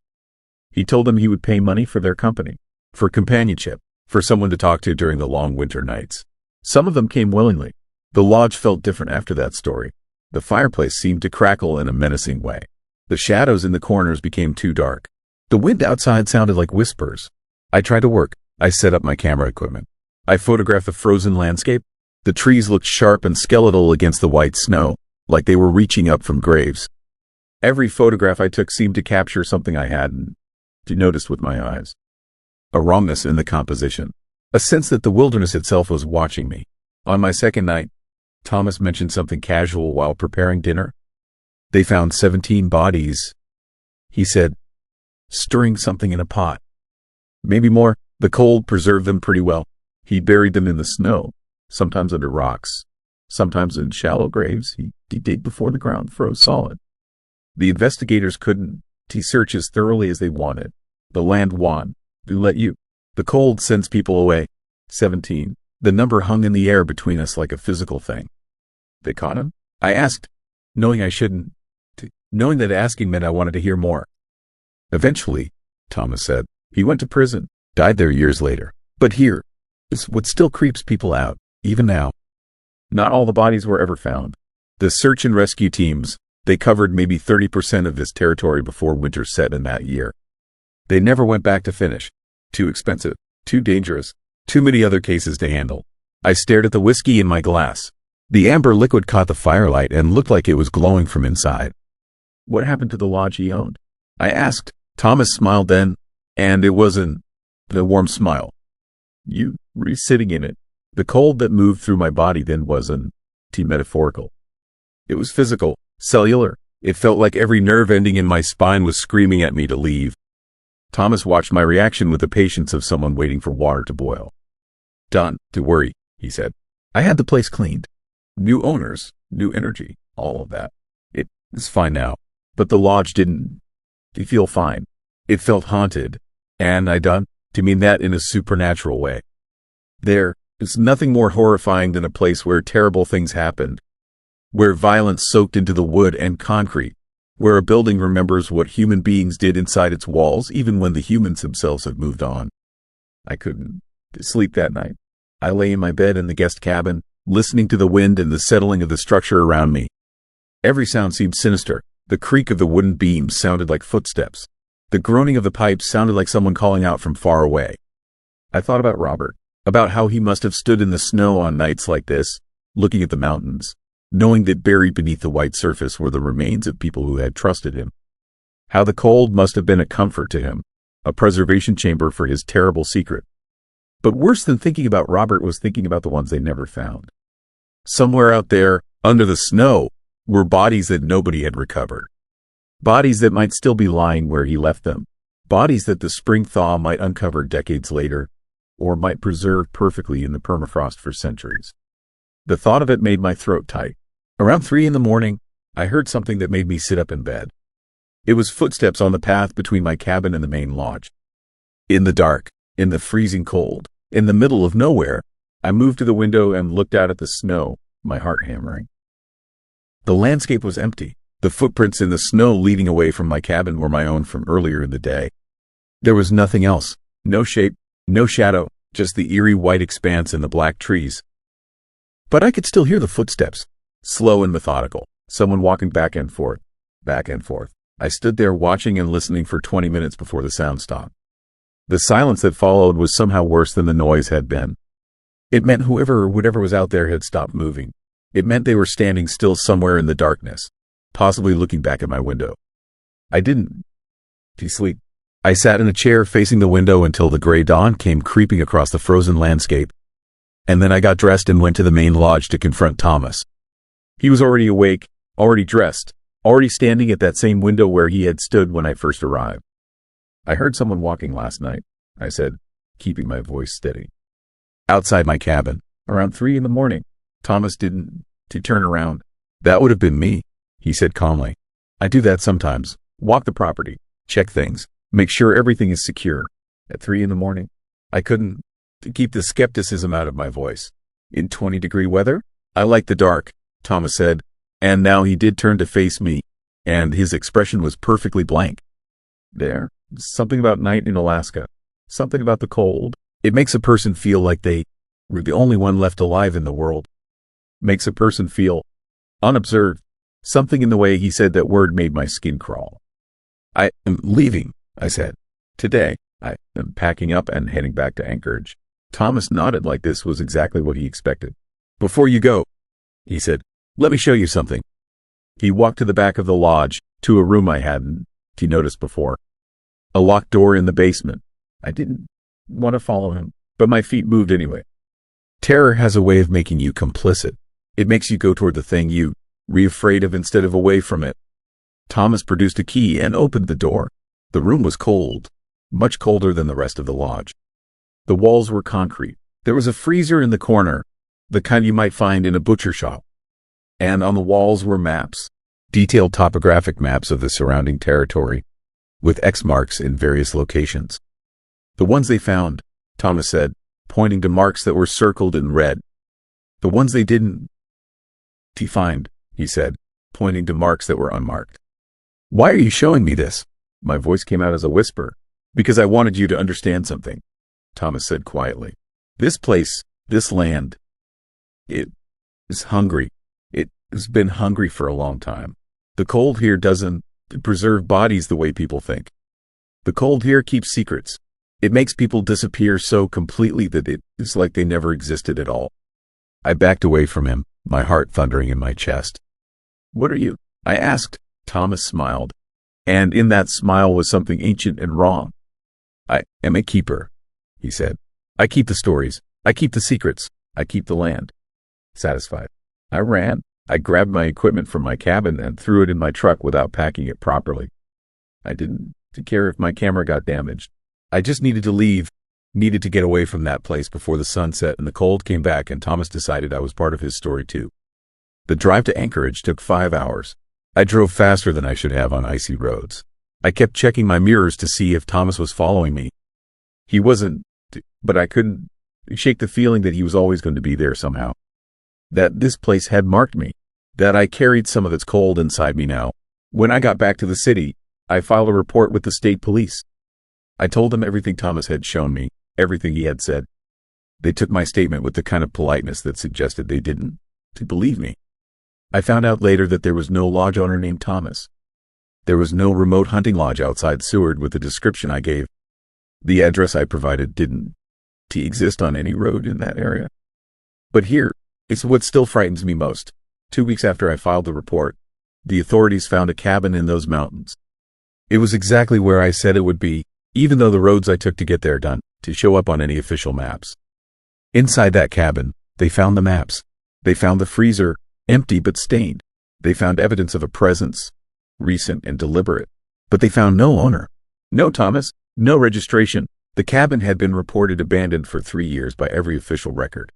He told them he would pay money for their company, for companionship, for someone to talk to during the long winter nights. Some of them came willingly. The lodge felt different after that story. The fireplace seemed to crackle in a menacing way. The shadows in the corners became too dark. The wind outside sounded like whispers. I tried to work. I set up my camera equipment. I photographed the frozen landscape. The trees looked sharp and skeletal against the white snow, like they were reaching up from graves. Every photograph I took seemed to capture something I hadn't noticed with my eyes. A wrongness in the composition. A sense that the wilderness itself was watching me. On my second night, Thomas mentioned something casual while preparing dinner. They found 17 bodies, he said, stirring something in a pot. Maybe more. The cold preserved them pretty well. He buried them in the snow, sometimes under rocks, sometimes in shallow graves he digged before the ground froze solid. The investigators couldn't search as thoroughly as they wanted. The land won. They let you. The cold sends people away. 17. The number hung in the air between us like a physical thing. They caught him? I asked, knowing I shouldn't. Knowing that asking meant I wanted to hear more. Eventually, Thomas said, he went to prison, died there years later. But here is what still creeps people out, even now. Not all the bodies were ever found. The search and rescue teams, they covered maybe 30% of this territory before winter set in that year. They never went back to finish. Too expensive, too dangerous, too many other cases to handle. I stared at the whiskey in my glass. The amber liquid caught the firelight and looked like it was glowing from inside. What happened to the lodge he owned? I asked. Thomas smiled then, and it wasn't the warm smile. You were sitting in it. The cold that moved through my body then wasn't metaphorical. It was physical, cellular. It felt like every nerve ending in my spine was screaming at me to leave. Thomas watched my reaction with the patience of someone waiting for water to boil. Don't worry, he said. I had the place cleaned. New owners, new energy, all of that. It is fine now. But the lodge didn't feel fine. It felt haunted. And I mean that in a supernatural way. There is nothing more horrifying than a place where terrible things happened, where violence soaked into the wood and concrete, where a building remembers what human beings did inside its walls even when the humans themselves have moved on. I couldn't sleep that night. I lay in my bed in the guest cabin, listening to the wind and the settling of the structure around me. Every sound seemed sinister. The creak of the wooden beams sounded like footsteps. The groaning of the pipes sounded like someone calling out from far away. I thought about Robert, about how he must have stood in the snow on nights like this, looking at the mountains, knowing that buried beneath the white surface were the remains of people who had trusted him. How the cold must have been a comfort to him, a preservation chamber for his terrible secret. But worse than thinking about Robert was thinking about the ones they never found. Somewhere out there, under the snow, were bodies that nobody had recovered. Bodies that might still be lying where he left them. Bodies that the spring thaw might uncover decades later, or might preserve perfectly in the permafrost for centuries. The thought of it made my throat tight. Around 3 a.m, I heard something that made me sit up in bed. It was footsteps on the path between my cabin and the main lodge. In the dark, in the freezing cold, in the middle of nowhere, I moved to the window and looked out at the snow, my heart hammering. The landscape was empty. The footprints in the snow leading away from my cabin were my own from earlier in the day. There was nothing else. No shape, no shadow, just the eerie white expanse and the black trees. But I could still hear the footsteps, slow and methodical, someone walking back and forth, back and forth. I stood there watching and listening for 20 minutes before the sound stopped. The silence that followed was somehow worse than the noise had been. It meant whoever or whatever was out there had stopped moving. It meant they were standing still somewhere in the darkness, possibly looking back at my window. I didn't sleep. I sat in a chair facing the window until the gray dawn came creeping across the frozen landscape. And then I got dressed and went to the main lodge to confront Thomas. He was already awake, already dressed, already standing at that same window where he had stood when I first arrived. I heard someone walking last night, I said, keeping my voice steady. Outside my cabin, around 3 a.m, Thomas didn't turn around. That would have been me, he said calmly. I do that sometimes. Walk the property, check things, make sure everything is secure. At 3 a.m, I couldn't keep the skepticism out of my voice. In 20-degree weather? I like the dark, Thomas said, and now he did turn to face me, and his expression was perfectly blank. There, something about night in Alaska, something about the cold. It makes a person feel like they were the only one left alive in the world. Makes a person feel unobserved. Something in the way he said that word made my skin crawl. I am leaving, I said. Today, I am packing up and heading back to Anchorage. Thomas nodded like this was exactly what he expected. Before you go, he said, let me show you something. He walked to the back of the lodge, to a room I hadn't noticed before. A locked door in the basement. I didn't want to follow him, but my feet moved anyway. Terror has a way of making you complicit. It makes you go toward the thing you were afraid of instead of away from it. Thomas produced a key and opened the door. The room was cold, much colder than the rest of the lodge. The walls were concrete. There was a freezer in the corner, the kind you might find in a butcher shop. And on the walls were maps, detailed topographic maps of the surrounding territory, with X marks in various locations. The ones they found, Thomas said, pointing to marks that were circled in red. The ones they didn't find, he said, pointing to marks that were unmarked. Why are you showing me this? My voice came out as a whisper. Because I wanted you to understand something, Thomas said quietly. This place, this land, it is hungry. It has been hungry for a long time. The cold here doesn't preserve bodies the way people think. The cold here keeps secrets. It makes people disappear so completely that it is like they never existed at all. I backed away from him, my heart thundering in my chest. What are you? I asked. Thomas smiled. And in that smile was something ancient and wrong. I am a keeper, he said. I keep the stories. I keep the secrets. I keep the land. Satisfied, I ran. I grabbed my equipment from my cabin and threw it in my truck without packing it properly. I didn't care if my camera got damaged. I just needed to leave, needed to get away from that place before the sun set and the cold came back, and Thomas decided I was part of his story too. The drive to Anchorage took 5 hours. I drove faster than I should have on icy roads. I kept checking my mirrors to see if Thomas was following me. He wasn't, but I couldn't shake the feeling that he was always going to be there somehow. That this place had marked me. That I carried some of its cold inside me now, When I got back to the city, I filed a report with the state police. I told them everything Thomas had shown me, everything he had said. They took my statement with the kind of politeness that suggested they didn't believe me. I found out later that there was no lodge owner named Thomas. There was no remote hunting lodge outside Seward with the description I gave. The address I provided didn't exist on any road in that area. But here is what still frightens me most. 2 weeks after I filed the report, the authorities found a cabin in those mountains. It was exactly where I said it would be, even though the roads I took to get there didn't show up on any official maps. Inside that cabin, they found the maps. They found the freezer, empty but stained. They found evidence of a presence, recent and deliberate. But they found no owner. No Thomas, no registration. The cabin had been reported abandoned for 3 years by every official record.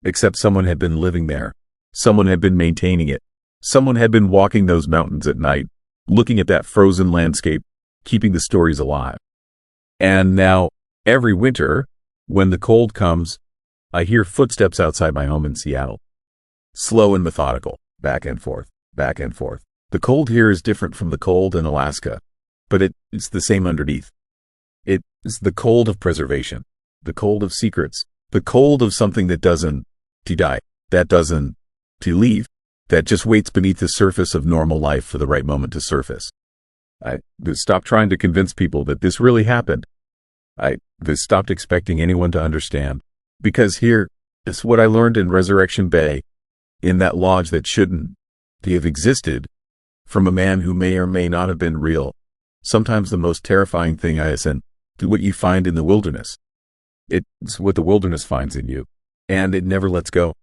Except someone had been living there. Someone had been maintaining it. Someone had been walking those mountains at night, looking at that frozen landscape, keeping the stories alive. And now, every winter, when the cold comes, I hear footsteps outside my home in Seattle. Slow and methodical, back and forth, back and forth. The cold here is different from the cold in Alaska, but it's the same underneath. It's the cold of preservation, the cold of secrets, the cold of something that doesn't die, that doesn't leave, that just waits beneath the surface of normal life for the right moment to surface. I stopped trying to convince people that this really happened. I stopped expecting anyone to understand. Because here is what I learned in Resurrection Bay, in that lodge that shouldn't have existed, from a man who may or may not have been real. Sometimes the most terrifying thing isn't what you find in the wilderness. It's what the wilderness finds in you, and it never lets go.